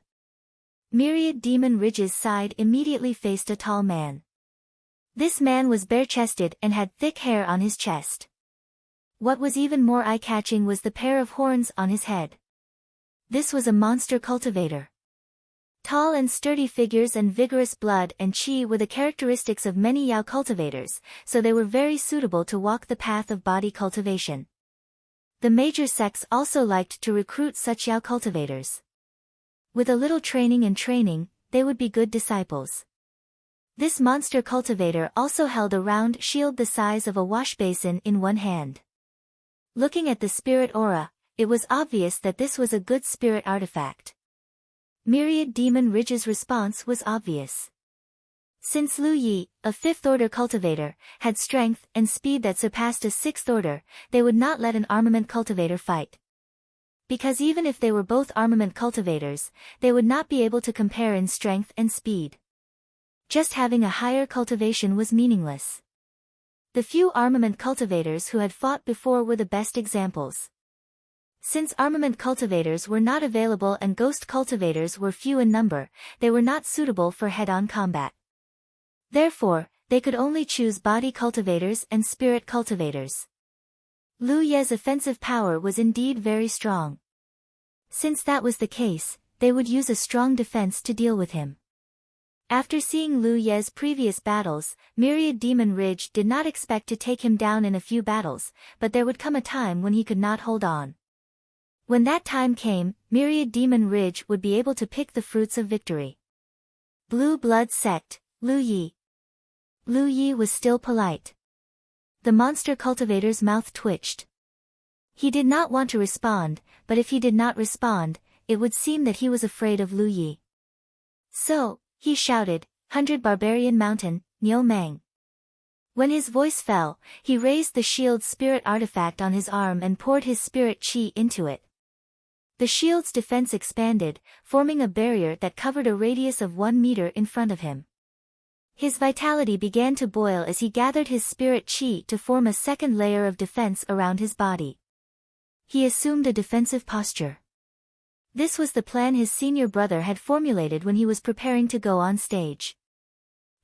Myriad Demon Ridge's side immediately faced a tall man. This man was bare-chested and had thick hair on his chest. What was even more eye-catching was the pair of horns on his head. This was a monster cultivator. Tall and sturdy figures and vigorous blood and chi were the characteristics of many Yao cultivators, so they were very suitable to walk the path of body cultivation. The major sects also liked to recruit such Yao cultivators. With a little training, they would be good disciples. This monster cultivator also held a round shield the size of a wash basin in one hand. Looking at the spirit aura, it was obvious that this was a good spirit artifact. Myriad Demon Ridge's response was obvious. Since Lu Yi, a 5th order cultivator, had strength and speed that surpassed a 6th order, they would not let an armament cultivator fight. Because even if they were both armament cultivators, they would not be able to compare in strength and speed. Just having a higher cultivation was meaningless. The few armament cultivators who had fought before were the best examples. Since armament cultivators were not available and ghost cultivators were few in number, they were not suitable for head-on combat. Therefore, they could only choose body cultivators and spirit cultivators. Lu Ye's offensive power was indeed very strong. Since that was the case, they would use a strong defense to deal with him. After seeing Lu Ye's previous battles, Myriad Demon Ridge did not expect to take him down in a few battles, but there would come a time when he could not hold on. When that time came, Myriad Demon Ridge would be able to pick the fruits of victory. Blue Blood Sect, Lu Yi. Lu Yi was still polite. The monster cultivator's mouth twitched. He did not want to respond, but if he did not respond, it would seem that he was afraid of Lu Yi. So, he shouted, 100 Barbarian Mountain, Niu Mang. When his voice fell, he raised the shield's spirit artifact on his arm and poured his spirit chi into it. The shield's defense expanded, forming a barrier that covered a radius of 1 meter in front of him. His vitality began to boil as he gathered his spirit chi to form a second layer of defense around his body. He assumed a defensive posture. This was the plan his senior brother had formulated when he was preparing to go on stage.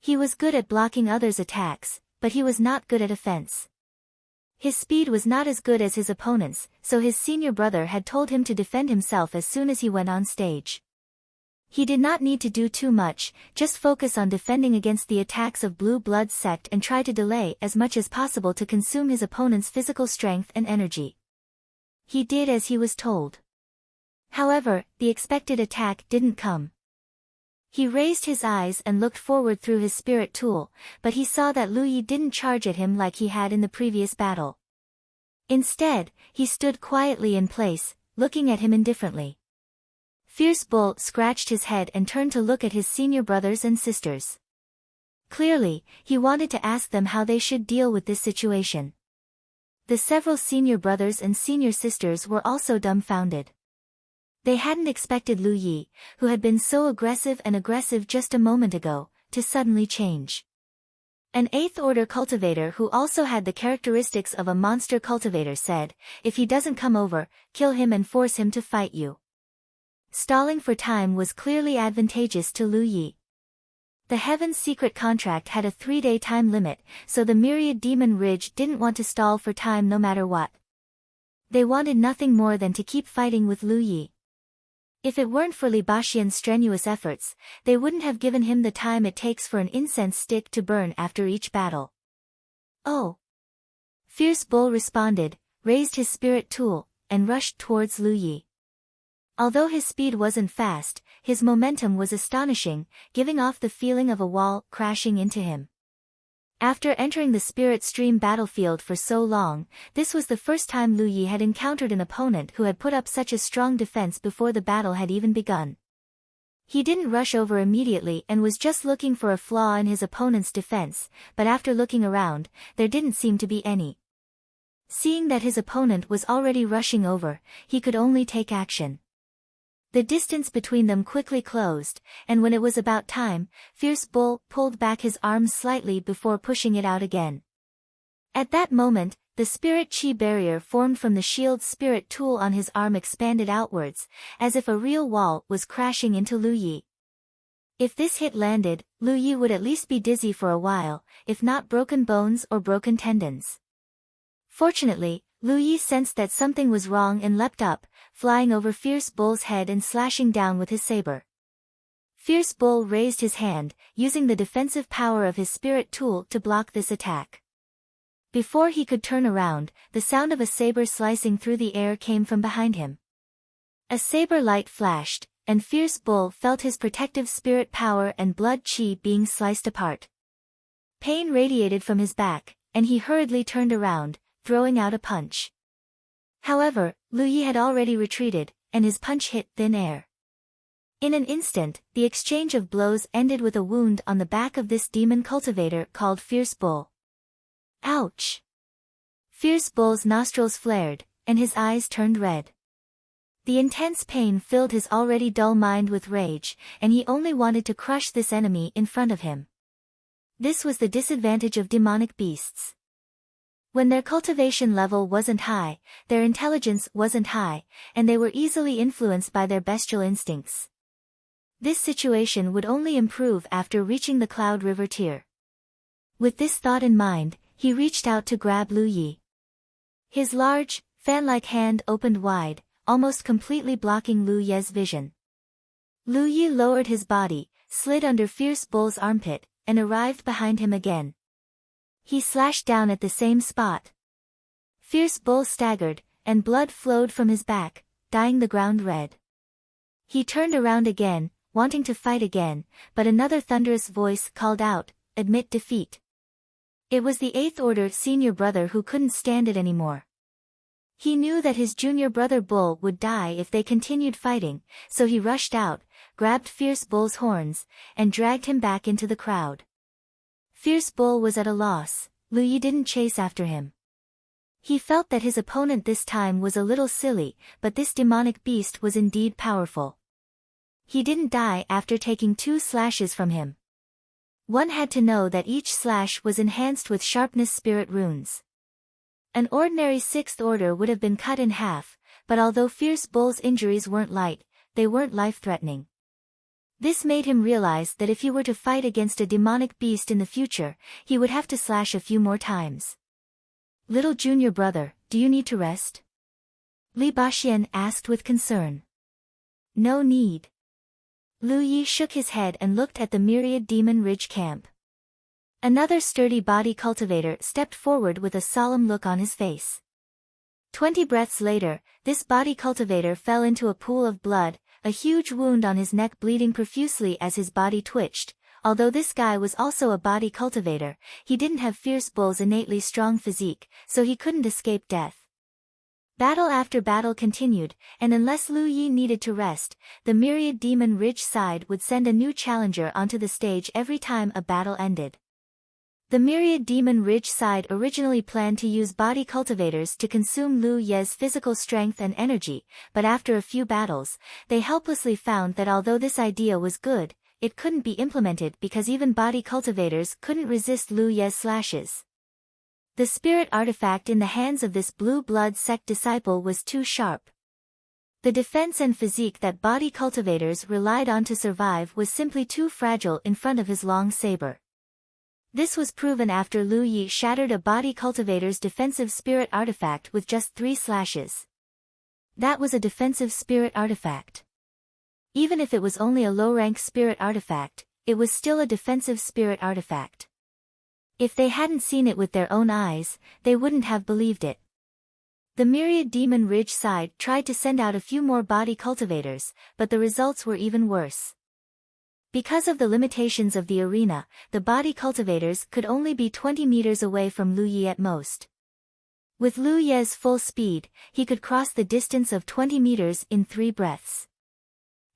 He was good at blocking others' attacks, but he was not good at offense. His speed was not as good as his opponent's, so his senior brother had told him to defend himself as soon as he went on stage. He did not need to do too much, just focus on defending against the attacks of Blue Blood sect and try to delay as much as possible to consume his opponent's physical strength and energy. He did as he was told. However, the expected attack didn't come. He raised his eyes and looked forward through his spirit tool, but he saw that Lu Yi didn't charge at him like he had in the previous battle. Instead, he stood quietly in place, looking at him indifferently. Fierce Bull scratched his head and turned to look at his senior brothers and sisters. Clearly, he wanted to ask them how they should deal with this situation. The several senior brothers and senior sisters were also dumbfounded. They hadn't expected Lu Yi, who had been so aggressive just a moment ago, to suddenly change. An 8th order cultivator who also had the characteristics of a monster cultivator said, "If he doesn't come over, kill him and force him to fight you." Stalling for time was clearly advantageous to Lu Yi. The Heaven's secret contract had a 3-day time limit, so the Myriad Demon Ridge didn't want to stall for time no matter what. They wanted nothing more than to keep fighting with Lu Yi. If it weren't for Li Baxian's strenuous efforts, they wouldn't have given him the time it takes for an incense stick to burn after each battle. "Oh!" Fierce Bull responded, raised his spirit tool, and rushed towards Lu Yi. Although his speed wasn't fast, his momentum was astonishing, giving off the feeling of a wall crashing into him. After entering the Spirit Stream battlefield for so long, this was the first time Lu Yi had encountered an opponent who had put up such a strong defense before the battle had even begun. He didn't rush over immediately and was just looking for a flaw in his opponent's defense, but after looking around, there didn't seem to be any. Seeing that his opponent was already rushing over, he could only take action. The distance between them quickly closed, and when it was about time, Fierce Bull pulled back his arms slightly before pushing it out again. At that moment, the spirit chi barrier formed from the shield's spirit tool on his arm expanded outwards, as if a real wall was crashing into Lu Yi. If this hit landed, Lu Yi would at least be dizzy for a while, if not broken bones or broken tendons. Fortunately, Lu Yi sensed that something was wrong and leapt up, flying over Fierce Bull's head and slashing down with his saber. Fierce Bull raised his hand, using the defensive power of his spirit tool to block this attack. Before he could turn around, the sound of a saber slicing through the air came from behind him. A saber light flashed, and Fierce Bull felt his protective spirit power and blood chi being sliced apart. Pain radiated from his back, and he hurriedly turned around, throwing out a punch. However, Lu Yi had already retreated, and his punch hit thin air. In an instant, the exchange of blows ended with a wound on the back of this demon cultivator called Fierce Bull. Ouch! Fierce Bull's nostrils flared, and his eyes turned red. The intense pain filled his already dull mind with rage, and he only wanted to crush this enemy in front of him. This was the disadvantage of demonic beasts. When their cultivation level wasn't high, their intelligence wasn't high, and they were easily influenced by their bestial instincts. This situation would only improve after reaching the Cloud River tier. With this thought in mind, he reached out to grab Lu Yi. His large, fan-like hand opened wide, almost completely blocking Lu Yi's vision. Lu Yi lowered his body, slid under Fierce Bull's armpit, and arrived behind him again. He slashed down at the same spot. Fierce Bull staggered, and blood flowed from his back, dyeing the ground red. He turned around again, wanting to fight again, but another thunderous voice called out, "Admit defeat." It was the 8th Order senior brother who couldn't stand it anymore. He knew that his junior brother Bull would die if they continued fighting, so he rushed out, grabbed Fierce Bull's horns, and dragged him back into the crowd. Fierce Bull was at a loss. Lu Yi didn't chase after him. He felt that his opponent this time was a little silly, but this demonic beast was indeed powerful. He didn't die after taking 2 slashes from him. One had to know that each slash was enhanced with sharpness spirit runes. An ordinary 6th Order would have been cut in half, but although Fierce Bull's injuries weren't light, they weren't life-threatening. This made him realize that if he were to fight against a demonic beast in the future, he would have to slash a few more times. Little junior brother, do you need to rest? Li Baxian asked with concern. No need. Lu Yi shook his head and looked at the myriad Demon Ridge camp. Another sturdy body cultivator stepped forward with a solemn look on his face. 20 breaths later, this body cultivator fell into a pool of blood, a huge wound on his neck bleeding profusely as his body twitched. Although this guy was also a body cultivator, he didn't have Fierce Bull's innately strong physique, so he couldn't escape death. Battle after battle continued, and unless Lu Yi needed to rest, the myriad Demon Ridge side would send a new challenger onto the stage every time a battle ended. The myriad Demon Ridge side originally planned to use body cultivators to consume Lu Ye's physical strength and energy, but after a few battles, they helplessly found that although this idea was good, it couldn't be implemented because even body cultivators couldn't resist Lu Ye's slashes. The spirit artifact in the hands of this blue blood sect disciple was too sharp. The defense and physique that body cultivators relied on to survive was simply too fragile in front of his long saber. This was proven after Lu Yi shattered a body cultivator's defensive spirit artifact with just 3 slashes. That was a defensive spirit artifact. Even if it was only a low-rank spirit artifact, it was still a defensive spirit artifact. If they hadn't seen it with their own eyes, they wouldn't have believed it. The myriad Demon Ridge side tried to send out a few more body cultivators, but the results were even worse. Because of the limitations of the arena, the body cultivators could only be 20 meters away from Lu Yi at most. With Lu Ye's full speed, he could cross the distance of 20 meters in 3 breaths.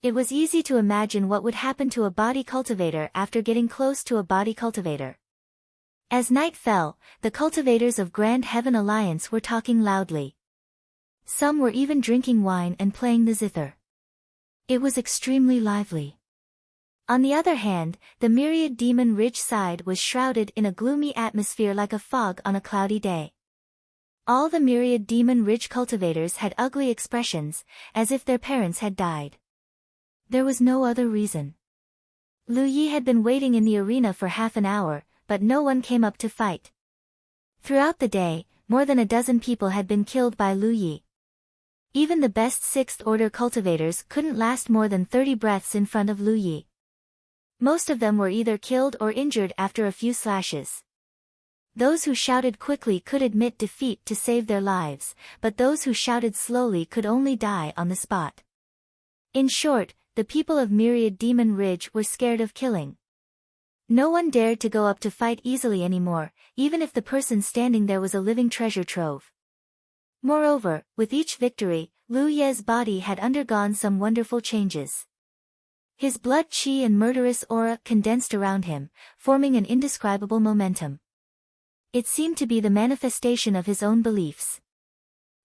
It was easy to imagine what would happen to a body cultivator after getting close to a body cultivator. As night fell, the cultivators of Grand Heaven Alliance were talking loudly. Some were even drinking wine and playing the zither. It was extremely lively. On the other hand, the myriad Demon Ridge side was shrouded in a gloomy atmosphere like a fog on a cloudy day. All the myriad Demon Ridge cultivators had ugly expressions, as if their parents had died. There was no other reason. Lu Yi had been waiting in the arena for half an hour, but no one came up to fight. Throughout the day, more than a dozen people had been killed by Lu Yi. Even the best 6th order cultivators couldn't last more than 30 breaths in front of Lu Yi. Most of them were either killed or injured after a few slashes. Those who shouted quickly could admit defeat to save their lives, but those who shouted slowly could only die on the spot. In short, the people of Myriad Demon Ridge were scared of killing. No one dared to go up to fight easily anymore, even if the person standing there was a living treasure trove. Moreover, with each victory, Lu Ye's body had undergone some wonderful changes. His blood qi and murderous aura condensed around him, forming an indescribable momentum. It seemed to be the manifestation of his own beliefs.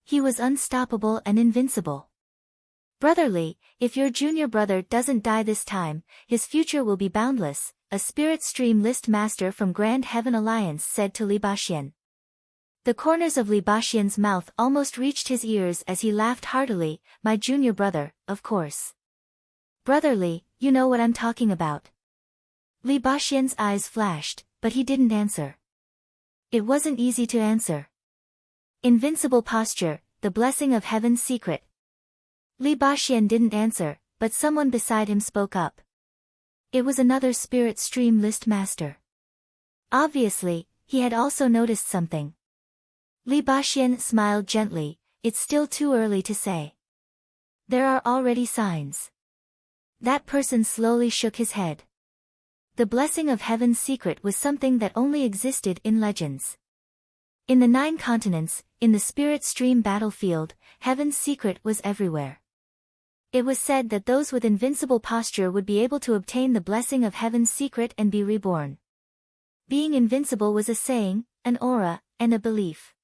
He was unstoppable and invincible. Brotherly, if your junior brother doesn't die this time, his future will be boundless, a spirit stream list master from Grand Heaven Alliance said to Li Baxian. The corners of Li Baxian's mouth almost reached his ears as he laughed heartily. My junior brother, of course. Brotherly, you know what I'm talking about. Li Baxian's eyes flashed, but he didn't answer. It wasn't easy to answer. Invincible posture, the blessing of heaven's secret. Li Baxian didn't answer, but someone beside him spoke up. It was another spirit stream list master. Obviously, he had also noticed something. Li Baxian smiled gently. It's still too early to say. There are already signs. That person slowly shook his head. The blessing of heaven's secret was something that only existed in legends. In the 9 continents, in the spirit stream battlefield, heaven's secret was everywhere. It was said that those with invincible posture would be able to obtain the blessing of heaven's secret and be reborn. Being invincible was a saying, an aura, and a belief.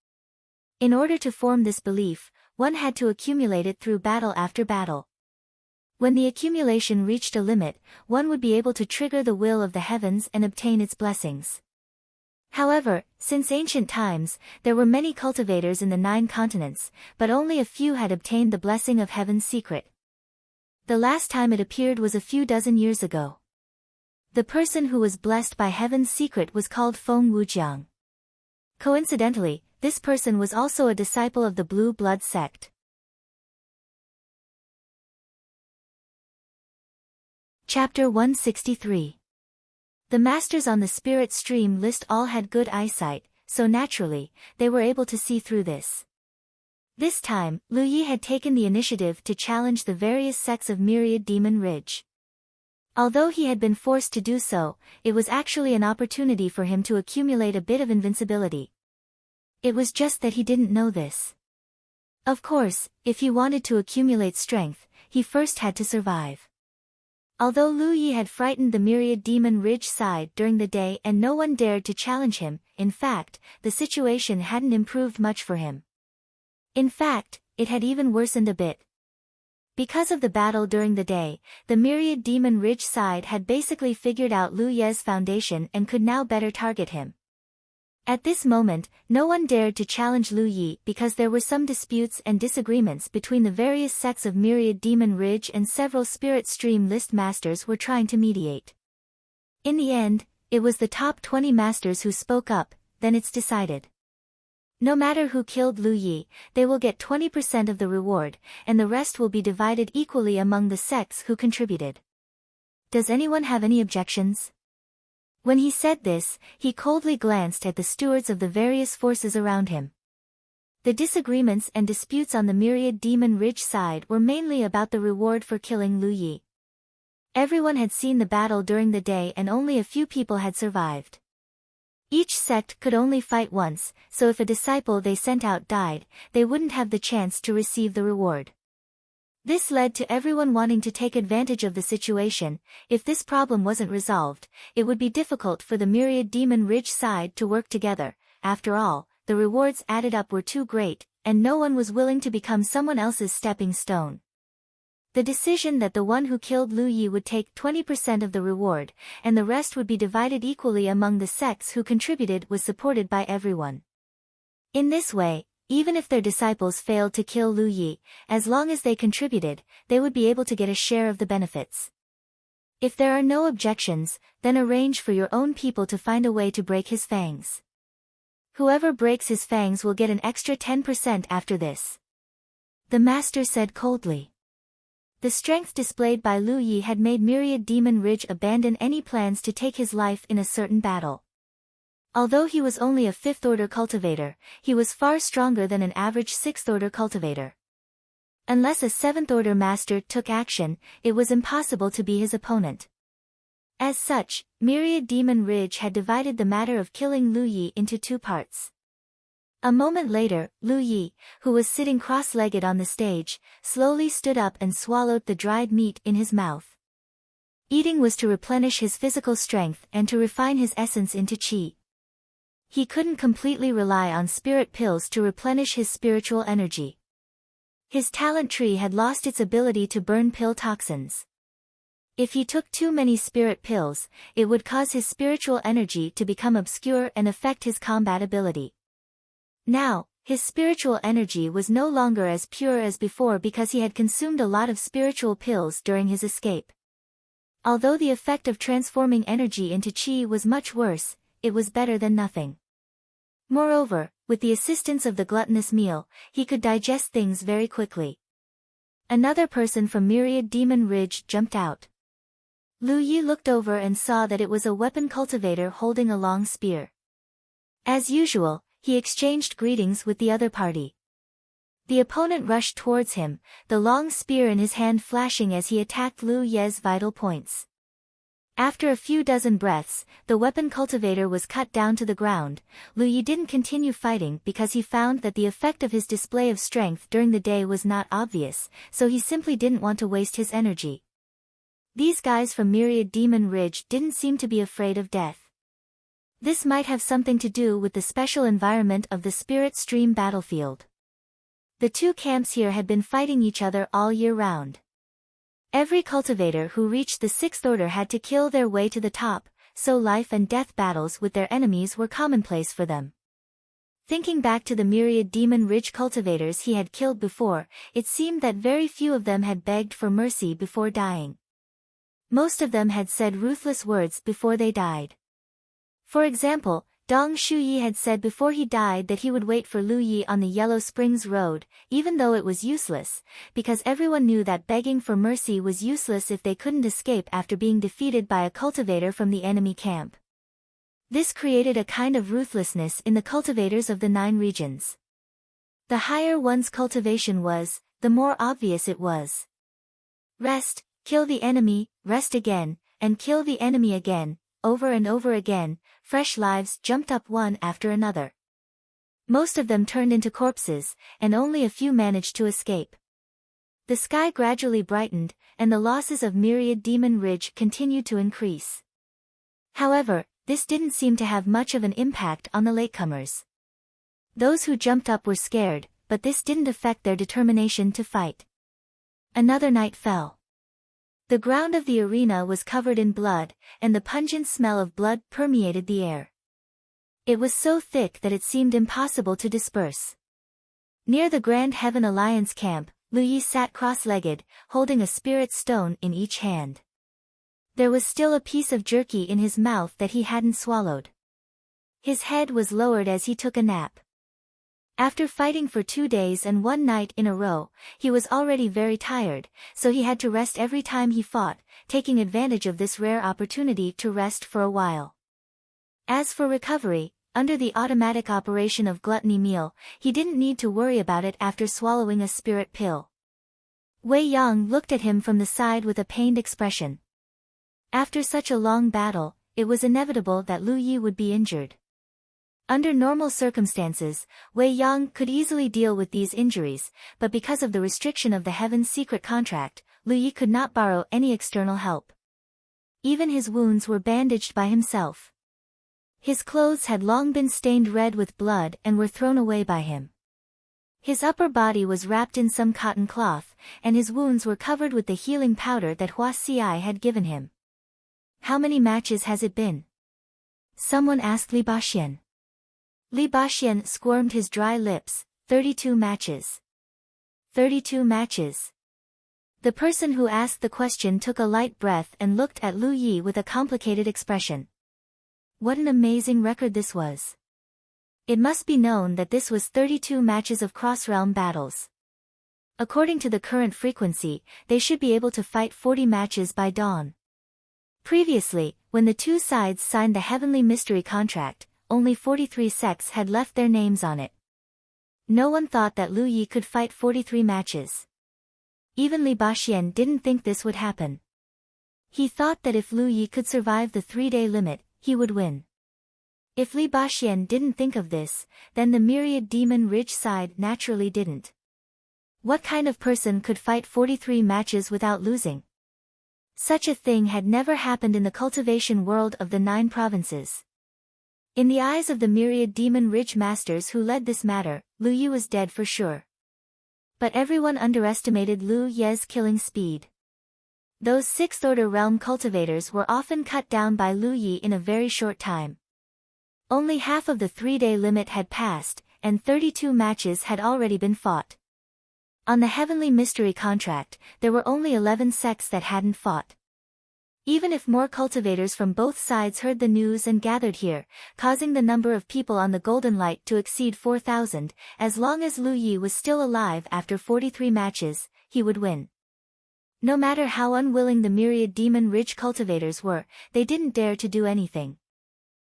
In order to form this belief, one had to accumulate it through battle after battle. When the accumulation reached a limit, one would be able to trigger the will of the heavens and obtain its blessings. However, since ancient times, there were many cultivators in the 9 continents, but only a few had obtained the blessing of heaven's secret. The last time it appeared was a few dozen years ago. The person who was blessed by heaven's secret was called Feng Wujiang. Coincidentally, this person was also a disciple of the Blue Blood sect. Chapter 163. The masters on the spirit stream list all had good eyesight, so naturally, they were able to see through this. This time, Lu Yi had taken the initiative to challenge the various sects of Myriad Demon Ridge. Although he had been forced to do so, it was actually an opportunity for him to accumulate a bit of invincibility. It was just that he didn't know this. Of course, if he wanted to accumulate strength, he first had to survive. Although Lu Yi had frightened the Myriad Demon Ridge side during the day and no one dared to challenge him, in fact, the situation hadn't improved much for him. In fact, it had even worsened a bit. Because of the battle during the day, the Myriad Demon Ridge side had basically figured out Lu Ye's foundation and could now better target him. At this moment, no one dared to challenge Lu Yi because there were some disputes and disagreements between the various sects of Myriad Demon Ridge and several Spirit Stream list masters were trying to mediate. In the end, it was the top 20 masters who spoke up, then it's decided. No matter who killed Lu Yi, they will get 20% of the reward, and the rest will be divided equally among the sects who contributed. Does anyone have any objections? When he said this, he coldly glanced at the stewards of the various forces around him. The disagreements and disputes on the Myriad Demon Ridge side were mainly about the reward for killing Lu Yi. Everyone had seen the battle during the day and only a few people had survived. Each sect could only fight once, so if a disciple they sent out died, they wouldn't have the chance to receive the reward. This led to everyone wanting to take advantage of the situation. If this problem wasn't resolved, it would be difficult for the Myriad Demon Ridge side to work together. After all, the rewards added up were too great, and no one was willing to become someone else's stepping stone. The decision that the one who killed Lu Yi would take 20% of the reward, and the rest would be divided equally among the sects who contributed was supported by everyone. In this way, even if their disciples failed to kill Lu Yi, as long as they contributed, they would be able to get a share of the benefits. If there are no objections, then arrange for your own people to find a way to break his fangs. Whoever breaks his fangs will get an extra 10% after this. The master said coldly. The strength displayed by Lu Yi had made Myriad Demon Ridge abandon any plans to take his life in a certain battle. Although he was only a 5th-order cultivator, he was far stronger than an average 6th-order cultivator. Unless a 7th-order master took action, it was impossible to be his opponent. As such, Myriad Demon Ridge had divided the matter of killing Lu Yi into 2 parts. A moment later, Lu Yi, who was sitting cross-legged on the stage, slowly stood up and swallowed the dried meat in his mouth. Eating was to replenish his physical strength and to refine his essence into qi. He couldn't completely rely on spirit pills to replenish his spiritual energy. His talent tree had lost its ability to burn pill toxins. If he took too many spirit pills, it would cause his spiritual energy to become obscure and affect his combat ability. Now, his spiritual energy was no longer as pure as before because he had consumed a lot of spiritual pills during his escape. Although the effect of transforming energy into qi was much worse, it was better than nothing. Moreover, with the assistance of the gluttonous meal, he could digest things very quickly. Another person from Myriad Demon Ridge jumped out. Lu Yi looked over and saw that it was a weapon cultivator holding a long spear. As usual, he exchanged greetings with the other party. The opponent rushed towards him, the long spear in his hand flashing as he attacked Lu Ye's vital points. After a few dozen breaths, the weapon cultivator was cut down to the ground. Lu Yi didn't continue fighting because he found that the effect of his display of strength during the day was not obvious, so he simply didn't want to waste his energy. These guys from Myriad Demon Ridge didn't seem to be afraid of death. This might have something to do with the special environment of the Spirit Stream battlefield. The 2 camps here had been fighting each other all year round. Every cultivator who reached the 6th order had to kill their way to the top, so life and death battles with their enemies were commonplace for them. Thinking back to the Myriad Demon Ridge cultivators he had killed before, it seemed that very few of them had begged for mercy before dying. Most of them had said ruthless words before they died. For example, Dong Shuyi had said before he died that he would wait for Lu Yi on the Yellow Springs Road, even though it was useless, because everyone knew that begging for mercy was useless if they couldn't escape after being defeated by a cultivator from the enemy camp. This created a kind of ruthlessness in the cultivators of the 9 regions. The higher one's cultivation was, the more obvious it was. Rest, kill the enemy, rest again, and kill the enemy again, over and over again. Fresh lives jumped up one after another. Most of them turned into corpses, and only a few managed to escape. The sky gradually brightened, and the losses of Myriad Demon Ridge continued to increase. However, this didn't seem to have much of an impact on the latecomers. Those who jumped up were scared, but this didn't affect their determination to fight. Another night fell. The ground of the arena was covered in blood, and the pungent smell of blood permeated the air. It was so thick that it seemed impossible to disperse. Near the Grand Heaven Alliance camp, Lu Yi sat cross-legged, holding a spirit stone in each hand. There was still a piece of jerky in his mouth that he hadn't swallowed. His head was lowered as he took a nap. After fighting for 2 days and 1 night in a row, he was already very tired, so he had to rest every time he fought, taking advantage of this rare opportunity to rest for a while. As for recovery, under the automatic operation of gluttony meal, he didn't need to worry about it after swallowing a spirit pill. Wei Yang looked at him from the side with a pained expression. After such a long battle, it was inevitable that Lu Yi would be injured. Under normal circumstances, Wei Yang could easily deal with these injuries, but because of the restriction of the Heaven's secret contract, Lu Yi could not borrow any external help. Even his wounds were bandaged by himself. His clothes had long been stained red with blood and were thrown away by him. His upper body was wrapped in some cotton cloth, and his wounds were covered with the healing powder that Hua Xiai had given him. "How many matches has it been?" someone asked Li Baxian. Li Baxian squirmed his dry lips. 32 matches. 32 matches. The person who asked the question took a light breath and looked at Lu Yi with a complicated expression. What an amazing record this was. It must be known that this was 32 matches of cross-realm battles. According to the current frequency, they should be able to fight 40 matches by dawn. Previously, when the 2 sides signed the Heavenly Mystery Contract, only 43 sects had left their names on it. No one thought that Lu Yi could fight 43 matches. Even Li Baxian didn't think this would happen. He thought that if Lu Yi could survive the 3-day limit, he would win. If Li Baxian didn't think of this, then the Myriad Demon Ridge side naturally didn't. What kind of person could fight 43 matches without losing? Such a thing had never happened in the cultivation world of the 9 provinces. In the eyes of the Myriad Demon Ridge masters who led this matter, Lu Yi was dead for sure. But everyone underestimated Lu Ye's killing speed. Those 6th-order realm cultivators were often cut down by Lu Yi in a very short time. Only half of the 3-day limit had passed, and 32 matches had already been fought. On the Heavenly Mystery Contract, there were only 11 sects that hadn't fought. Even if more cultivators from both sides heard the news and gathered here, causing the number of people on the Golden Light to exceed 4,000, as long as Lu Yi was still alive after 43 matches, he would win. No matter how unwilling the Myriad Demon Ridge cultivators were, they didn't dare to do anything.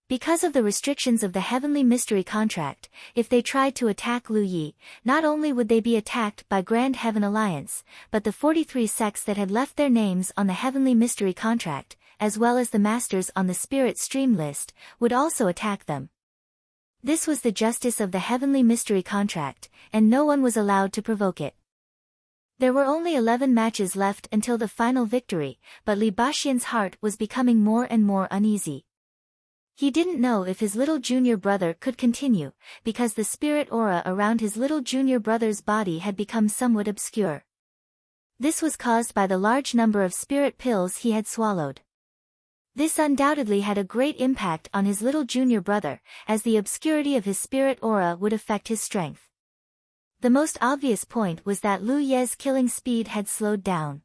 Because of the restrictions of the Heavenly Mystery Contract, if they tried to attack Lu Yi, not only would they be attacked by Grand Heaven Alliance, but the 43 sects that had left their names on the Heavenly Mystery Contract, as well as the masters on the Spirit Stream list, would also attack them. This was the justice of the Heavenly Mystery Contract, and no one was allowed to provoke it. There were only 11 matches left until the final victory, but Li Baxian's heart was becoming more and more uneasy. He didn't know if his little junior brother could continue, because the spirit aura around his little junior brother's body had become somewhat obscure. This was caused by the large number of spirit pills he had swallowed. This undoubtedly had a great impact on his little junior brother, as the obscurity of his spirit aura would affect his strength. The most obvious point was that Lu Ye's killing speed had slowed down.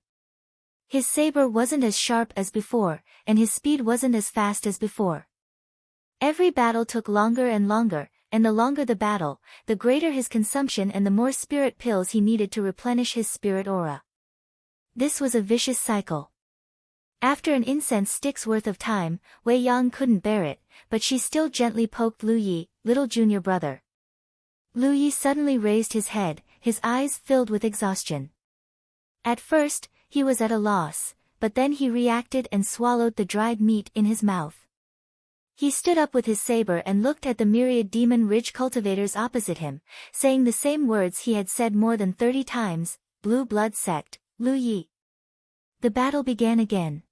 His saber wasn't as sharp as before, and his speed wasn't as fast as before. Every battle took longer and longer, and the longer the battle, the greater his consumption and the more spirit pills he needed to replenish his spirit aura. This was a vicious cycle. After an incense stick's worth of time, Wei Yang couldn't bear it, but she still gently poked Lu Yi, little junior brother. Lu Yi suddenly raised his head, his eyes filled with exhaustion. At first, he was at a loss, but then he reacted and swallowed the dried meat in his mouth. He stood up with his saber and looked at the myriad demon ridge cultivators opposite him, saying the same words he had said more than 30 times, "Blue blood sect, Lu Yi." The battle began again.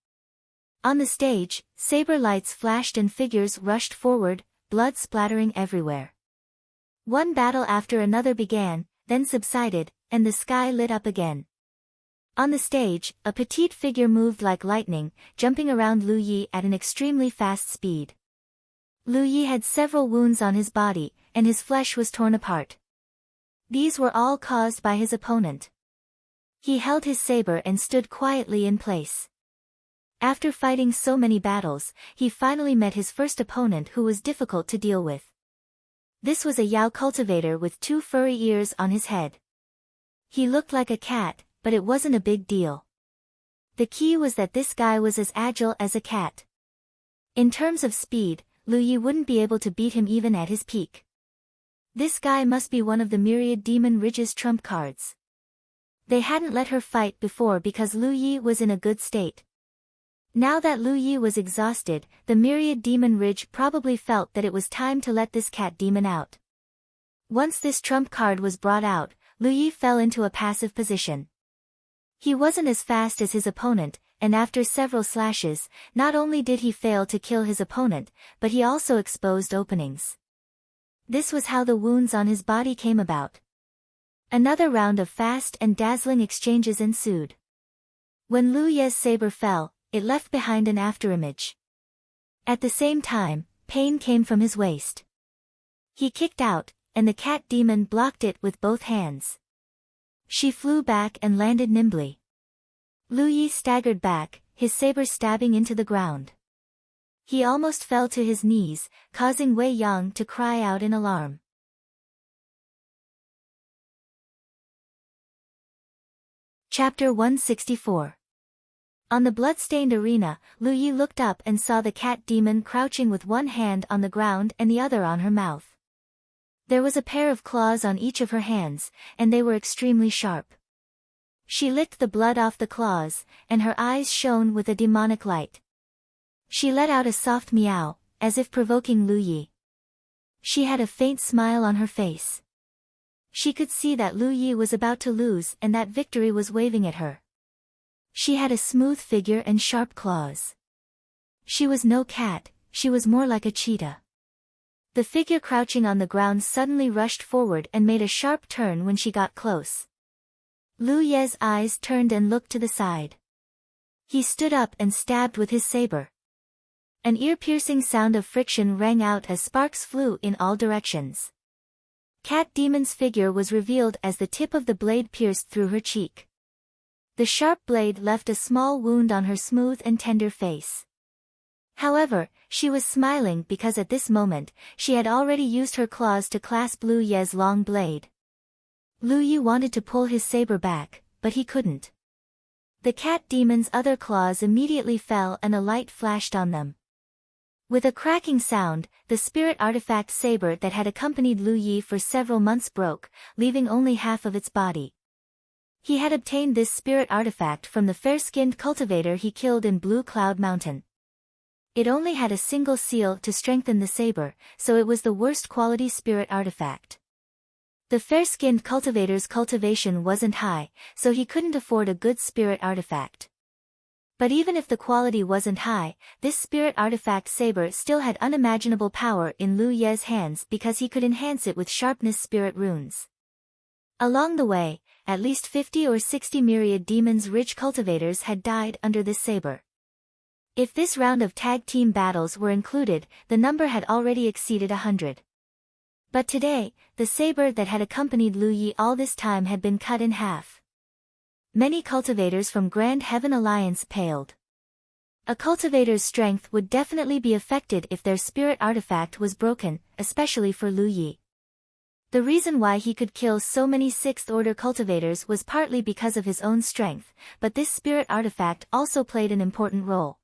On the stage, saber lights flashed and figures rushed forward, blood splattering everywhere. One battle after another began, then subsided, and the sky lit up again. On the stage, a petite figure moved like lightning, jumping around Lu Yi at an extremely fast speed. Lu Yi had several wounds on his body, and his flesh was torn apart. These were all caused by his opponent. He held his saber and stood quietly in place. After fighting so many battles, he finally met his first opponent who was difficult to deal with. This was a Yao cultivator with 2 furry ears on his head. He looked like a cat, but it wasn't a big deal. The key was that this guy was as agile as a cat. In terms of speed, Lu Yi wouldn't be able to beat him even at his peak. This guy must be one of the myriad demon ridge's trump cards. They hadn't let her fight before because Lu Yi was in a good state. Now that Lu Yi was exhausted, the myriad demon ridge probably felt that it was time to let this cat demon out. Once this trump card was brought out, Lu Yi fell into a passive position. He wasn't as fast as his opponent, and after several slashes, not only did he fail to kill his opponent, but he also exposed openings. This was how the wounds on his body came about. Another round of fast and dazzling exchanges ensued. When Lu Ye's saber fell, it left behind an afterimage. At the same time, pain came from his waist. He kicked out, and the cat demon blocked it with both hands. She flew back and landed nimbly. Lu Yi staggered back, his saber stabbing into the ground. He almost fell to his knees, causing Wei Yang to cry out in alarm. Chapter 164. On the blood-stained arena, Lu Yi looked up and saw the cat demon crouching with one hand on the ground and the other on her mouth. There was a pair of claws on each of her hands, and they were extremely sharp. She licked the blood off the claws, and her eyes shone with a demonic light. She let out a soft meow, as if provoking Lu Yi. She had a faint smile on her face. She could see that Lu Yi was about to lose and that victory was waving at her. She had a smooth figure and sharp claws. She was no cat, she was more like a cheetah. The figure crouching on the ground suddenly rushed forward and made a sharp turn when she got close. Lu Ye's eyes turned and looked to the side. He stood up and stabbed with his saber. An ear-piercing sound of friction rang out as sparks flew in all directions. Cat Demon's figure was revealed as the tip of the blade pierced through her cheek. The sharp blade left a small wound on her smooth and tender face. However, she was smiling because at this moment, she had already used her claws to clasp Lu Ye's long blade. Lu Yi wanted to pull his saber back, but he couldn't. The cat demon's other claws immediately fell and a light flashed on them. With a cracking sound, the spirit artifact saber that had accompanied Lu Yi for several months broke, leaving only half of its body. He had obtained this spirit artifact from the fair-skinned cultivator he killed in Blue Cloud Mountain. It only had a single seal to strengthen the saber, so it was the worst quality spirit artifact. The fair-skinned cultivator's cultivation wasn't high, so he couldn't afford a good spirit artifact. But even if the quality wasn't high, this spirit artifact saber still had unimaginable power in Lu Ye's hands because he could enhance it with sharpness spirit runes. Along the way, at least 50 or 60 myriad demons ridge cultivators had died under this saber. If this round of tag team battles were included, the number had already exceeded 100. But today, the saber that had accompanied Lu Yi all this time had been cut in half. Many cultivators from Grand Heaven Alliance paled. A cultivator's strength would definitely be affected if their spirit artifact was broken, especially for Lu Yi. The reason why he could kill so many 6th order cultivators was partly because of his own strength, but this spirit artifact also played an important role.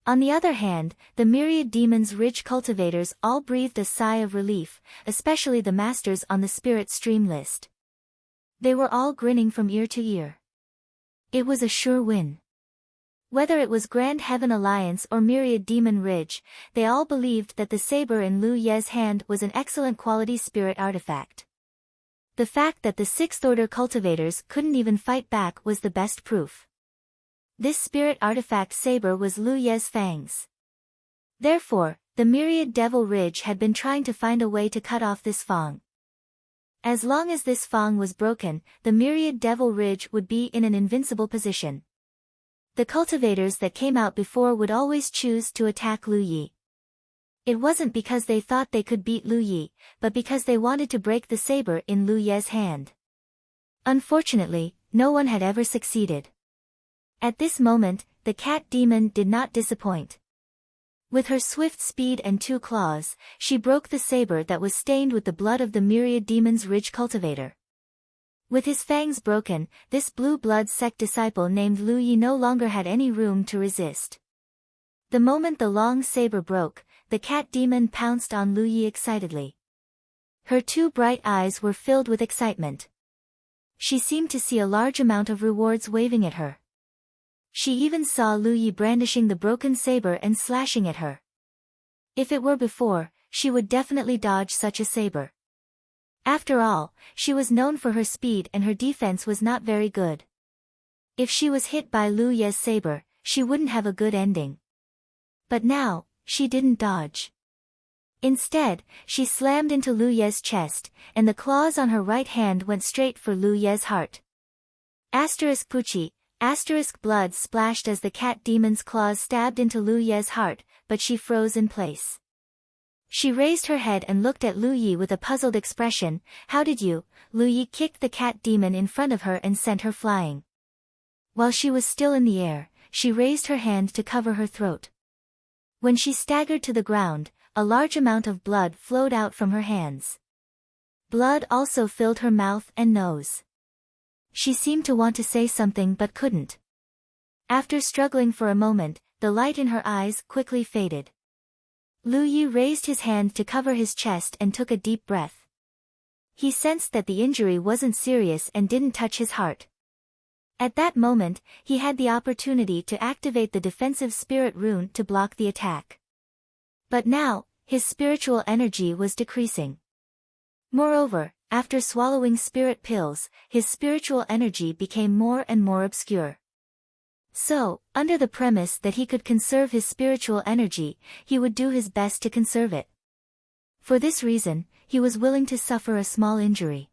On the other hand, the myriad demons' ridge cultivators all breathed a sigh of relief, especially the masters on the spirit stream list. They were all grinning from ear to ear. It was a sure win. Whether it was Grand Heaven Alliance or Myriad Demon Ridge, they all believed that the saber in Lu Ye's hand was an excellent quality spirit artifact. The fact that the 6th order cultivators couldn't even fight back was the best proof. This spirit artifact saber was Lu Ye's fangs. Therefore, the Myriad Devil Ridge had been trying to find a way to cut off this fang. As long as this fang was broken, the Myriad Devil Ridge would be in an invincible position. The cultivators that came out before would always choose to attack Lu Yi. It wasn't because they thought they could beat Lu Yi, but because they wanted to break the saber in Lu Ye's hand. Unfortunately, no one had ever succeeded. At this moment, the cat demon did not disappoint. With her swift speed and 2 claws, she broke the saber that was stained with the blood of the Myriad Demon's Ridge cultivator. With his fangs broken, this blue blood sect disciple named Lu Yi no longer had any room to resist. The moment the long saber broke, the cat demon pounced on Lu Yi excitedly. Her 2 bright eyes were filled with excitement. She seemed to see a large amount of rewards waving at her. She even saw Lu Yi brandishing the broken saber and slashing at her. If it were before, she would definitely dodge such a saber. After all, she was known for her speed and her defense was not very good. If she was hit by Lu Ye's saber, she wouldn't have a good ending. But now, she didn't dodge. Instead, she slammed into Lu Ye's chest, and the claws on her right hand went straight for Lu Ye's heart. Puchi, blood splashed as the cat demon's claws stabbed into Lu Ye's heart, but she froze in place. She raised her head and looked at Lu Yi with a puzzled expression. How did you? Lu Yi kicked the cat demon in front of her and sent her flying. While she was still in the air, she raised her hand to cover her throat. When she staggered to the ground, a large amount of blood flowed out from her hands. Blood also filled her mouth and nose. She seemed to want to say something but couldn't. After struggling for a moment, the light in her eyes quickly faded. Lu Yi raised his hand to cover his chest and took a deep breath. He sensed that the injury wasn't serious and didn't touch his heart. At that moment, he had the opportunity to activate the defensive spirit rune to block the attack. But now, his spiritual energy was decreasing. Moreover, after swallowing spirit pills, his spiritual energy became more and more obscure. So, under the premise that he could conserve his spiritual energy, he would do his best to conserve it. For this reason, he was willing to suffer a small injury.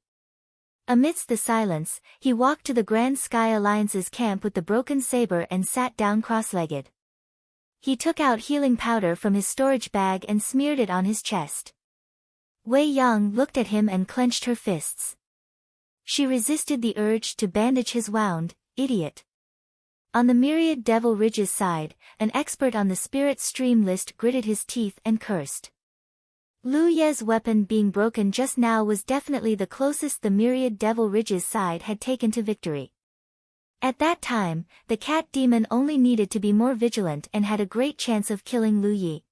Amidst the silence, he walked to the Grand Sky Alliance's camp with the broken saber and sat down cross-legged. He took out healing powder from his storage bag and smeared it on his chest. Wei Yang looked at him and clenched her fists. She resisted the urge to bandage his wound. Idiot. On the Myriad Devil Ridge's side, an expert on the spirit stream list gritted his teeth and cursed. Lu Ye's weapon being broken just now was definitely the closest the Myriad Devil Ridge's side had taken to victory. At that time, the cat demon only needed to be more vigilant and had a great chance of killing Lu Yi.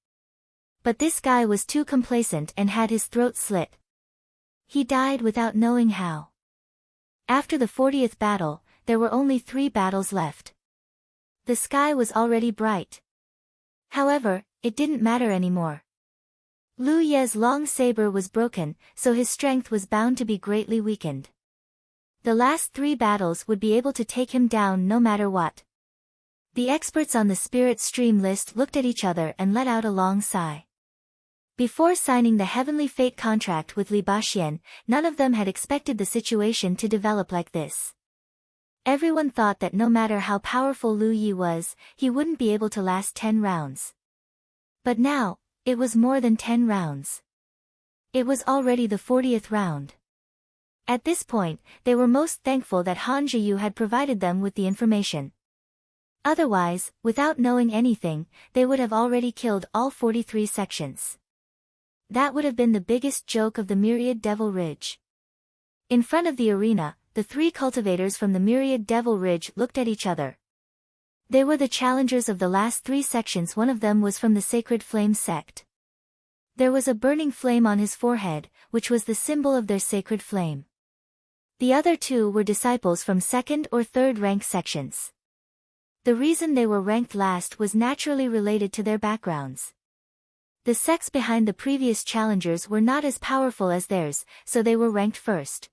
But this guy was too complacent and had his throat slit. He died without knowing how. After the 40th battle, there were only 3 battles left. The sky was already bright. However, it didn't matter anymore. Lu Ye's long saber was broken, so his strength was bound to be greatly weakened. The last 3 battles would be able to take him down no matter what. The experts on the spirit stream list looked at each other and let out a long sigh. Before signing the Heavenly Fate contract with Li Baxian, none of them had expected the situation to develop like this. Everyone thought that no matter how powerful Lu Yi was, he wouldn't be able to last 10 rounds. But now, it was more than 10 rounds. It was already the 40th round. At this point, they were most thankful that Han Zhiyu had provided them with the information. Otherwise, without knowing anything, they would have already killed all 43 sections. That would have been the biggest joke of the Myriad Devil Ridge. In front of the arena, the 3 cultivators from the Myriad Devil Ridge looked at each other. They were the challengers of the last 3 sections. One of them was from the Sacred Flame sect. There was a burning flame on his forehead, which was the symbol of their sacred flame. The other 2 were disciples from 2nd or 3rd rank sections. The reason they were ranked last was naturally related to their backgrounds. The sects behind the previous challengers were not as powerful as theirs, so they were ranked first.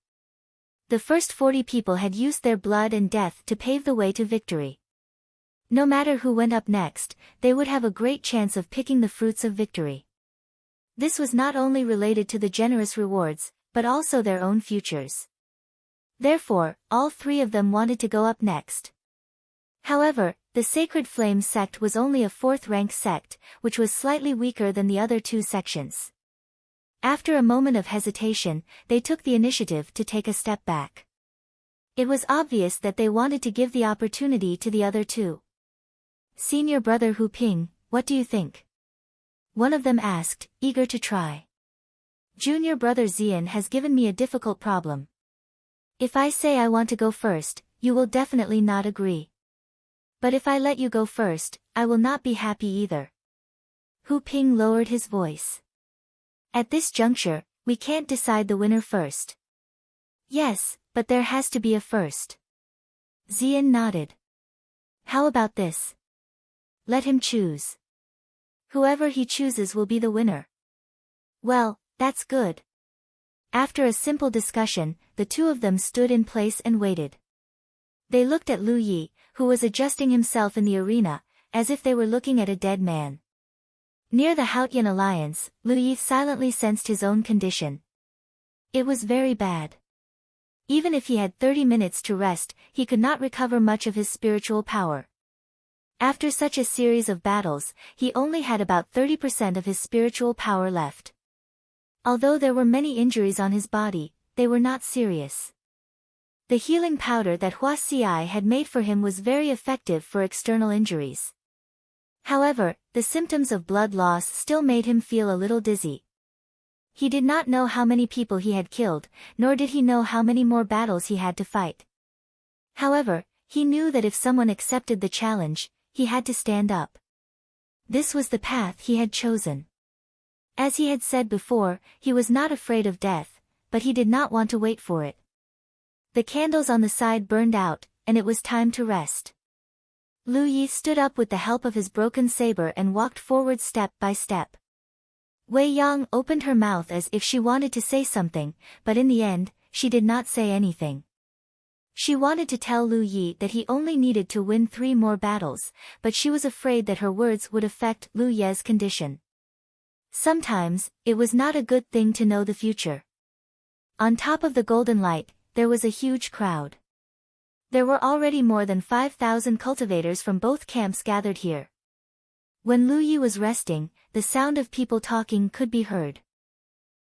The first 40 people had used their blood and death to pave the way to victory. No matter who went up next, they would have a great chance of picking the fruits of victory. This was not only related to the generous rewards, but also their own futures. Therefore, all 3 of them wanted to go up next. However, the Sacred Flame sect was only a 4th rank sect, which was slightly weaker than the other 2 sections. After a moment of hesitation, they took the initiative to take a step back. It was obvious that they wanted to give the opportunity to the other 2. "Senior brother Hu Ping, what do you think?" one of them asked, eager to try. "Junior brother Xian has given me a difficult problem. If I say I want to go first, you will definitely not agree. But if I let you go first, I will not be happy either." Hu Ping lowered his voice. "At this juncture, we can't decide the winner first." "Yes, but there has to be a first." Xian nodded. "How about this? Let him choose. Whoever he chooses will be the winner." "Well, that's good." After a simple discussion, the 2 of them stood in place and waited. They looked at Lu Yi, who was adjusting himself in the arena, as if they were looking at a dead man. Near the Haotian alliance, Lu Yi silently sensed his own condition. It was very bad. Even if he had 30 minutes to rest, he could not recover much of his spiritual power. After such a series of battles, he only had about 30% of his spiritual power left. Although there were many injuries on his body, they were not serious. The healing powder that Hua Xi had made for him was very effective for external injuries. However, the symptoms of blood loss still made him feel a little dizzy. He did not know how many people he had killed, nor did he know how many more battles he had to fight. However, he knew that if someone accepted the challenge, he had to stand up. This was the path he had chosen. As he had said before, he was not afraid of death, but he did not want to wait for it. The candles on the side burned out, and it was time to rest. Lu Yi stood up with the help of his broken saber and walked forward step by step. Wei Yang opened her mouth as if she wanted to say something, but in the end, she did not say anything. She wanted to tell Lu Yi that he only needed to win 3 more battles, but she was afraid that her words would affect Lu Ye's condition. Sometimes, it was not a good thing to know the future. On top of the golden light, there was a huge crowd. There were already more than 5,000 cultivators from both camps gathered here. When Lu Yi was resting, the sound of people talking could be heard.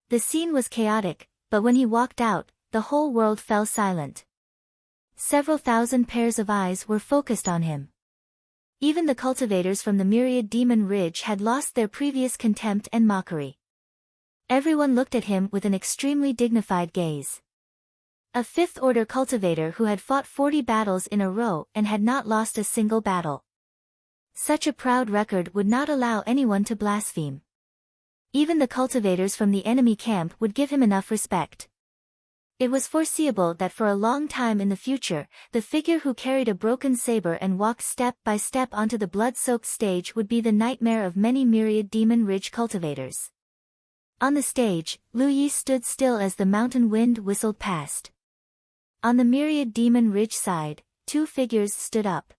The scene was chaotic, but when he walked out, the whole world fell silent. Several thousand pairs of eyes were focused on him. Even the cultivators from the Myriad Demon Ridge had lost their previous contempt and mockery. Everyone looked at him with an extremely dignified gaze. A 5th order cultivator who had fought 40 battles in a row and had not lost a single battle. Such a proud record would not allow anyone to blaspheme. Even the cultivators from the enemy camp would give him enough respect. It was foreseeable that for a long time in the future, the figure who carried a broken saber and walked step by step onto the blood-soaked stage would be the nightmare of many Myriad Demon Ridge cultivators. On the stage, Lu Yi stood still as the mountain wind whistled past. On the Myriad Demon Ridge side, 2 figures stood up.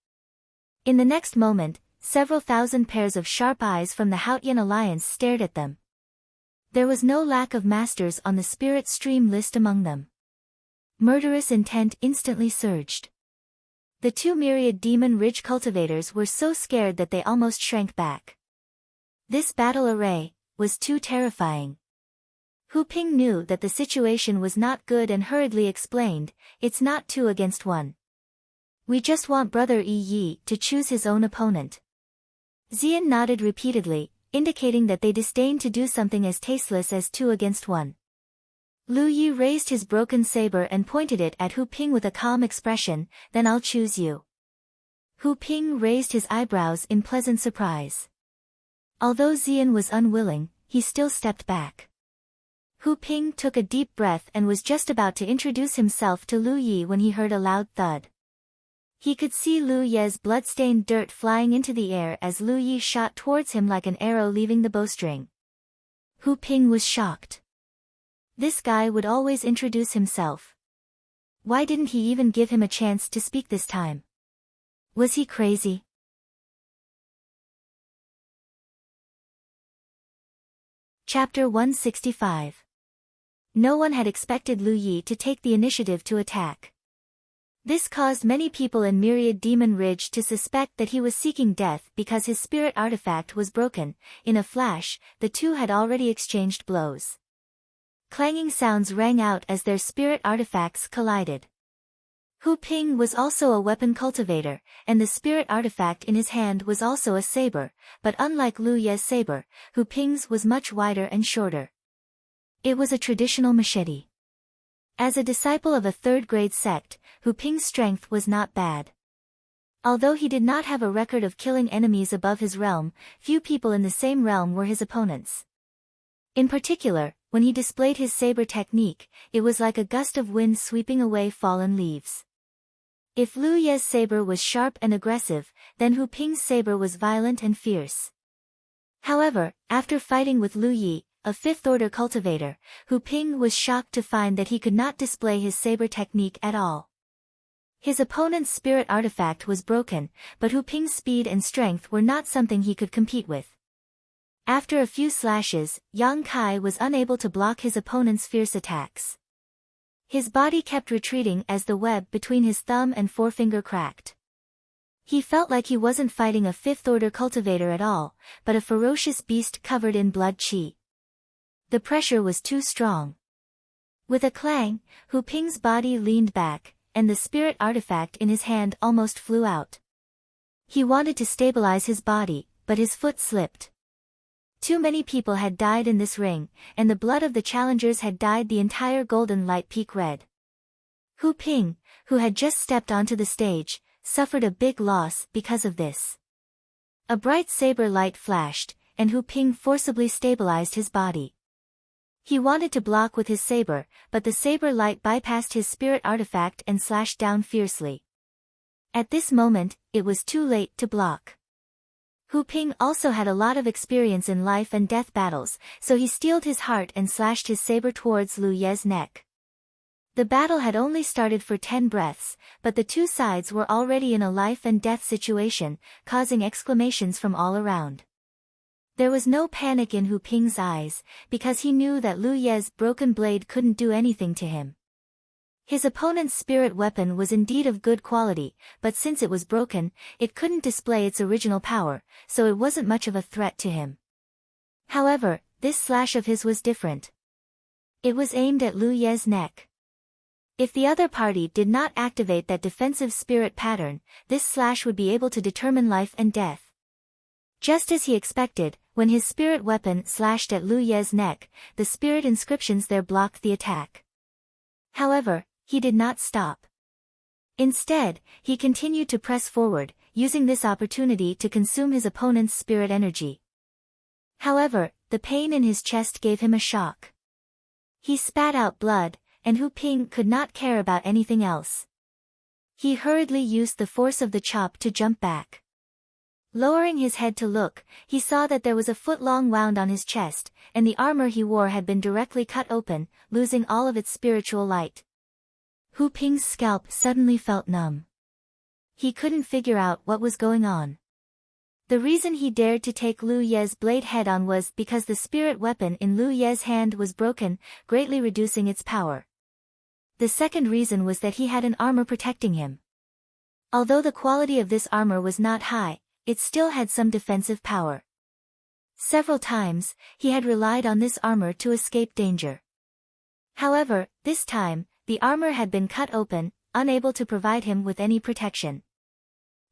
In the next moment, several thousand pairs of sharp eyes from the Haotian alliance stared at them. There was no lack of masters on the spirit stream list among them. Murderous intent instantly surged. The 2 Myriad Demon Ridge cultivators were so scared that they almost shrank back. This battle array was too terrifying. Hu Ping knew that the situation was not good and hurriedly explained, "It's not 2 against 1. We just want Brother Yi to choose his own opponent. Xian nodded repeatedly, indicating that they disdained to do something as tasteless as 2 against 1. Lu Yi raised his broken saber and pointed it at Hu Ping with a calm expression, "Then I'll choose you." Hu Ping raised his eyebrows in pleasant surprise. Although Xian was unwilling, he still stepped back. Hu Ping took a deep breath and was just about to introduce himself to Lu Yi when he heard a loud thud. He could see Lu Ye's blood-stained dirt flying into the air as Lu Yi shot towards him like an arrow leaving the bowstring. Hu Ping was shocked. This guy would always introduce himself. Why didn't he even give him a chance to speak this time? Was he crazy? Chapter 165. No one had expected Lu Yi to take the initiative to attack. This caused many people in Myriad Demon Ridge to suspect that he was seeking death because his spirit artifact was broken. In a flash, the two had already exchanged blows. Clanging sounds rang out as their spirit artifacts collided. Hu Ping was also a weapon cultivator, and the spirit artifact in his hand was also a saber, but unlike Lu Ye's saber, Hu Ping's was much wider and shorter. It was a traditional machete. As a disciple of a third-grade sect, Hu Ping's strength was not bad. Although he did not have a record of killing enemies above his realm, few people in the same realm were his opponents. In particular, when he displayed his saber technique, it was like a gust of wind sweeping away fallen leaves. If Lu Ye's saber was sharp and aggressive, then Hu Ping's saber was violent and fierce. However, after fighting with Lu Yi, a fifth-order cultivator, Hu Ping was shocked to find that he could not display his saber technique at all. His opponent's spirit artifact was broken, but Hu Ping's speed and strength were not something he could compete with. After a few slashes, Yang Kai was unable to block his opponent's fierce attacks. His body kept retreating as the web between his thumb and forefinger cracked. He felt like he wasn't fighting a fifth-order cultivator at all, but a ferocious beast covered in blood qi. The pressure was too strong. With a clang, Hu Ping's body leaned back, and the spirit artifact in his hand almost flew out. He wanted to stabilize his body, but his foot slipped. Too many people had died in this ring, and the blood of the challengers had dyed the entire Golden Light Peak red. Hu Ping, who had just stepped onto the stage, suffered a big loss because of this. A bright saber light flashed, and Hu Ping forcibly stabilized his body. He wanted to block with his saber, but the saber light bypassed his spirit artifact and slashed down fiercely. At this moment, it was too late to block. Hu Ping also had a lot of experience in life and death battles, so he steeled his heart and slashed his saber towards Lu Ye's neck. The battle had only started for 10 breaths, but the two sides were already in a life and death situation, causing exclamations from all around. There was no panic in Hu Ping's eyes, because he knew that Lu Ye's broken blade couldn't do anything to him. His opponent's spirit weapon was indeed of good quality, but since it was broken, it couldn't display its original power, so it wasn't much of a threat to him. However, this slash of his was different. It was aimed at Lu Ye's neck. If the other party did not activate that defensive spirit pattern, this slash would be able to determine life and death. Just as he expected, when his spirit weapon slashed at Lu Ye's neck, the spirit inscriptions there blocked the attack. However, he did not stop. Instead, he continued to press forward, using this opportunity to consume his opponent's spirit energy. However, the pain in his chest gave him a shock. He spat out blood, and Hu Ping could not care about anything else. He hurriedly used the force of the chop to jump back. Lowering his head to look, he saw that there was a foot-long wound on his chest, and the armor he wore had been directly cut open, losing all of its spiritual light. Hu Ping's scalp suddenly felt numb. He couldn't figure out what was going on. The reason he dared to take Lu Ye's blade head-on was because the spirit weapon in Lu Ye's hand was broken, greatly reducing its power. The second reason was that he had an armor protecting him. Although the quality of this armor was not high, it still had some defensive power. Several times, he had relied on this armor to escape danger. However, this time, the armor had been cut open, unable to provide him with any protection.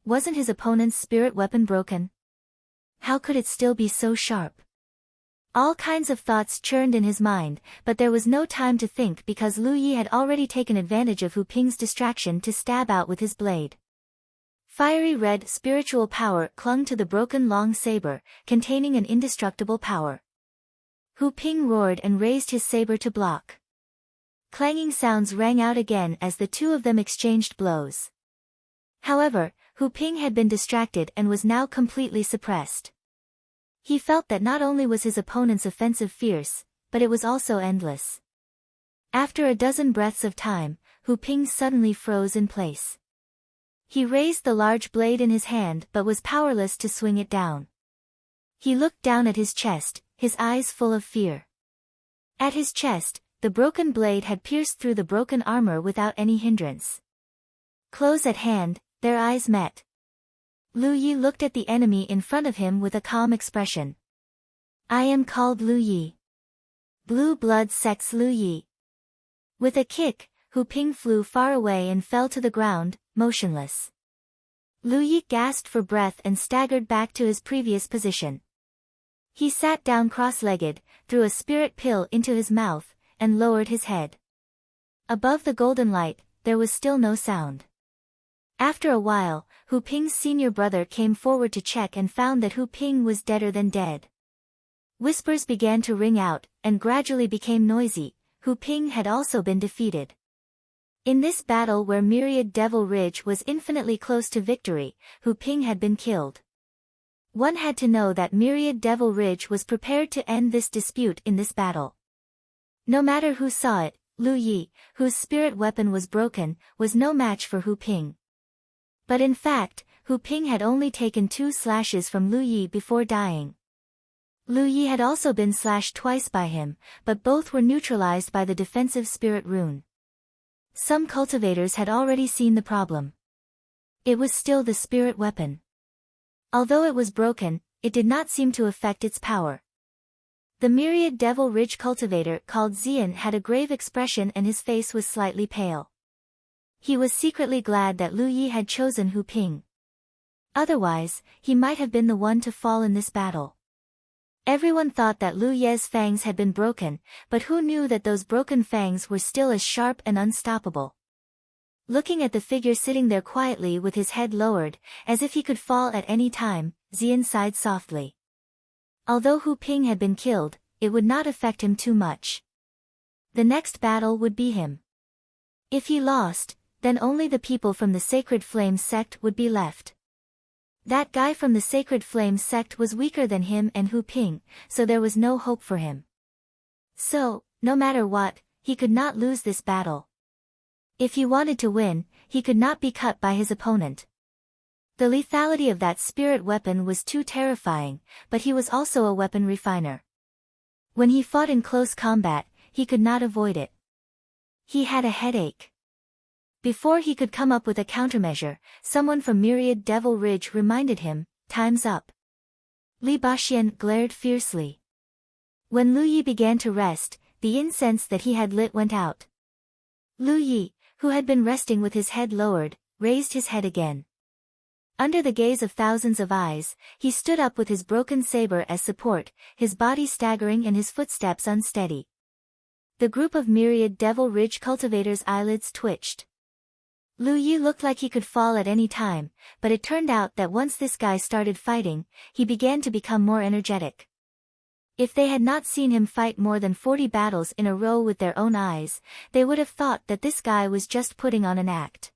Wasn't his opponent's spirit weapon broken? How could it still be so sharp? All kinds of thoughts churned in his mind, but there was no time to think because Lu Yi had already taken advantage of Hu Ping's distraction to stab out with his blade. Fiery red spiritual power clung to the broken long saber, containing an indestructible power. Hu Ping roared and raised his saber to block. Clanging sounds rang out again as the two of them exchanged blows. However, Hu Ping had been distracted and was now completely suppressed. He felt that not only was his opponent's offensive fierce, but it was also endless. After a dozen breaths of time, Hu Ping suddenly froze in place. He raised the large blade in his hand but was powerless to swing it down. He looked down at his chest, his eyes full of fear. At his chest, the broken blade had pierced through the broken armor without any hindrance. Close at hand, their eyes met. Lu Yi looked at the enemy in front of him with a calm expression. I am called Lu Yi. Blue blood sects Lu Yi. With a kick, Hu Ping flew far away and fell to the ground, motionless. Lu Yi gasped for breath and staggered back to his previous position. He sat down cross-legged, threw a spirit pill into his mouth, and lowered his head. Above the golden light, there was still no sound. After a while, Hu Ping's senior brother came forward to check and found that Hu Ping was deader than dead. Whispers began to ring out, and gradually became noisy. Hu Ping had also been defeated. In this battle where Myriad Devil Ridge was infinitely close to victory, Hu Ping had been killed. One had to know that Myriad Devil Ridge was prepared to end this dispute in this battle. No matter who saw it, Lu Yi, whose spirit weapon was broken, was no match for Hu Ping. But in fact, Hu Ping had only taken 2 slashes from Lu Yi before dying. Lu Yi had also been slashed twice by him, but both were neutralized by the defensive spirit rune. Some cultivators had already seen the problem. It was still the spirit weapon. Although it was broken, it did not seem to affect its power. The Myriad Devil Ridge cultivator called Xian had a grave expression and his face was slightly pale. He was secretly glad that Lu Yi had chosen Hu Ping. Otherwise, he might have been the one to fall in this battle. Everyone thought that Lu Ye's fangs had been broken, but who knew that those broken fangs were still as sharp and unstoppable? Looking at the figure sitting there quietly with his head lowered, as if he could fall at any time, Xian sighed softly. Although Hu Ping had been killed, it would not affect him too much. The next battle would be him. If he lost, then only the people from the Sacred Flame sect would be left. That guy from the Sacred Flame sect was weaker than him and Hu Ping, so there was no hope for him. So, no matter what, he could not lose this battle. If he wanted to win, he could not be cut by his opponent. The lethality of that spirit weapon was too terrifying, but he was also a weapon refiner. When he fought in close combat, he could not avoid it. He had a headache. Before he could come up with a countermeasure, someone from Myriad Devil Ridge reminded him, "Time's up." Li Baxian glared fiercely. When Lu Yi began to rest, the incense that he had lit went out. Lu Yi, who had been resting with his head lowered, raised his head again. Under the gaze of thousands of eyes, he stood up with his broken saber as support, his body staggering and his footsteps unsteady. The group of Myriad Devil Ridge cultivators' eyelids twitched. Lu Yi looked like he could fall at any time, but it turned out that once this guy started fighting, he began to become more energetic. If they had not seen him fight more than 40 battles in a row with their own eyes, they would have thought that this guy was just putting on an act.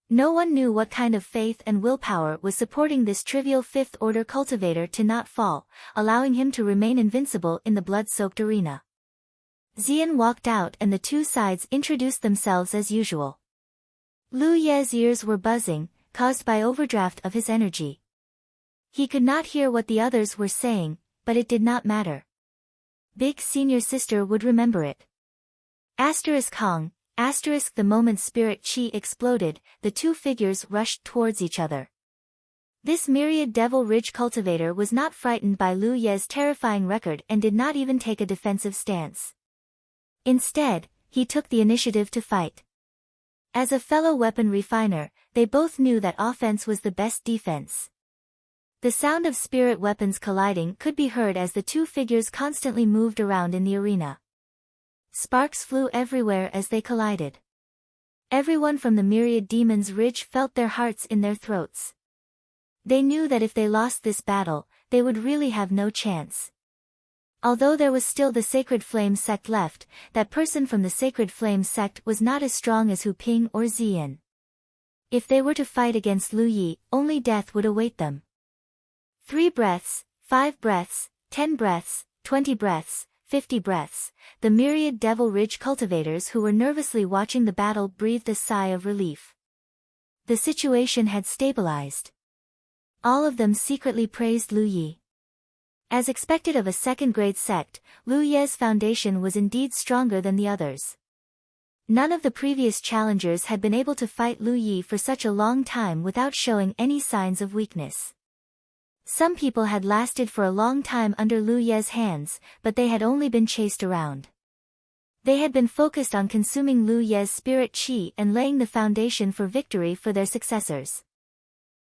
No one knew what kind of faith and willpower was supporting this trivial 5th order cultivator to not fall, allowing him to remain invincible in the blood-soaked arena. Xian walked out and the two sides introduced themselves as usual. Lu Ye's ears were buzzing, caused by overdraft of his energy. He could not hear what the others were saying, but it did not matter. Big senior sister would remember it. Hong, the moment spirit chi exploded, the two figures rushed towards each other. This Myriad Devil Ridge cultivator was not frightened by Lu Ye's terrifying record and did not even take a defensive stance. Instead, he took the initiative to fight. As a fellow weapon refiner, they both knew that offense was the best defense. The sound of spirit weapons colliding could be heard as the two figures constantly moved around in the arena. Sparks flew everywhere as they collided. Everyone from the myriad demons' ridge felt their hearts in their throats. They knew that if they lost this battle, they would really have no chance. Although there was still the Sacred Flame sect left, that person from the Sacred Flame sect was not as strong as Hu Ping or Ziyan. If they were to fight against Lu Yi, only death would await them. 3 breaths, 5 breaths, 10 breaths, 20 breaths, 50 breaths, the myriad Devil Ridge cultivators who were nervously watching the battle breathed a sigh of relief. The situation had stabilized. All of them secretly praised Lu Yi. As expected of a second-grade sect, Lu Ye's foundation was indeed stronger than the others. None of the previous challengers had been able to fight Lu Yi for such a long time without showing any signs of weakness. Some people had lasted for a long time under Lu Ye's hands, but they had only been chased around. They had been focused on consuming Lu Ye's spirit qi and laying the foundation for victory for their successors.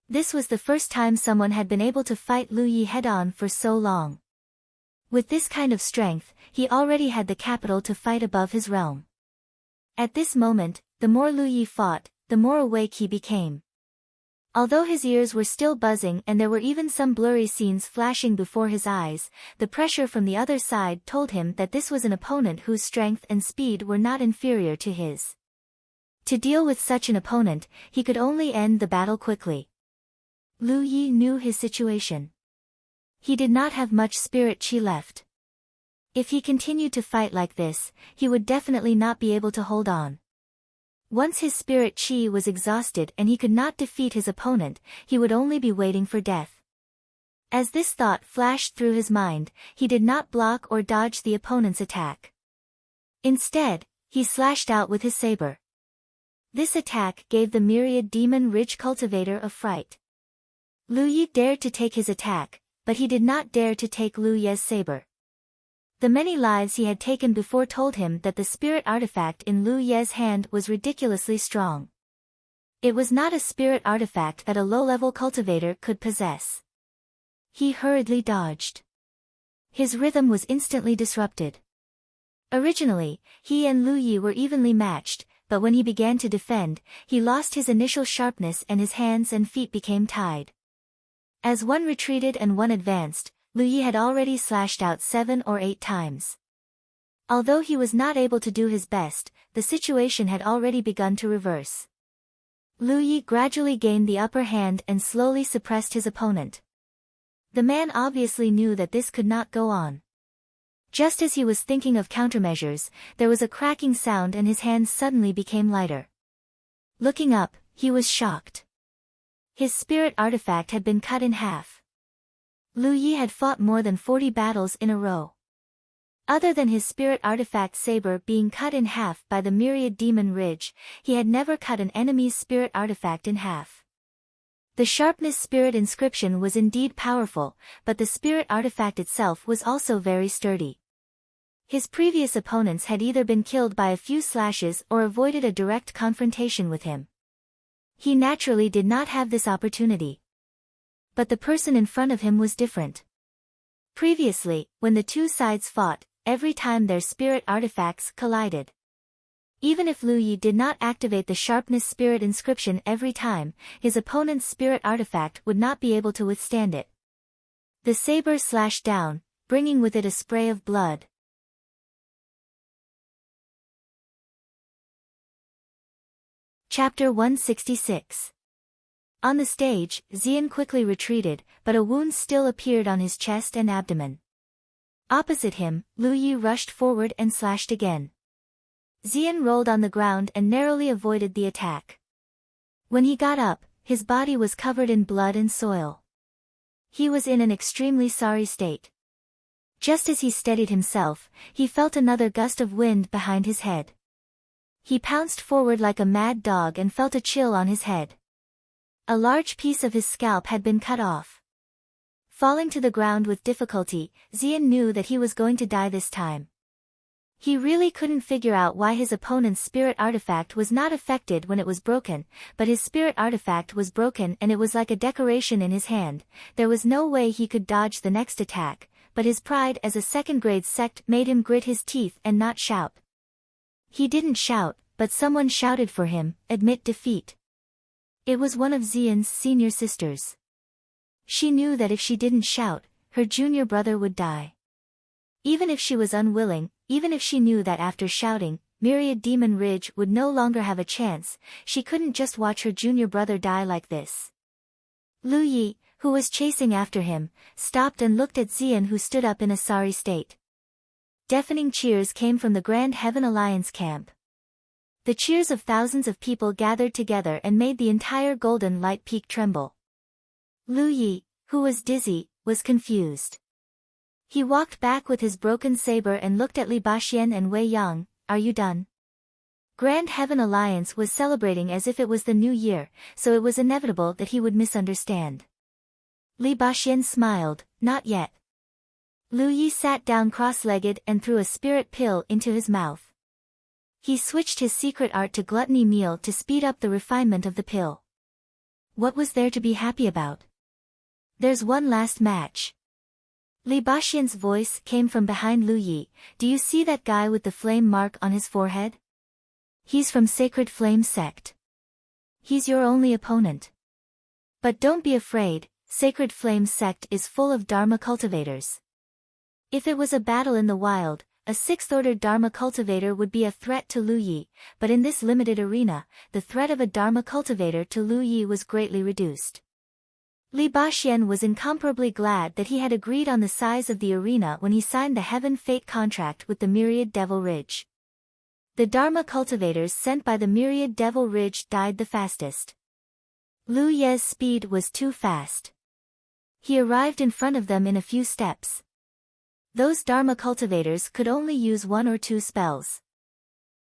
This was the first time someone had been able to fight Lu Yi head-on for so long. With this kind of strength, he already had the capital to fight above his realm. At this moment, the more Lu Yi fought, the more awake he became. Although his ears were still buzzing and there were even some blurry scenes flashing before his eyes, the pressure from the other side told him that this was an opponent whose strength and speed were not inferior to his. To deal with such an opponent, he could only end the battle quickly. Lu Yi knew his situation. He did not have much spirit qi left. If he continued to fight like this, he would definitely not be able to hold on. Once his spirit qi was exhausted and he could not defeat his opponent, he would only be waiting for death. As this thought flashed through his mind, he did not block or dodge the opponent's attack. Instead, he slashed out with his saber. This attack gave the myriad demon ridge cultivator a fright. Lu Yi dared to take his attack, but he did not dare to take Lu Ye's saber. The many lives he had taken before told him that the spirit artifact in Lu Ye's hand was ridiculously strong. It was not a spirit artifact that a low-level cultivator could possess. He hurriedly dodged. His rhythm was instantly disrupted. Originally, he and Lu Yi were evenly matched, but when he began to defend, he lost his initial sharpness and his hands and feet became tied. As one retreated and one advanced, Lu Yi had already slashed out 7 or 8 times. Although he was not able to do his best, the situation had already begun to reverse. Lu Yi gradually gained the upper hand and slowly suppressed his opponent. The man obviously knew that this could not go on. Just as he was thinking of countermeasures, there was a cracking sound and his hands suddenly became lighter. Looking up, he was shocked. His spirit artifact had been cut in half. Lu Yi had fought more than 40 battles in a row. Other than his spirit artifact saber being cut in half by the myriad demon ridge, he had never cut an enemy's spirit artifact in half. The sharpness spirit inscription was indeed powerful, but the spirit artifact itself was also very sturdy. His previous opponents had either been killed by a few slashes or avoided a direct confrontation with him. He naturally did not have this opportunity. But the person in front of him was different. Previously, when the two sides fought, every time their spirit artifacts collided. Even if Lu Yi did not activate the sharpness spirit inscription every time, his opponent's spirit artifact would not be able to withstand it. The saber slashed down, bringing with it a spray of blood. Chapter 166. On the stage, Ziyan quickly retreated, but a wound still appeared on his chest and abdomen. Opposite him, Lu Yi rushed forward and slashed again. Ziyan rolled on the ground and narrowly avoided the attack. When he got up, his body was covered in blood and soil. He was in an extremely sorry state. Just as he steadied himself, he felt another gust of wind behind his head. He pounced forward like a mad dog and felt a chill on his head. A large piece of his scalp had been cut off. Falling to the ground with difficulty, Ziyan knew that he was going to die this time. He really couldn't figure out why his opponent's spirit artifact was not affected when it was broken, but his spirit artifact was broken and it was like a decoration in his hand. There was no way he could dodge the next attack, but his pride as a second-grade sect made him grit his teeth and not shout. He didn't shout, but someone shouted for him, admit defeat. It was one of Xian's senior sisters. She knew that if she didn't shout, her junior brother would die. Even if she was unwilling, even if she knew that after shouting, Myriad Demon Ridge would no longer have a chance, she couldn't just watch her junior brother die like this. Lu Yi, who was chasing after him, stopped and looked at Xian, who stood up in a sorry state. Deafening cheers came from the Grand Heaven Alliance camp. The cheers of thousands of people gathered together and made the entire Golden Light Peak tremble. Lu Yi, who was dizzy, was confused. He walked back with his broken saber and looked at Li Baxian and Wei Yang. Are you done? Grand Heaven Alliance was celebrating as if it was the new year, so it was inevitable that he would misunderstand. Li Baxian smiled, not yet. Lu Yi sat down cross-legged and threw a spirit pill into his mouth. He switched his secret art to gluttony meal to speed up the refinement of the pill. What was there to be happy about? There's one last match. Li Baxian's voice came from behind Lu Yi. Do you see that guy with the flame mark on his forehead? He's from Sacred Flame Sect. He's your only opponent. But don't be afraid, Sacred Flame Sect is full of Dharma cultivators. If it was a battle in the wild, a 6th-order Dharma cultivator would be a threat to Lu Yi, but in this limited arena, the threat of a Dharma cultivator to Lu Yi was greatly reduced. Li Baxian was incomparably glad that he had agreed on the size of the arena when he signed the Heaven Fate contract with the Myriad Devil Ridge. The Dharma cultivators sent by the Myriad Devil Ridge died the fastest. Lu Ye's speed was too fast. He arrived in front of them in a few steps. Those Dharma cultivators could only use 1 or 2 spells.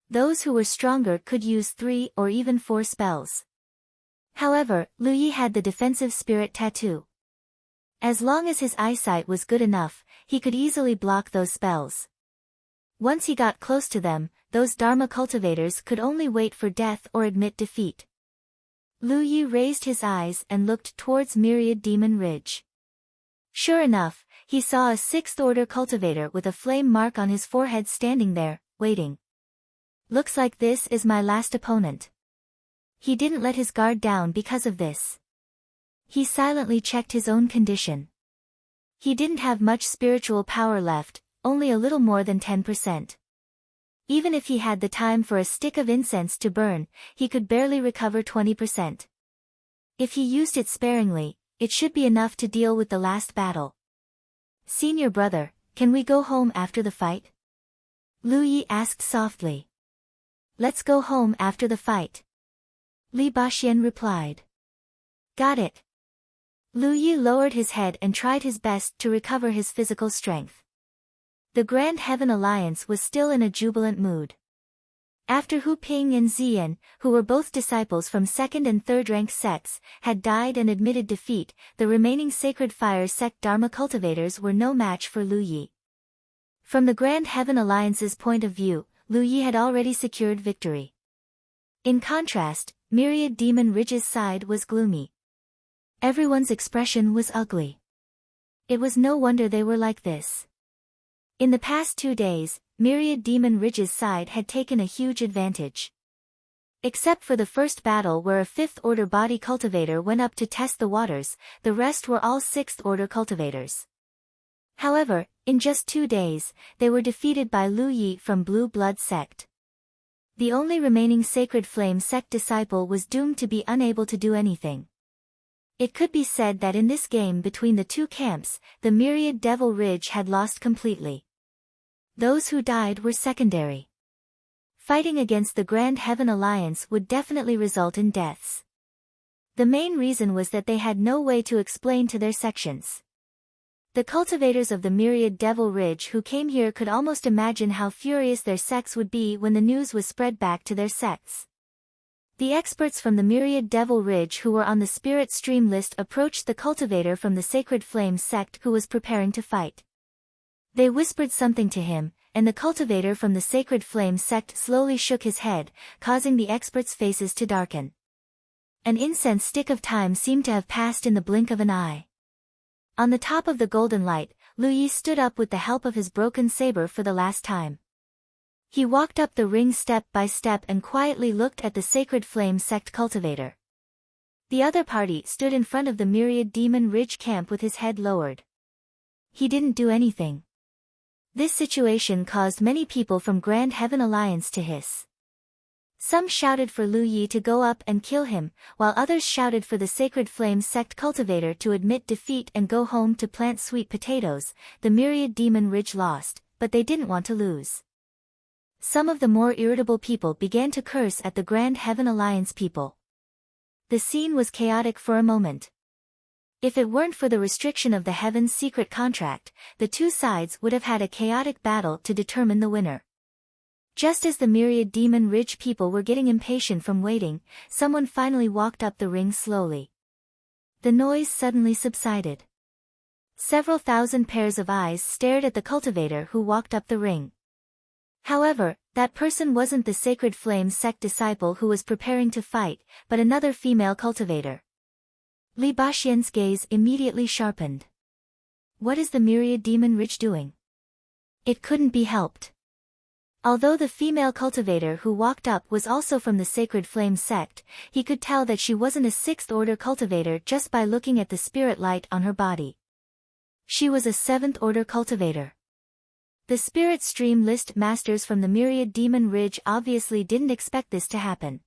Those who were stronger could use 3 or even 4 spells. However, Lu Yi had the defensive spirit tattoo. As long as his eyesight was good enough, he could easily block those spells. Once he got close to them, those Dharma cultivators could only wait for death or admit defeat. Lu Yi raised his eyes and looked towards Myriad Demon Ridge. Sure enough, he saw a 6th-order cultivator with a flame mark on his forehead standing there, waiting. Looks like this is my last opponent. He didn't let his guard down because of this. He silently checked his own condition. He didn't have much spiritual power left, only a little more than 10%. Even if he had the time for a stick of incense to burn, he could barely recover 20%. If he used it sparingly, it should be enough to deal with the last battle. Senior brother, can we go home after the fight? Lu Yi asked softly. Let's go home after the fight. Li Baxian replied. Got it. Lu Yi lowered his head and tried his best to recover his physical strength. The Grand Heaven Alliance was still in a jubilant mood. After Hu Ping and Xian, who were both disciples from 2nd and 3rd rank sects, had died and admitted defeat, the remaining Sacred Fire sect Dharma cultivators were no match for Lu Yi. From the Grand Heaven Alliance's point of view, Lu Yi had already secured victory. In contrast, Myriad Demon Ridge's side was gloomy. Everyone's expression was ugly. It was no wonder they were like this. In the past 2 days, Myriad Demon Ridge's side had taken a huge advantage. Except for the first battle where a 5th-order body cultivator went up to test the waters, the rest were all 6th-order cultivators. However, in just 2 days, they were defeated by Lu Yi from Blue Blood Sect. The only remaining Sacred Flame Sect disciple was doomed to be unable to do anything. It could be said that in this game between the 2 camps, the Myriad Devil Ridge had lost completely. Those who died were secondary. Fighting against the Grand Heaven Alliance would definitely result in deaths. The main reason was that they had no way to explain to their sections. The cultivators of the Myriad Devil Ridge who came here could almost imagine how furious their sects would be when the news was spread back to their sects. The experts from the Myriad Devil Ridge who were on the Spirit Stream list approached the cultivator from the Sacred Flame sect who was preparing to fight. They whispered something to him, and the cultivator from the Sacred Flame sect slowly shook his head, causing the experts' faces to darken. An incense stick of time seemed to have passed in the blink of an eye. On the top of the golden light, Lu Yi stood up with the help of his broken saber for the last time. He walked up the ring step by step and quietly looked at the Sacred Flame sect cultivator. The other party stood in front of the Myriad Demon Ridge camp with his head lowered. He didn't do anything. This situation caused many people from Grand Heaven Alliance to hiss. Some shouted for Lu Yi to go up and kill him, while others shouted for the Sacred Flame sect cultivator to admit defeat and go home to plant sweet potatoes. The Myriad Demon Ridge lost, but they didn't want to lose. Some of the more irritable people began to curse at the Grand Heaven Alliance people. The scene was chaotic for a moment. If it weren't for the restriction of the Heaven's secret contract, the two sides would have had a chaotic battle to determine the winner. Just as the Myriad Demon Ridge people were getting impatient from waiting, someone finally walked up the ring slowly. The noise suddenly subsided. Several thousand pairs of eyes stared at the cultivator who walked up the ring. However, that person wasn't the Sacred Flame sect disciple who was preparing to fight, but another female cultivator. Li Baxian's gaze immediately sharpened. What is the Myriad Demon Ridge doing? It couldn't be helped. Although the female cultivator who walked up was also from the Sacred Flame sect, he could tell that she wasn't a sixth-order cultivator just by looking at the spirit light on her body. She was a seventh-order cultivator. The Spirit Stream list masters from the Myriad Demon Ridge obviously didn't expect this to happen.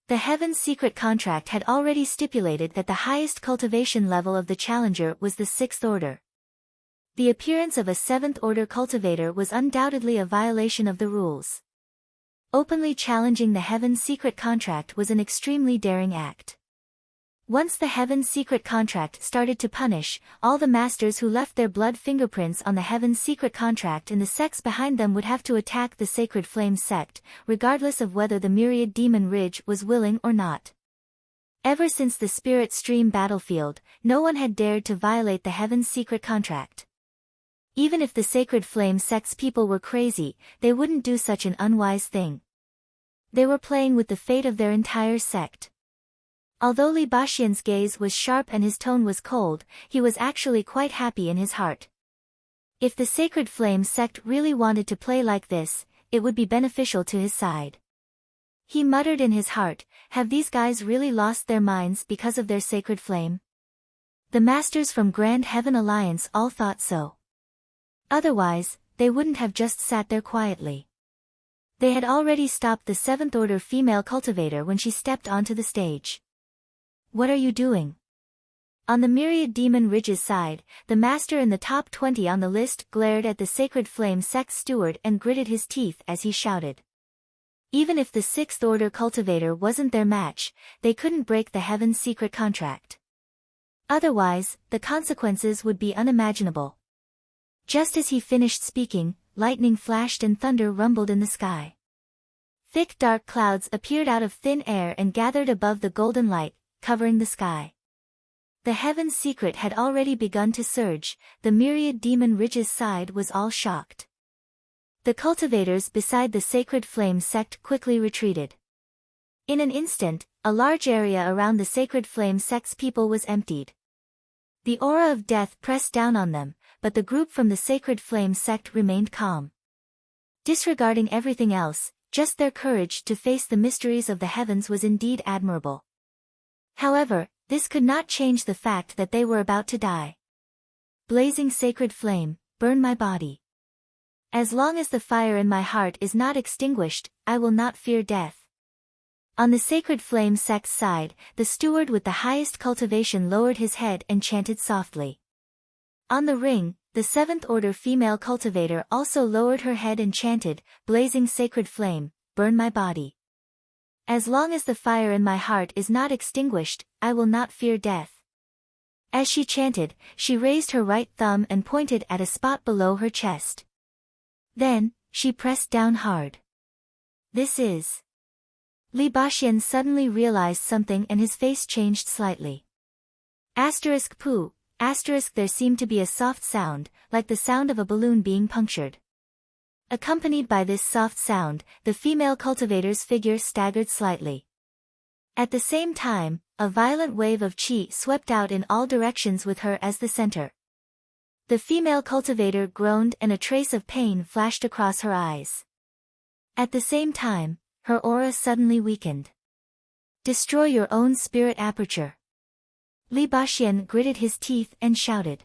The Heaven's secret contract had already stipulated that the highest cultivation level of the challenger was the sixth order. The appearance of a seventh-order cultivator was undoubtedly a violation of the rules. Openly challenging the Heaven's secret contract was an extremely daring act. Once the Heaven's secret contract started to punish, all the masters who left their blood fingerprints on the Heaven's secret contract and the sects behind them would have to attack the Sacred Flame sect, regardless of whether the Myriad Demon Ridge was willing or not. Ever since the Spirit Stream battlefield, no one had dared to violate the Heaven's secret contract. Even if the Sacred Flame sect's people were crazy, they wouldn't do such an unwise thing. They were playing with the fate of their entire sect. Although Li Baxian's gaze was sharp and his tone was cold, he was actually quite happy in his heart. If the Sacred Flame sect really wanted to play like this, it would be beneficial to his side. He muttered in his heart, have these guys really lost their minds because of their Sacred Flame? The masters from Grand Heaven Alliance all thought so. Otherwise, they wouldn't have just sat there quietly. They had already stopped the seventh-order female cultivator when she stepped onto the stage. What are you doing? On the Myriad Demon Ridge's side, the master in the top 20 on the list glared at the Sacred Flame sect steward and gritted his teeth as he shouted. Even if the sixth-order cultivator wasn't their match, they couldn't break the Heaven's secret contract. Otherwise, the consequences would be unimaginable. Just as he finished speaking, lightning flashed and thunder rumbled in the sky. Thick dark clouds appeared out of thin air and gathered above the golden light, covering the sky. The Heaven's secret had already begun to surge. The Myriad Demon Ridge's side was all shocked. The cultivators beside the Sacred Flame sect quickly retreated. In an instant, a large area around the Sacred Flame sect's people was emptied. The aura of death pressed down on them, but the group from the Sacred Flame sect remained calm. Disregarding everything else, just their courage to face the mysteries of the heavens was indeed admirable. However, this could not change the fact that they were about to die. Blazing Sacred Flame, burn my body. As long as the fire in my heart is not extinguished, I will not fear death. On the Sacred Flame sect's side, the steward with the highest cultivation lowered his head and chanted softly. On the ring, the seventh-order female cultivator also lowered her head and chanted, blazing Sacred Flame, burn my body. As long as the fire in my heart is not extinguished, I will not fear death. As she chanted, she raised her right thumb and pointed at a spot below her chest. Then, she pressed down hard. This is... Li Baxian suddenly realized something and his face changed slightly. Poo, there seemed to be a soft sound, like the sound of a balloon being punctured. Accompanied by this soft sound, the female cultivator's figure staggered slightly. At the same time, a violent wave of chi swept out in all directions with her as the center. The female cultivator groaned and a trace of pain flashed across her eyes. At the same time, her aura suddenly weakened. Destroy your own spirit aperture. Li Baxian gritted his teeth and shouted.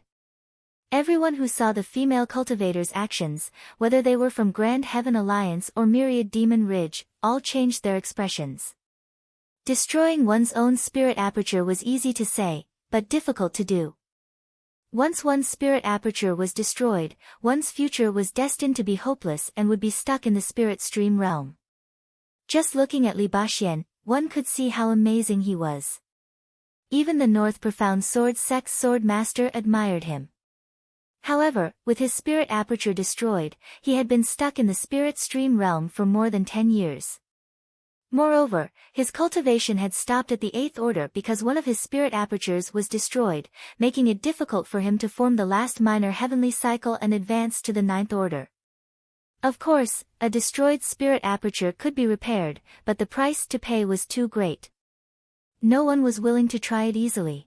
Everyone who saw the female cultivator's actions, whether they were from Grand Heaven Alliance or Myriad Demon Ridge, all changed their expressions. Destroying one's own spirit aperture was easy to say, but difficult to do. Once one's spirit aperture was destroyed, one's future was destined to be hopeless and would be stuck in the spirit stream realm. Just looking at Li Baxian, one could see how amazing he was. Even the North Profound Sword Sect's sword master admired him. However, with his spirit aperture destroyed, he had been stuck in the spirit stream realm for more than 10 years. Moreover, his cultivation had stopped at the 8th order because one of his spirit apertures was destroyed, making it difficult for him to form the last minor heavenly cycle and advance to the 9th order. Of course, a destroyed spirit aperture could be repaired, but the price to pay was too great. No one was willing to try it easily.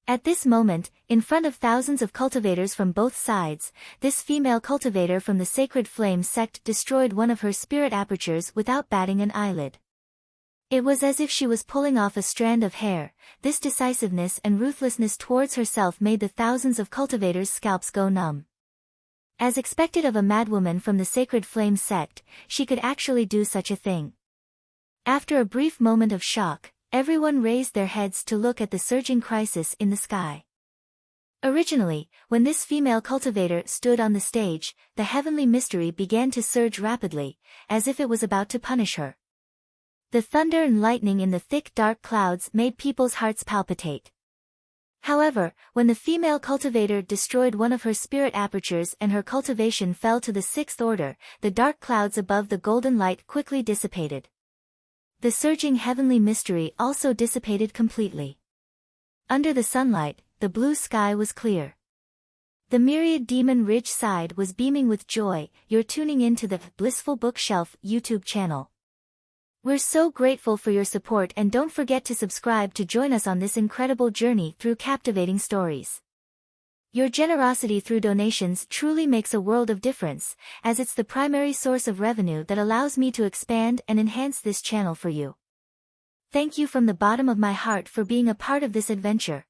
At this moment, in front of thousands of cultivators from both sides, this female cultivator from the Sacred Flame sect destroyed one of her spirit apertures without batting an eyelid. It was as if she was pulling off a strand of hair. This decisiveness and ruthlessness towards herself made the thousands of cultivators' scalps go numb. As expected of a madwoman from the Sacred Flame sect, she could actually do such a thing. After a brief moment of shock, everyone raised their heads to look at the surging crisis in the sky. Originally, when this female cultivator stood on the stage, the heavenly mystery began to surge rapidly, as if it was about to punish her. The thunder and lightning in the thick dark clouds made people's hearts palpitate. However, when the female cultivator destroyed one of her spirit apertures and her cultivation fell to the 6th order, the dark clouds above the golden light quickly dissipated. The surging heavenly mystery also dissipated completely. Under the sunlight, the blue sky was clear. The Myriad Demon Ridge side was beaming with joy. You're tuning into the Blissful Bookshelf YouTube channel. We're so grateful for your support, and don't forget to subscribe to join us on this incredible journey through captivating stories. Your generosity through donations truly makes a world of difference, as it's the primary source of revenue that allows me to expand and enhance this channel for you. Thank you from the bottom of my heart for being a part of this adventure.